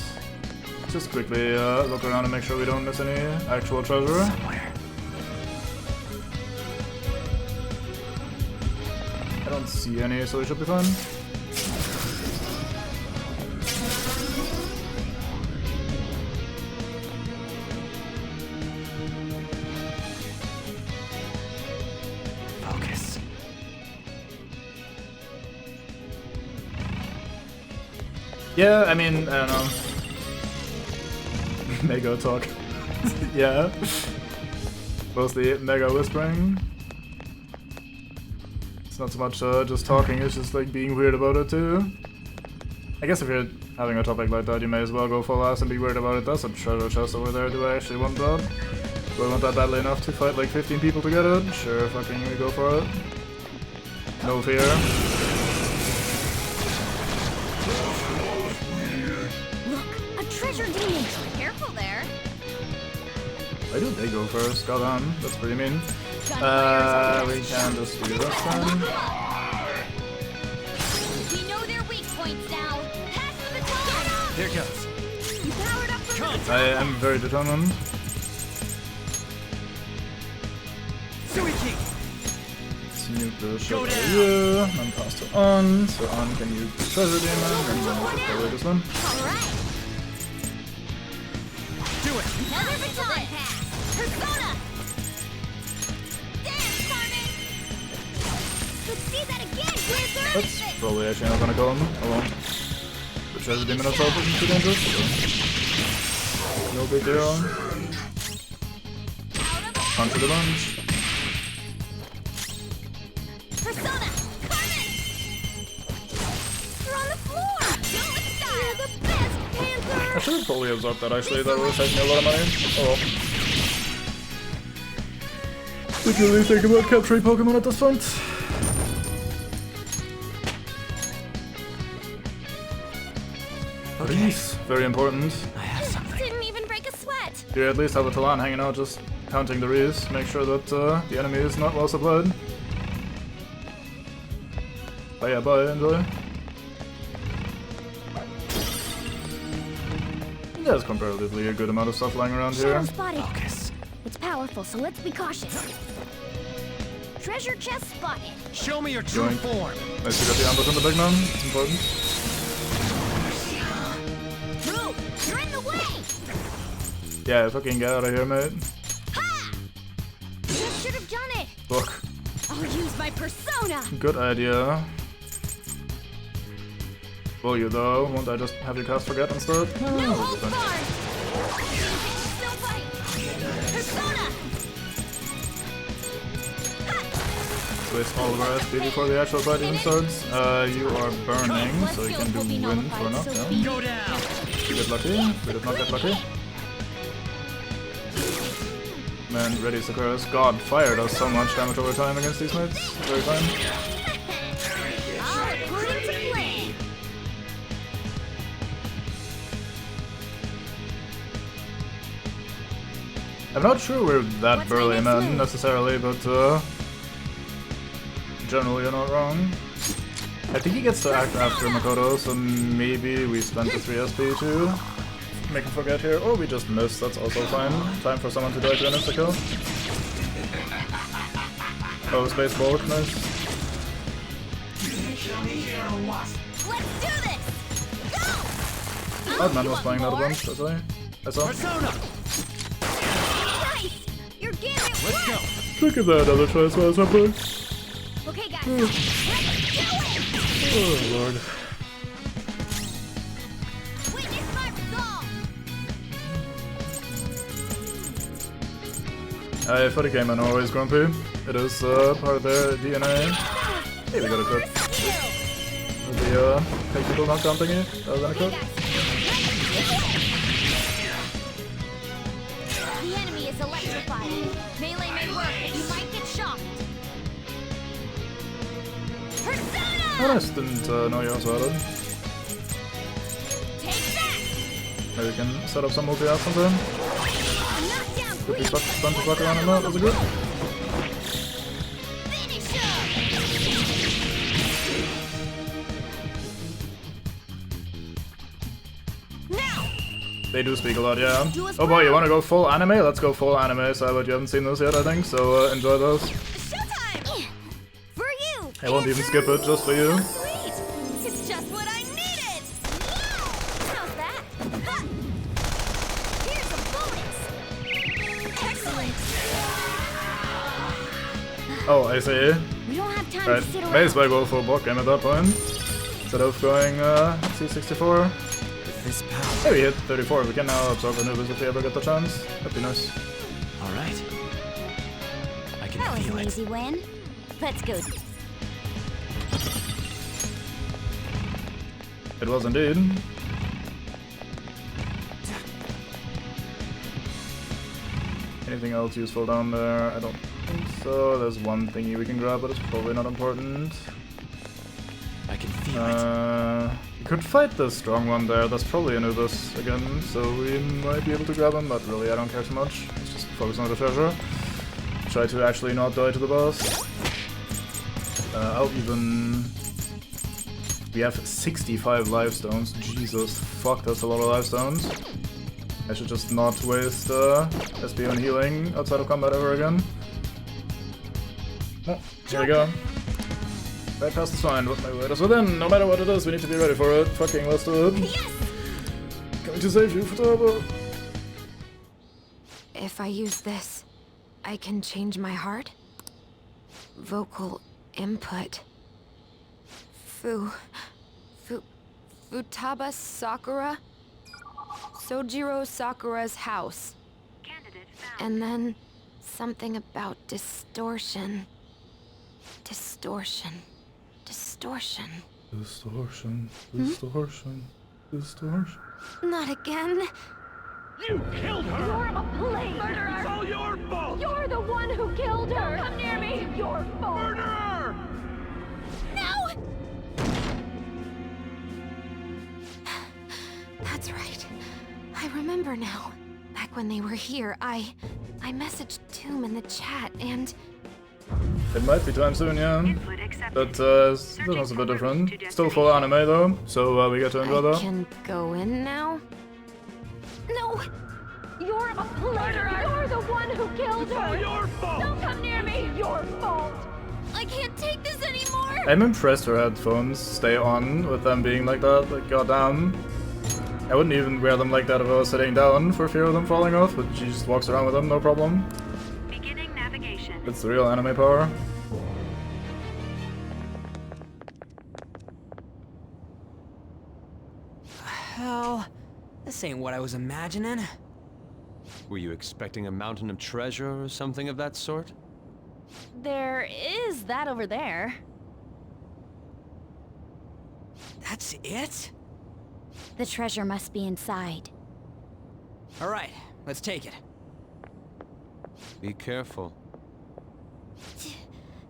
Just quickly look around and make sure we don't miss any actual treasure. Somewhere. I don't see any, so we should be fine. Focus. Yeah, I mean, I don't know. Mega talk. Yeah. Mostly mega whispering. It's not so much just talking, it's just like being weird about it too. I guess if you're having a topic like that, you may as well go full ass and be weird about it. That's a treasure chest over there. Do I actually want that? Do I want that badly enough to fight like 15 people to get it? Sure, fucking we go for it. No fear. Look, a treasure demon. Careful there. Why do they go first? Goddamn, that's pretty mean. We can just do this then. We know their weak points now. Pass the baton. Here goes. You powered up for the I am very determined. Suiki! Snoop the shit out of you, and pass to On. So On can use the treasure demon, and then I'll take away this one. Alright. Do it! Another baton pass. Persona. Dance, Carmen. Let's see that again, Wizard. That's probably actually not gonna kill him alone. The treasure demon itself isn't too dangerous, so no big deal. Punch with a bunch. Persona. Carmen. You're on the floor. Do it with style. You're the best, Panther. I should have totally absorbed that actually, that would have saved me a lot of money. Oh well. Did you really think about capturing Pokemon at this point? Please, very important. I have something. Didn't even break a sweat. You at least have a Talon hanging out, just counting the Rees. Make sure that the enemy is not well supplied. But yeah, bye, enjoy. There's comparatively a good amount of stuff lying around here. Shadow spotted. Focus. It's powerful, so let's be cautious. Treasure chest spotted. Show me your true Yoink. form. Nice to get the ambush on the big man, it's important. Move! You're in the way! Yeah, fucking get out of here, mate. Ha! That should have done it. Look, I'll use my persona. good idea. Will you though? Won't I just have you cast Forget instead? No holds barred. Still fight. Persona. Waste all of our SP before the actual fight even starts. You are burning, so you can do wind for enough, yeah? Go down! You get lucky, we did not get lucky. Man, ready Sakura's God fire does so much damage over time against these mates. Very fine. All according to plan. I'm not sure we're that What's my burly next men move? necessarily, but generally you're not wrong. I think he gets to act after Makoto, so maybe we spent the 3 SP to make him forget here, or we just missed, that's also fine. Time for someone to die to an insta-kill. Oh, space bulk, nice. Let's do this. Go. Odd man You was want playing that a more? bunch, that's why. I saw. Persona! Nice. You're getting it. Let's go! Look at that other choice while it's happening. Okay, guys. Oh lord. Witness my resolve. For the game, I'm always grumpy. It is part of their DNA. Hey, we got a crit. With the fake people not counting it. That was a crit. The enemy is electrified. Melee may work, but you might get shocked. Persona! Oh, nice. Didn't know you also had it. Take that! Maybe we can set up some multi-actions in. Knockdown Could be queen! fun to fuck around in that. That's a good. Finish him! Now! They do speak a lot, yeah. Oh boy, you wanna go full anime? Let's go full anime, Cybert. You haven't seen this yet, I think, so enjoy those. Showtime! For you! I won't even skip it, just for you. Sweet! It's just what I needed! How's that? Ha! Here's a bonus! Excellent! Oh, I see. We don't have time Right, to sit may around. as well go full block game at that point. Instead of going C64. This power. Hey, we hit 34. We can now absorb Anubis if we ever get the chance. That'd be nice. All right. I can That was feel an it. easy win. Let's go. It was indeed. Anything else useful down there? I don't think so. There's one thingy we can grab, but it's probably not important. I can feel it. We could fight the strong one there. That's probably Anubis again, so we might be able to grab him, but really I don't care too much. Let's just focus on the treasure. Try to actually not die to the boss. I'll even... We have 65 life stones. Jesus, fuck, that's a lot of life stones. I should just not waste SP on healing outside of combat ever again. Oh, here we go. Right past the sign, what my word is within. No matter what it is, we need to be ready for it. Fucking let's do it. Yes! Coming to save you, Futaba. If I use this, I can change my heart? Vocal input. Futaba Sakura? Sojiro Sakura's house. And then something about distortion. Distortion. Distortion. Distortion. Distortion. Distortion. Not again. You killed her! You're a plague murderer! It's all your fault! You're the one who killed her! Don't come near me! It's your fault! Murderer! No! That's right. I remember now. Back when they were here, I messaged Tomb in the chat and... It might be time soon, yeah. But this one's a bit different. Still full anime though, so we get to enjoy I that. can go in now? No! You're a plague murderer! You're the one who killed her! It's all your fault! Don't come near me! It's your fault! I can't take this anymore! I'm impressed her headphones stay on with them being like that, like goddamn. I wouldn't even wear them like that if I was sitting down for fear of them falling off, but she just walks around with them, no problem. Beginning navigation. It's the real anime power. Hell, this ain't what I was imagining. Were you expecting a mountain of treasure or something of that sort? There is that over there. That's it? The treasure must be inside. All right, let's take it. Be careful.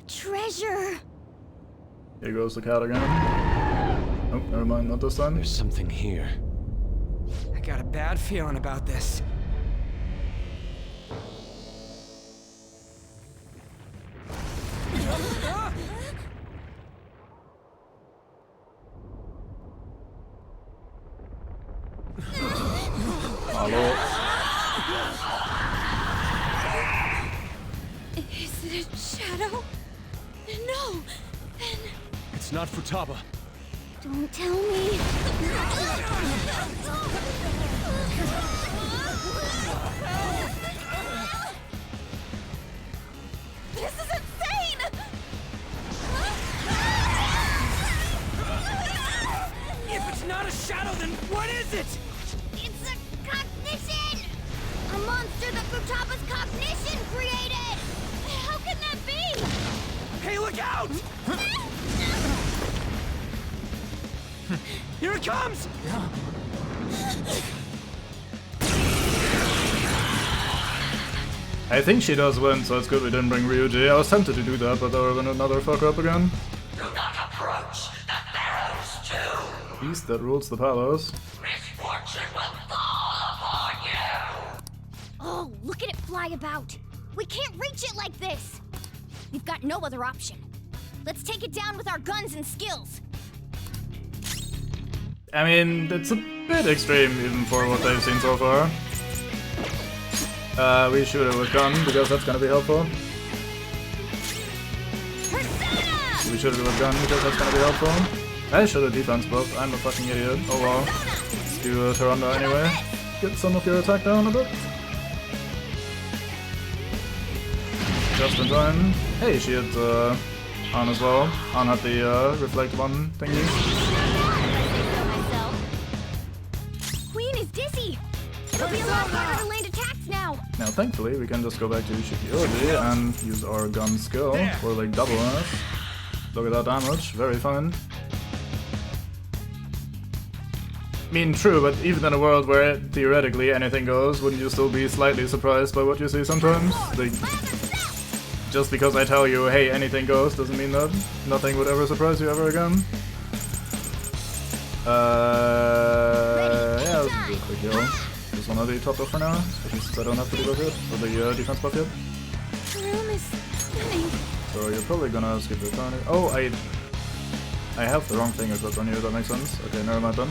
Treasure! Here goes the cat again. Oh, never mind, not this time. There's something here. I got a bad feeling about this. Hello. Is it a shadow? No! Then It's not Futaba. don't tell me. This is insane! it's not a shadow, then what is it? It's a cognition! A monster that Futaba's cognition created! How can that be? Hey, look out! Here it comes! I think she does win, so it's good we didn't bring Ryuji. I was tempted to do that, but there would have been another fucker up again. Do not approach the Barrows 2. Beast that rules the palace. Misfortune will fall upon you. Oh, look at it fly about! We can't reach it like this! We've got no other option. Let's take it down with our guns and skills. I mean, it's a bit extreme even for what they've seen so far. We shoot it with gun because that's gonna be helpful. Persona! We shoot it with gun because that's gonna be helpful. I should have defense buff. I'm a fucking idiot. Oh well. Let's do a Tyrande anyway. Get some of your attack down a bit. Just in time. Hey, she had on as well. On had the reflect one thingy. Queen is dizzy! It'll be a lot harder to land attacks now! Now thankfully we can just go back to Shikiori and use our gun skill for like double us. Look at that damage, very fine. I mean, true, but even in a world where theoretically anything goes, wouldn't you still be slightly surprised by what you see sometimes? Like, just because I tell you, hey, anything goes, doesn't mean that nothing would ever surprise you ever again. Yeah, let's do a quick heal. Just wanna be topped off for now, especially since I don't have to debuff yet, or the defense buff yet. The room is spinning. So you're probably gonna skip the turn. Oh, I have the wrong thing equipped on you, that makes sense. Okay, never mind then.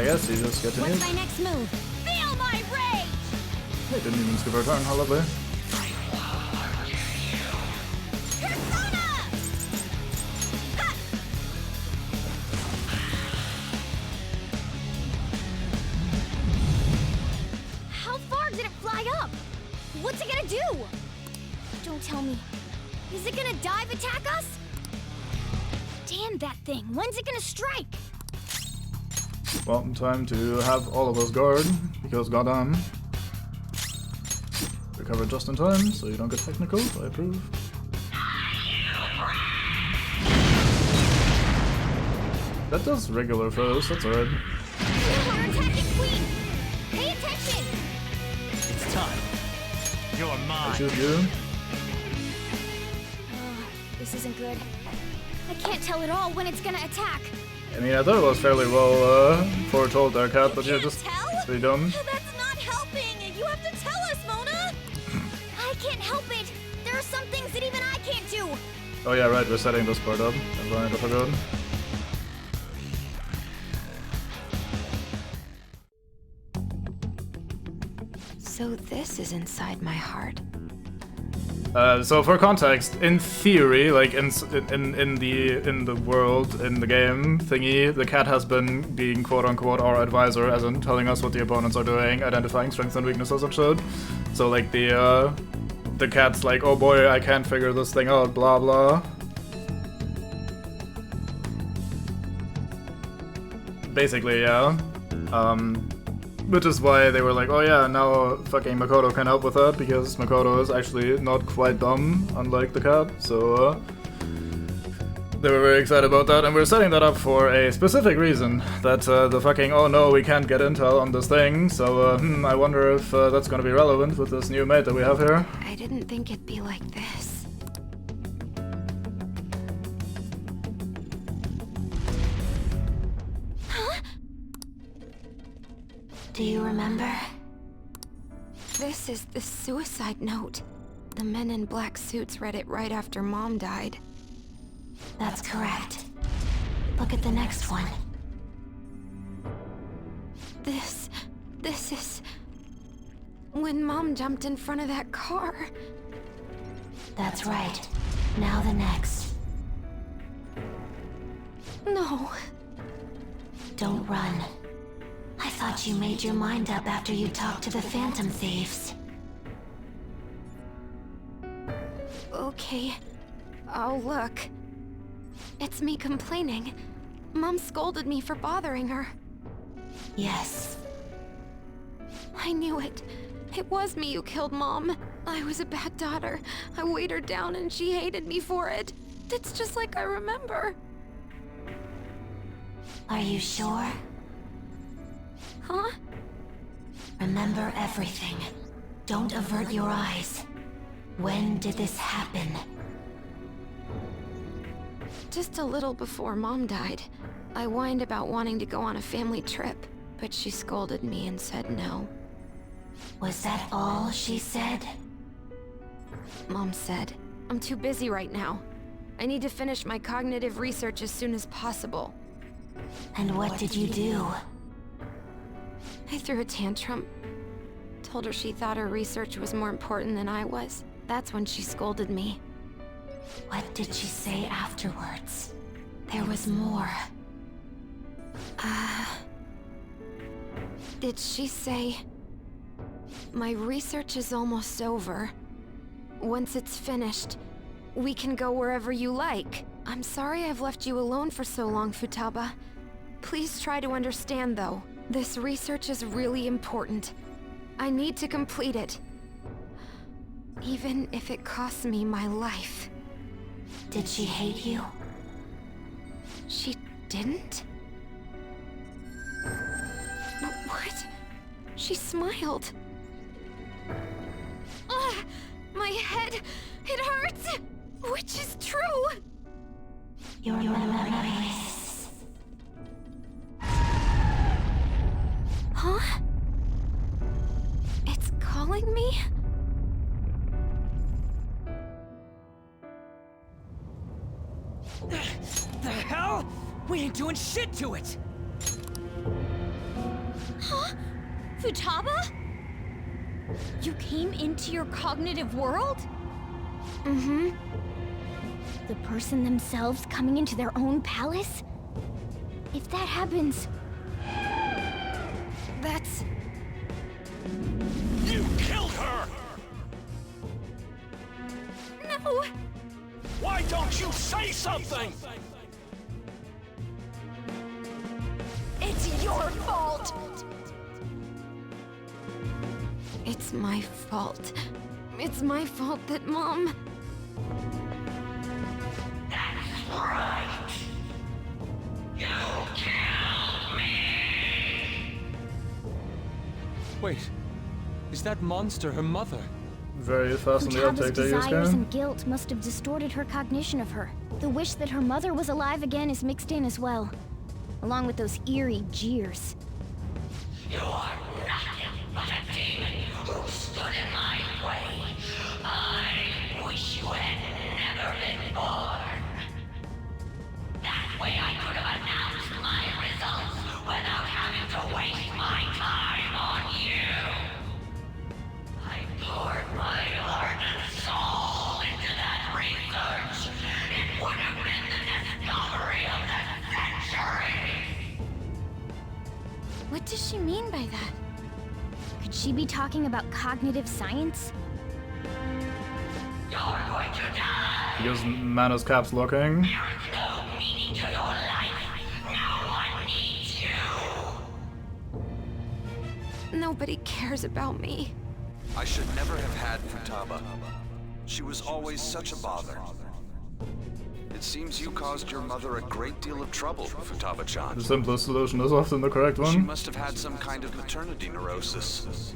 Yes, you just get to What's use. my next move? Feel my rage! They didn't even skip our turn, how lovely. Persona! Ha! How far did it fly up? What's it gonna do? Don't tell me. Is it gonna dive attack us? Damn that thing. When's it gonna strike? Well, time to have all of us guard, because goddamn. Recover just in time, so you don't get technical, I approve. That does regular first, that's alright. We're attacking Queen! Pay attention! It's time. You're I mine. choose you. This isn't good. I can't tell at all when it's gonna attack. I mean, I thought it was fairly well foretold there, Cat, but you're just pretty dumb. That's not helping! You have to tell us, Mona! I can't help it! There are some things that even I can't do! Oh yeah, right, we're setting this part up. Never mind, I forgot. So this is inside my heart. So for context, in theory, like in the world, in the game thingy, the cat has been being quote unquote our advisor, as in telling us what the opponents are doing, identifying strengths and weaknesses and shit. So like the cat's like, oh boy, I can't figure this thing out, blah blah. Basically, yeah. Which is why they were like, oh yeah, now fucking Makoto can help with that, because Makoto is actually not quite dumb, unlike the cat, so they were very excited about that, and we're setting that up for a specific reason, that the fucking, oh no, we can't get intel on this thing, so I wonder if that's gonna be relevant with this new mate that we have here. I didn't think it'd be like this. Do you remember? This is the suicide note. The men in black suits read it right after Mom died. That's correct. Look at the next one. This is... when Mom jumped in front of that car. That's right. Now the next. No. Don't run. I thought you made your mind up after you talked to the Phantom Thieves. Okay. I'll look. It's me complaining. Mom scolded me for bothering her. Yes. I knew it. It was me who killed Mom. I was a bad daughter. I weighed her down and she hated me for it. It's just like I remember. Are you sure? Huh? Remember everything. Don't avert your eyes. When did this happen? Just a little before Mom died. I whined about wanting to go on a family trip, but she scolded me and said no. Was that all she said? Mom said, I'm too busy right now. I need to finish my cognitive research as soon as possible. And what did you do? I threw a tantrum. Told her she thought her research was more important than I was. That's when she scolded me. What did she say afterwards? There was more. Did she say... My research is almost over. Once it's finished, we can go wherever you like. I'm sorry I've left you alone for so long, Futaba. Please try to understand, though. This research is really important. I need to complete it. Even if it costs me my life. Did she hate you? She didn't? What? She smiled. Ugh! My head! It hurts! Which is true! Your memories. Huh? It's calling me? The hell? We ain't doing shit to it! Huh? Futaba? You came into your cognitive world? Mm-hmm. The person themselves coming into their own palace? If that happens... That's... You killed her! No! Why don't you say something? It's your fault! It's my fault. It's my fault that Mom... That's right. You killed me. Wait, is that monster her mother? Very fast on the Futaba's uptake there, desires Yusuke. and guilt must have distorted her cognition of her. The wish that her mother was alive again is mixed in as well, along with those eerie jeers. You are nothing but a demon who stood in my way. I wish you had never been born. That way I could have announced my results without having to waste my time on you. I poured my heart and soul into that research. It would have been the discovery of the century. What does she mean by that? Could she be talking about cognitive science? You're going to die. Because Mano's caps locking. There is no meaning to your life. No one needs you. Nobody cares about me. I should never have had Futaba. She was always such a bother. It seems you caused your mother a great deal of trouble, Futaba-chan. The simplest solution is often the correct She one. must have had some kind of maternity neurosis.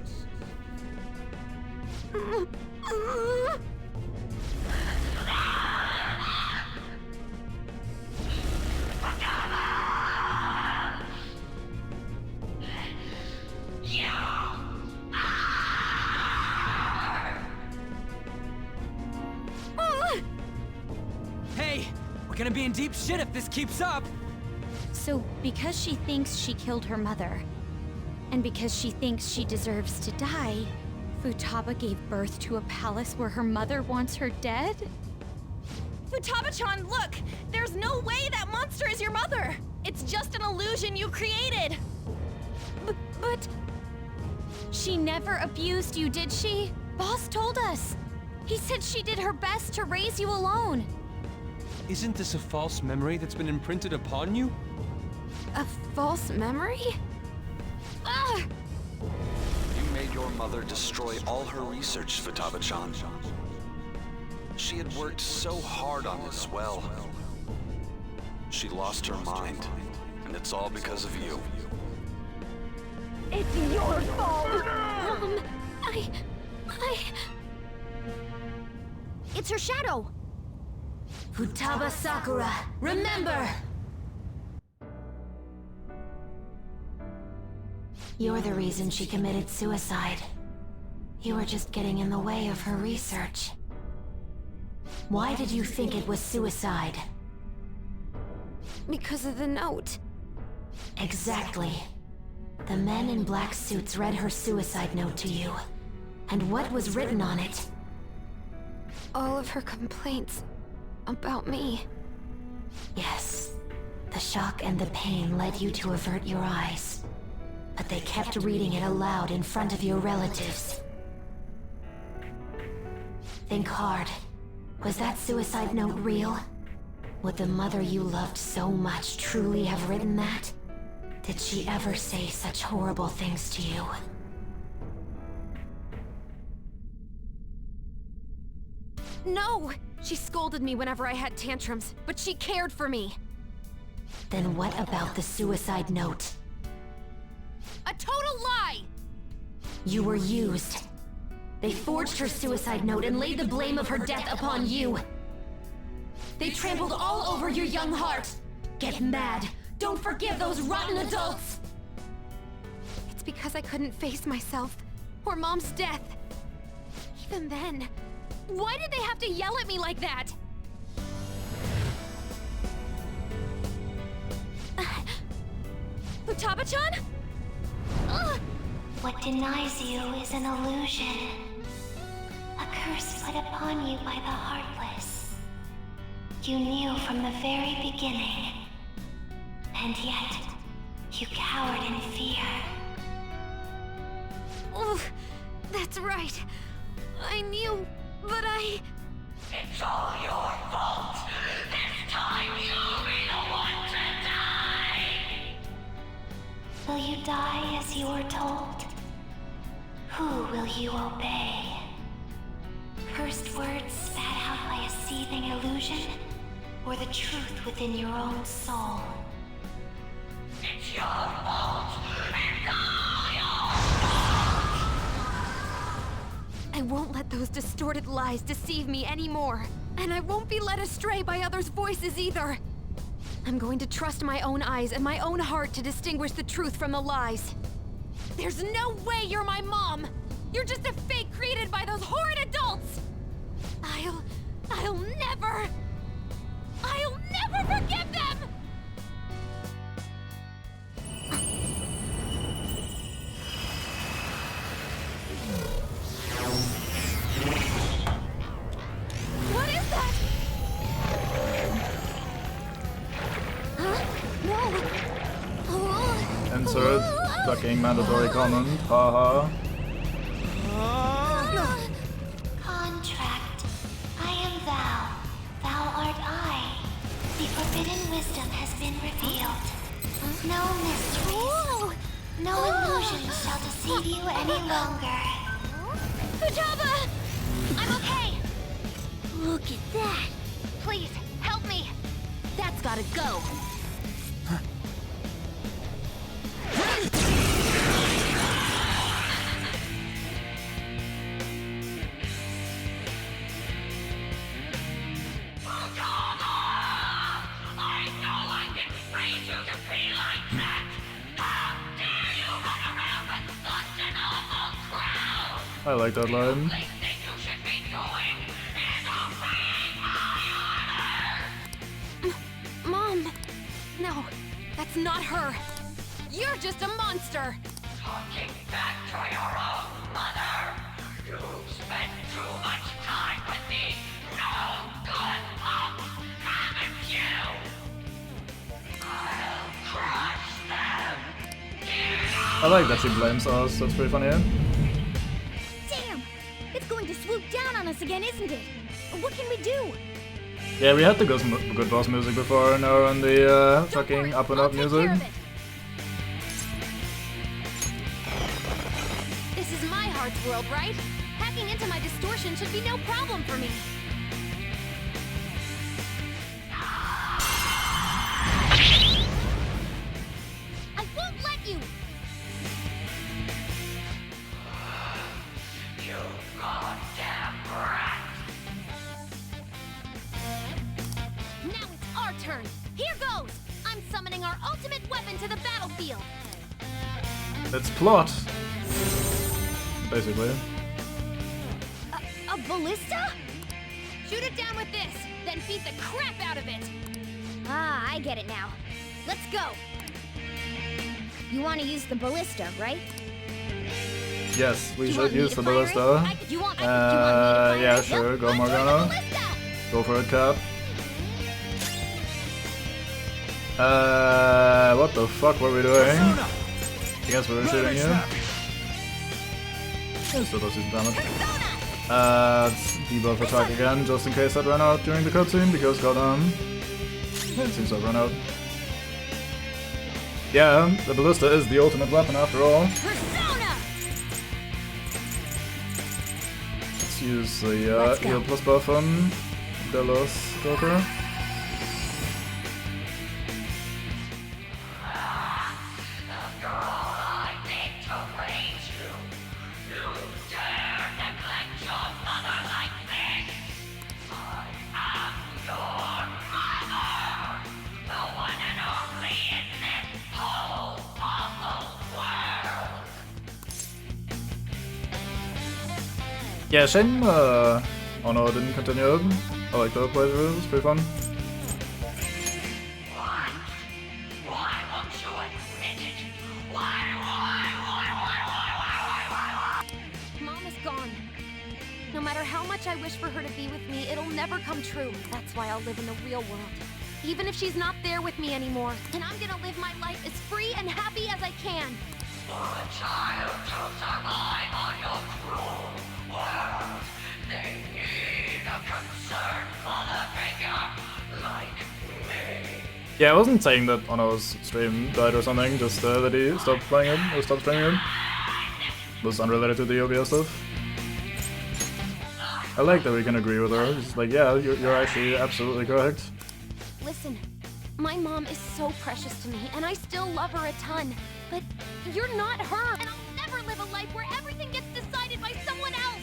Hey, we're gonna be in deep shit if this keeps up! So, because she thinks she killed her mother, and because she thinks she deserves to die, Futaba gave birth to a palace where her mother wants her dead? Futaba-chan, look! There's no way that monster is your mother! It's just an illusion you created! But... She never abused you, did she? Boss told us! He said she did her best to raise you alone! Isn't this a false memory that's been imprinted upon you? A false memory? Ugh! You made your mother destroy all her research, Futaba-chan. She had worked so hard on this well. She lost her mind, and it's all because of you. It's your fault! Mom, I... It's her shadow! Futaba Sakura, remember! You're the reason she committed suicide. You were just getting in the way of her research. Why did you think it was suicide? Because of the note. Exactly. The men in black suits read her suicide note to you. And what was written on it? All of her complaints about me. Yes. The shock and the pain led you to avert your eyes. But they kept reading it aloud in front of your relatives. Think hard. Was that suicide note real? Would the mother you loved so much truly have written that? Did she ever say such horrible things to you? No! She scolded me whenever I had tantrums, but she cared for me. Then what about the suicide note? A total lie! You were used. They forged her suicide note and laid the blame of her death upon you. They trampled all over your young heart. Get mad. Don't forgive those rotten adults! It's because I couldn't face myself, or Mom's death. Even then, why did they have to yell at me like that? Futaba-chan? What denies you is an illusion. A curse put upon you by the Heartless. You knew from the very beginning. And yet, you cowered in fear. Oh, that's right. I knew, but I... It's all your fault. This time you'll be the one to die. Will you die as you were told? Who will you obey? Cursed words spat out by a seething illusion? Or the truth within your own soul? It's your fault. It's all your I won't let those distorted lies deceive me anymore. And I won't be led astray by others' voices either. I'm going to trust my own eyes and my own heart to distinguish the truth from the lies. There's no way you're my mom! You're just a fake created by those horrid adults! I'll never forgive them! What is that? Huh? No! Oh. Insert fucking mandatory comment. Haha. Contract. I am thou. Thou art I. The forbidden wisdom has been revealed. No mysteries. No illusions shall deceive you any longer. Futaba! I'm okay! Look at that! Please, help me! That's gotta go! I like that line. Mom! No, that's not her! You're just a monster! Talking back to your own mother. You've spent too much time with me. No good luck, haven't you? I'll crush them. I like that she blames us. That's pretty funny. Damn! It's going to swoop down on us again, isn't it? What can we do? Yeah, we had the good boss music before, and now on the fucking up and up music. This is my heart's world, right? Hacking into my distortion should be no problem for me. I won't let you! You goddamn brat! Now it's our turn! Here goes! I'm summoning our ultimate weapon to the battlefield! Let's plot. Basically. A ballista? Shoot it down with this, then beat the crap out of it! Ah, I get it now. Let's go! You want to use the ballista, right? Yes, we should use the ballista. Yeah, sure, go Morgana. Go for it, Cap. What the fuck were we doing? I guess we were shooting you. Yeah, still does decent damage. Let's debuff attack again, just in case that ran out during the cutscene, because goddamn. It seems to have run out. Yeah, the ballista is the ultimate weapon after all. Let's use the heal plus buff on Delos Joker. Yeah, shame oh no, it didn't continue. I like the playthrough, it was pretty fun. Why won't you admit it? Mom is gone. No matter how much I wish for her to be with me, it'll never come true. That's why I'll live in the real world. Even if she's not there with me anymore. And I'm gonna live my life as free and happy as I can. For a child to survive on your cruel world, they need a concerned mother figure like me. Yeah, I wasn't saying that Ono's stream died or something, just that he stopped playing it, or stopped streaming it. It was unrelated to the OBS stuff. I like that we can agree with her. It's like, yeah, you're actually absolutely correct. Listen, my mom is so precious to me, and I still love her a ton. But you're not her, and I'll never live a life where everything gets decided by someone else!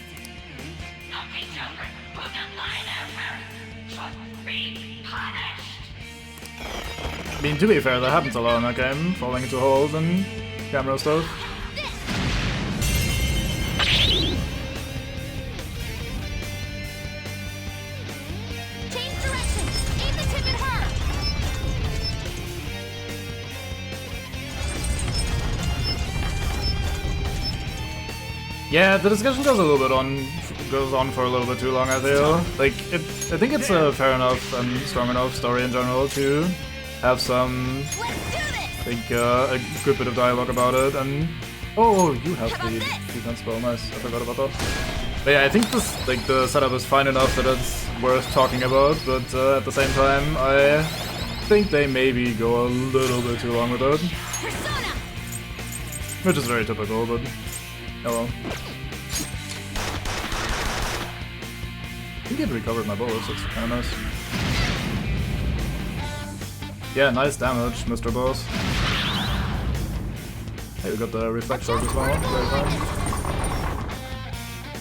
Naughty children who deny their parents should be punished. I mean, to be fair, that happens a lot in that game, falling into holes and camera stuff. Change direction! Aim the tip at her! Yeah, the discussion goes on for a little bit too long, I feel. Like, I think it's a fair enough and strong enough story in general to have some, a good bit of dialogue about it, and oh, you have the defense spell, nice, I forgot about that. But yeah, I think this, like, the setup is fine enough that it's worth talking about, but at the same time, I think they maybe go a little bit too long with it. Which is very typical, but oh well. I think it recovered my bullets, that's kinda nice. Yeah, nice damage, Mr. Boss. Hey, we got the reflect charge as well, very fine.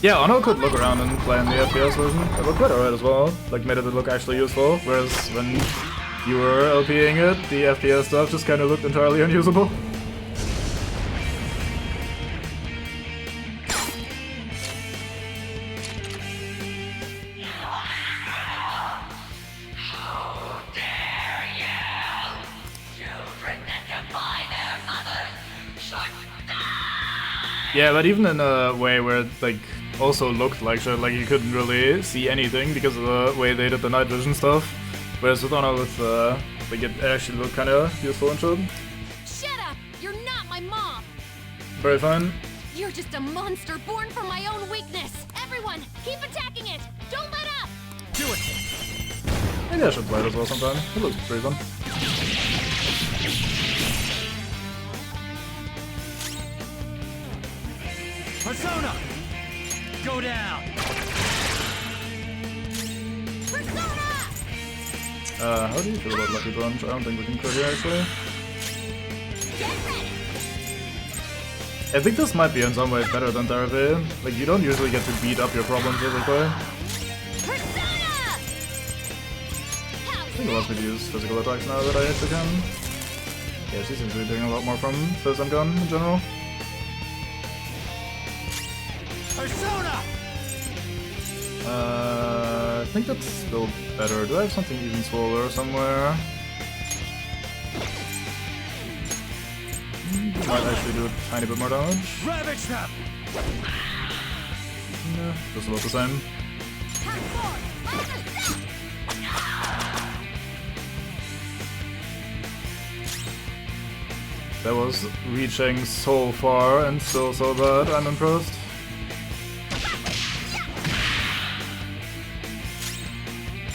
Yeah, Ono could look around and play in the FPS version. It looked quite alright as well, like made it look actually useful, whereas when you were LPing it, the FPS stuff just kinda looked entirely unusable. Yeah, but even in a way where it, like, also looked like shit, like you couldn't really see anything because of the way they did the night vision stuff. Whereas with Ono, with, like, it actually looked kinda useful and shit. Shut up! You're not my mom! Very fine. You're just a monster born from my own weakness! Everyone, keep attacking it! Don't let up! Do it! Maybe I should play it as well sometime. It looks pretty fun. Persona! Go down! How do you feel about Lucky Plunge? I don't think we can crit here actually. I think this might be in some ways better than therapy. Like, you don't usually get to beat up your problems physically. I think it wants me to use physical attacks now that I actually can. Yeah, she seems to be doing a lot more from Fizz and Gun in general. Persona! I think that's still better. Do I have something even swoller somewhere? Might actually do a tiny bit more damage. Ravage them! Yeah, just about the same. That was reaching so far and still so bad. I'm impressed.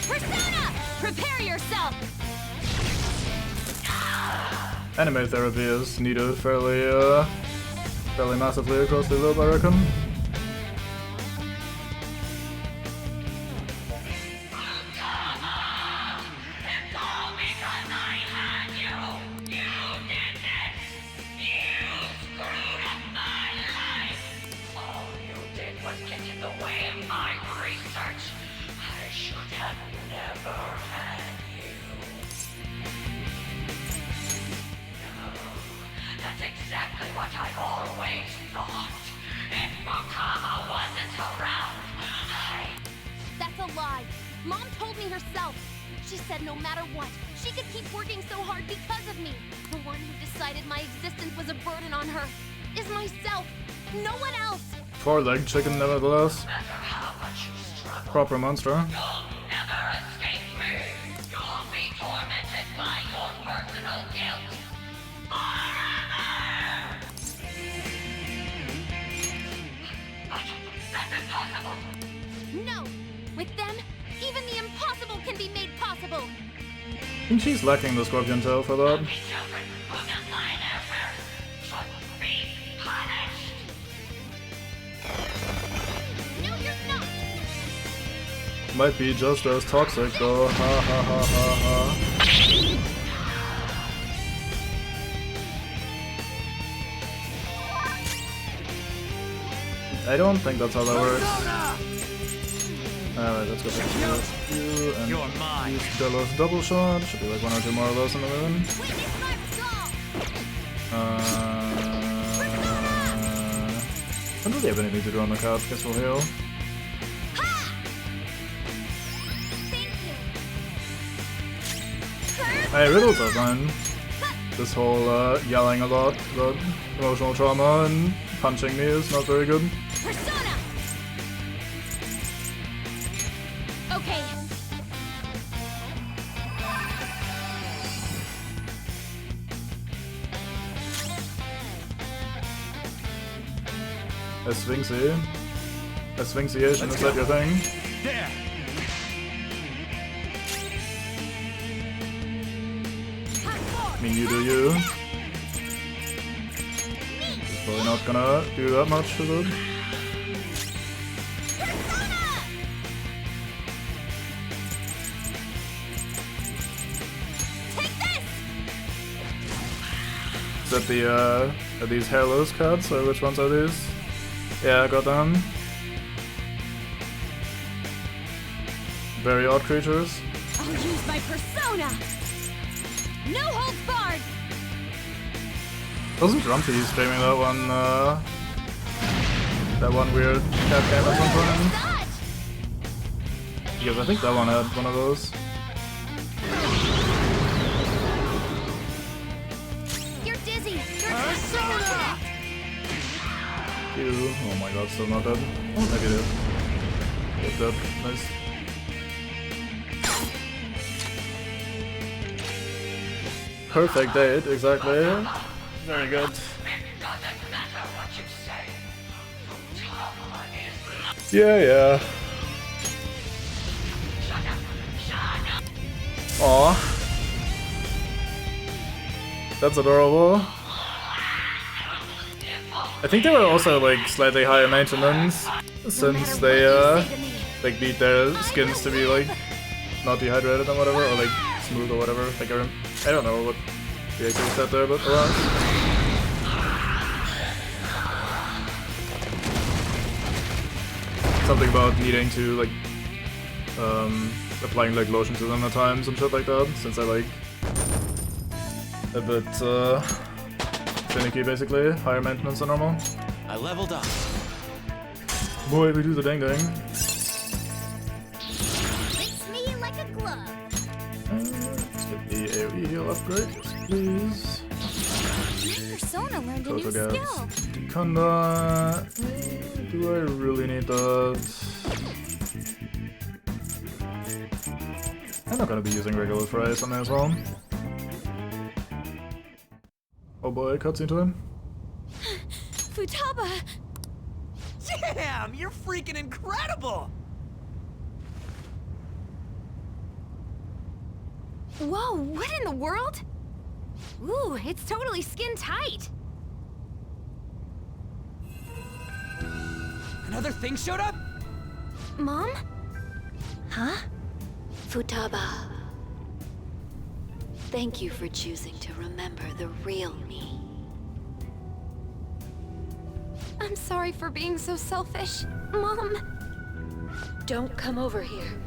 Persona! Prepare yourself! Anime therapy is needed fairly massively across the globe, I reckon. That's a lie. Mom told me herself. She said no matter what, she could keep working so hard because of me. The one who decided my existence was a burden on her is myself. No one else. Four-legged chicken, nevertheless. Proper monster. No! With them, even the impossible can be made possible! I think she's lacking the scorpion tail for that. No, you're not! Might be just as toxic though. Ha ha ha ha ha. I don't think that's how that works. Alright, let's go back to you and use Delos double shot. Should be like one or two more of those in the moon. Don't really have anything to do on the cat. Guess we'll heal. Hey, riddles are fine. This whole yelling a lot about emotional trauma and punching me is not very good. Persona! Okay. Asphyxiation, is that your thing? There! I mean, you do you. It's probably not gonna do that much, is it? Is that the, are these hairless cats, or which ones are these? Yeah, I got them. Very odd creatures. I'll use my persona! No holds barred! Wasn't Grumpy streaming that one weird cat game at some point? Because I think that one had one of those. You're dizzy! Your attacks are not correct! Ew. Oh my god, still not dead. Oh, maybe it is. It's dead. Nice. Perfect date, exactly. Very good. Yeah, yeah. Aw. That's adorable. I think they were also like slightly higher maintenance since they like beat their skins to be like not dehydrated and whatever, or like smooth or whatever. Like I don't know what the actor said there, but something about needing to like applying like lotion to them at times and shit like that, since they're like a bit finicky basically, higher maintenance than normal. I leveled up. Boy, we do the dang dang. Fits me like a glove. Let's get the AoE heal upgrade, please. My persona learned a Total new gaps. skill. Dekanda. Do I really need that? I'm not gonna be using regular fries, I may as well. Oh boy, cutscene time. Futaba! Damn, you're freaking incredible! Whoa, what in the world? Ooh, it's totally skin tight. Another thing showed up? Mom? Huh? Futaba. Thank you for choosing to remember the real me. I'm sorry for being so selfish. Mom! Don't come over here.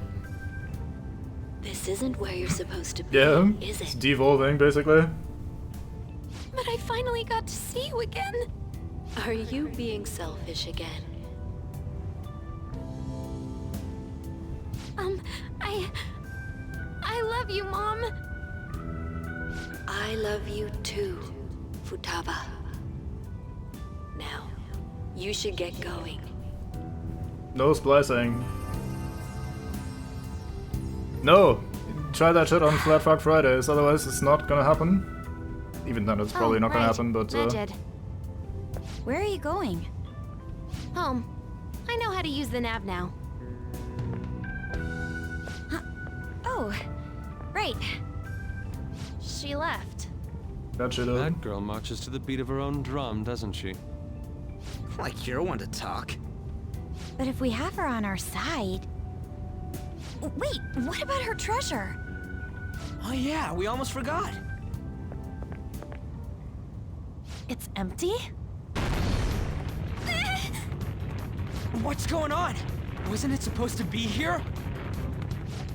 This isn't where you're supposed to be, Yeah, is it's it? devolving basically. But I finally got to see you again. Are you being selfish again? I love you, Mom. I love you too, Futaba. Now, you should get going. No splicing. No! Try that shit on Flat Fuck Fridays, otherwise it's not gonna happen. Even then it's probably not gonna happen, but Where are you going? Home. I know how to use the nav now. Oh, right. She left. that shit up. That girl marches to the beat of her own drum, doesn't she? Like you're one to talk. But if we have her on our side... Wait, what about her treasure? Oh yeah, we almost forgot. It's empty? What's going on? Wasn't it supposed to be here?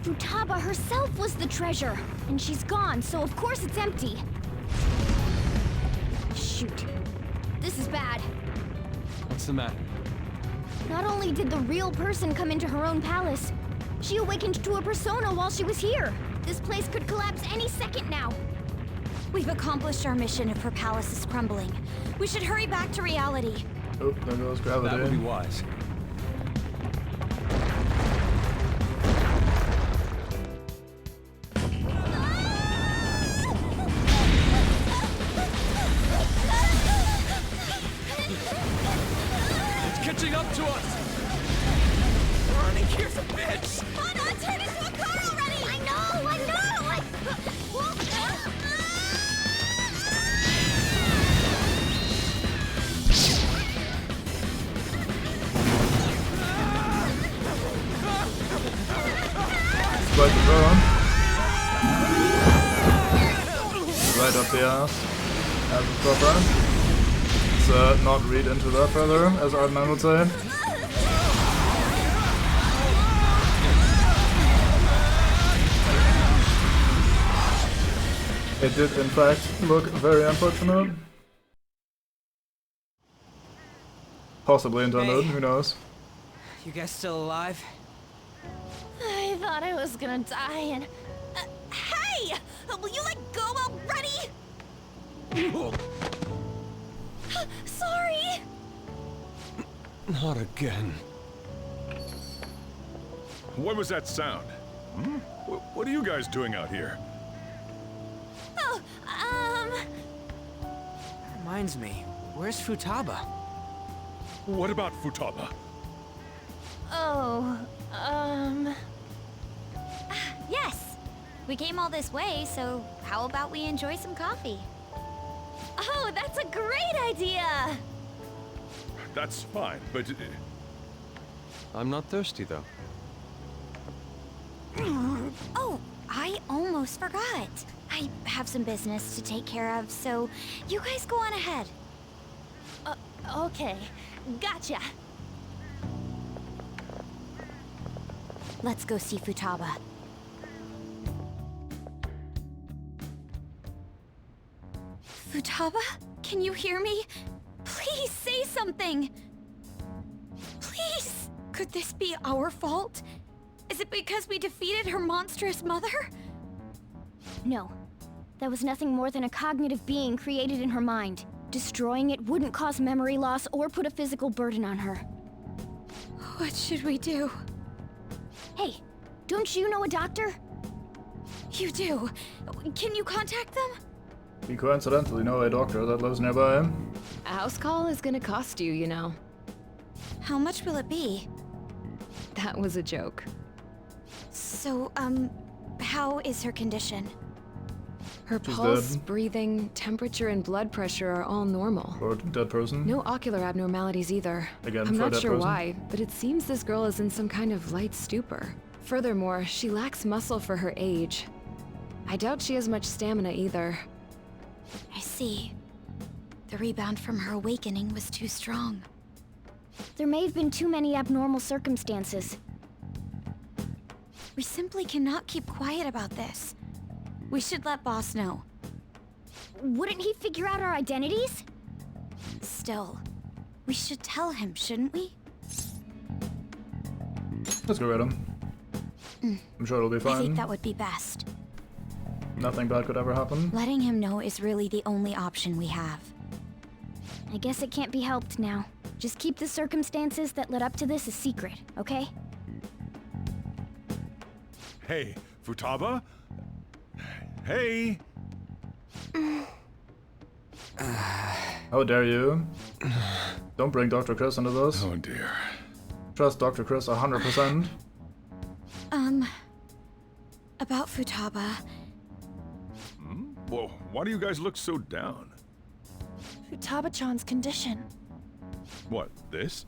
Futaba herself was the treasure, and she's gone, so of course it's empty. Shoot. This is bad. What's the matter? Not only did the real person come into her own palace, she awakened to a persona while she was here. This place could collapse any second now. We've accomplished our mission if her palace is crumbling. We should hurry back to reality. Oh, there goes gravity. That would be wise. It's catching up to us! Running here's a bitch! Anna, turn into a car already! I know! Spike the throw on. Right up the ass. As it's proper. Let's not read into that further, as Artman would say. It did, in fact, look very unfortunate. Possibly intended, who knows? You guys still alive? I thought I was gonna die and... hey! Will you let go already? Sorry! Not again. What was that sound? Hmm? What are you guys doing out here? Oh, Reminds me, where's Futaba? What about Futaba? Oh, Yes! We came all this way, so how about we enjoy some coffee? Oh, that's a great idea! That's fine, but... I'm not thirsty, though. Oh, I almost forgot. I have some business to take care of, so you guys go on ahead. Okay. Gotcha. Let's go see Futaba. Futaba? Can you hear me? Please say something! Please! Could this be our fault? Is it because we defeated her monstrous mother? No. That was nothing more than a cognitive being created in her mind. Destroying it wouldn't cause memory loss or put a physical burden on her. What should we do? Hey, don't you know a doctor? You do. Can you contact them? We coincidentally know a doctor that lives nearby. A house call is gonna cost you, you know. How much will it be? That was a joke. So, how is her condition? Her She's pulse, dead. breathing, temperature, and blood pressure are all normal. For a dead person. No ocular abnormalities either. Again, I'm for a not dead sure person. why, but it seems this girl is in some kind of light stupor. Furthermore, she lacks muscle for her age. I doubt she has much stamina either. I see. The rebound from her awakening was too strong. There may have been too many abnormal circumstances. We simply cannot keep quiet about this. We should let Boss know. Wouldn't he figure out our identities? Still, we should tell him, shouldn't we? Let's go get him. I'm sure it'll be I fine. think that would be best. Nothing bad could ever happen. Letting him know is really the only option we have. I guess it can't be helped now. Just keep the circumstances that led up to this a secret, okay? Hey, Futaba? Hey! How dare you? Don't bring Dr. Chris into this. Oh dear. Trust Dr. Chris 100%. About Futaba. Whoa, why do you guys look so down? Futaba-chan's condition. What, this?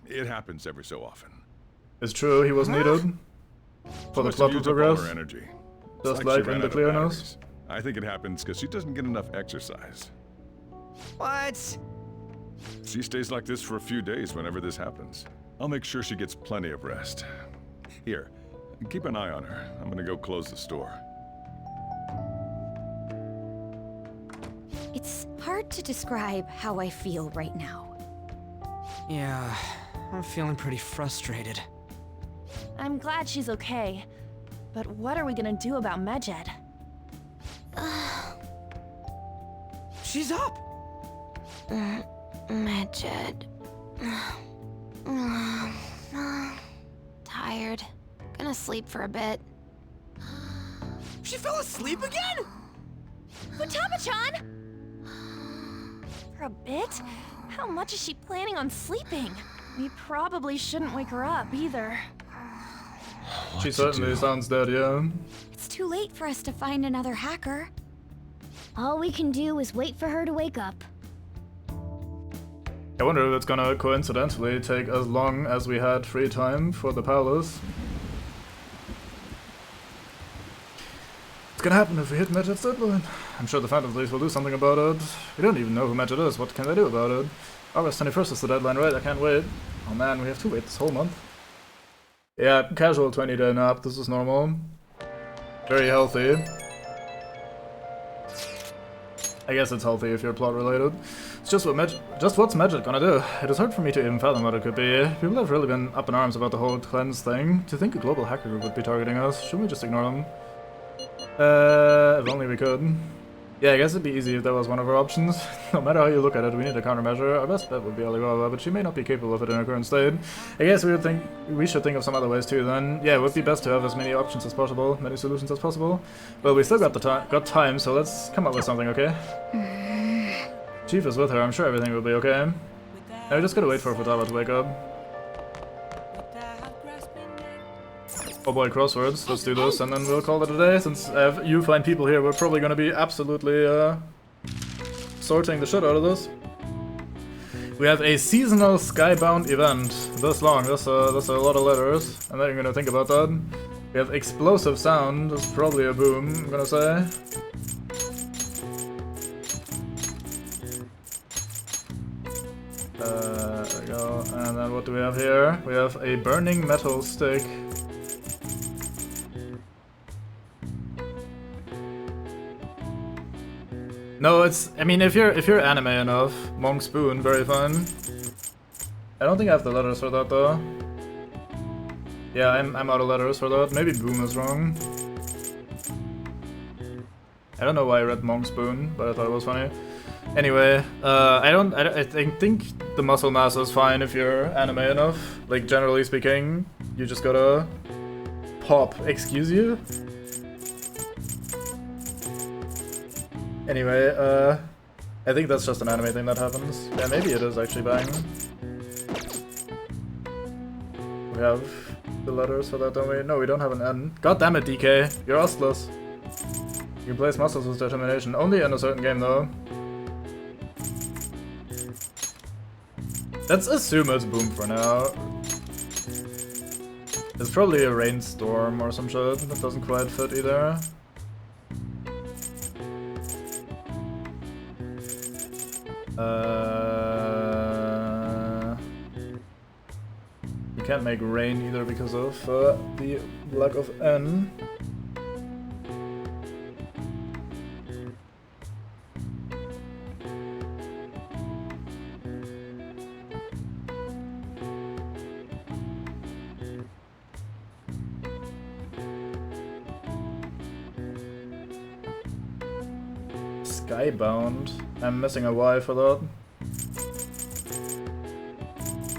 It happens every so often. It's true, he was needed. For the Must club have to used up all progress. her energy. It's Just she like ran in the out of clearness. batteries. I think it happens because she doesn't get enough exercise. What? She stays like this for a few days whenever this happens. I'll make sure she gets plenty of rest. Here, keep an eye on her. I'm gonna go close the store. It's hard to describe how I feel right now. Yeah, I'm feeling pretty frustrated. I'm glad she's okay. But what are we gonna do about Medjed? She's up! Medjed. Tired. Gonna sleep for a bit. She fell asleep again? Futaba-chan! For a bit? How much is she planning on sleeping? We probably shouldn't wake her up either. She certainly sounds dead, yeah. It's too late for us to find another hacker. All we can do is wait for her to wake up. I wonder if it's gonna coincidentally take as long as we had free time for the palace. It's gonna happen if we hit Medjed's deadline. I'm sure the Phantom Police will do something about it. We don't even know who Medjed is. What can they do about it? August 21st is the deadline, right? I can't wait. Oh man, we have to wait this whole month. Yeah, casual 20-day nap. This is normal. Very healthy. I guess it's healthy if you're plot related. It's just what's Medjed gonna do? It is hard for me to even fathom what it could be. People have really been up in arms about the whole cleanse thing. To think a global hacker group would be targeting us, shouldn't we just ignore them? If only we could. Yeah, I guess it'd be easy if that was one of our options. No matter how you look at it, we need a countermeasure. Our best bet would be Alibaba, but she may not be capable of it in her current state. I guess we should think of some other ways too then. Yeah, it would be best to have as many options as possible, many solutions as possible. Well, we still got time, so let's come up with something, okay? Chief is with her, I'm sure everything will be okay. Now we just gotta wait for Futaba to wake up. Oh boy, crosswords. Let's do this, and then we'll call it a day. Since I have you fine people here, we're probably gonna be absolutely sorting the shit out of this. We have a seasonal skybound event. This long. That's a lot of letters. I'm not even gonna think about that. We have explosive sound. That's probably a boom, I'm gonna say. There we go. And then what do we have here? We have a burning metal stick. No, it's. I mean, if you're anime enough, Monk Spoon, very fun. I don't think I have the letters for that though. Yeah, I'm out of letters for that. Maybe Boom is wrong. I don't know why I read Monk Spoon, but I thought it was funny. Anyway, I think the muscle mass is fine if you're anime enough. Like, generally speaking, you just gotta pop. Excuse you? Anyway, I think that's just an anime thing that happens. Yeah, maybe it is actually bang. We have the letters for that, don't we? No, we don't have an N. God damn it, DK. You're ustless. You can place muscles with determination. Only in a certain game, though. Let's assume it's Boom for now. It's probably a rainstorm or some shit. That doesn't quite fit either. We can't make rain either because of the lack of N. Skybound. I'm missing a Y for that.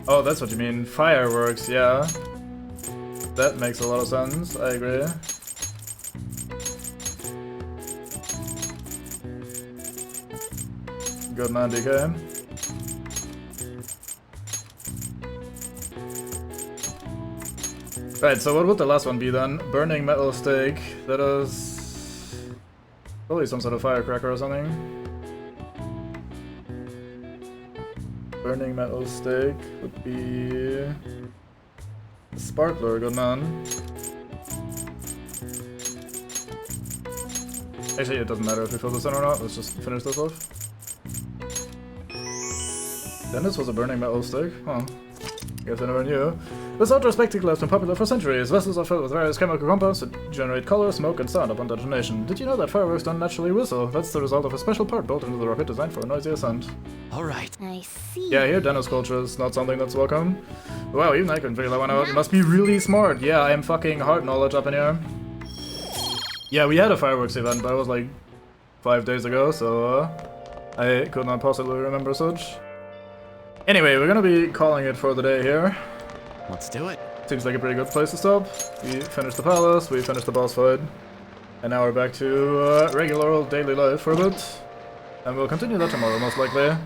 Oh, that's what you mean. Fireworks, yeah. That makes a lot of sense, I agree. Good man, DK. Right, so what would the last one be then? Burning metal stake. That is probably some sort of firecracker or something. Burning metal stake would be a sparkler, good man. Actually, it doesn't matter if we fill this in or not. Let's just finish this off. Then this was a burning metal stake. Huh. Guess I never knew. This outdoor spectacle has been popular for centuries. Vessels are filled with various chemical compounds that generate color, smoke, and sound upon detonation. Did you know that fireworks don't naturally whistle? That's the result of a special part built into the rocket designed for a noisy ascent. Alright. I see. Yeah, here Dennis culture is not something that's welcome. Wow, even I couldn't figure that one out. It must be really smart. Yeah, I am fucking hard knowledge up in here. Yeah, we had a fireworks event, but it was like 5 days ago, so I could not possibly remember such. Anyway, we're gonna be calling it for the day here. Let's do it. Seems like a pretty good place to stop. We finished the palace, we finished the boss fight, and now we're back to regular old daily life for a bit. And we'll continue that tomorrow, most likely.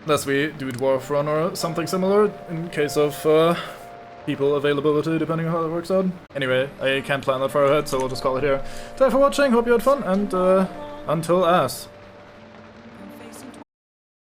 Unless we do Dwarf Run or something similar, in case of people availability, depending on how that works out. Anyway, I can't plan that far ahead, so we'll just call it here. Thanks for watching, hope you had fun, and until ass.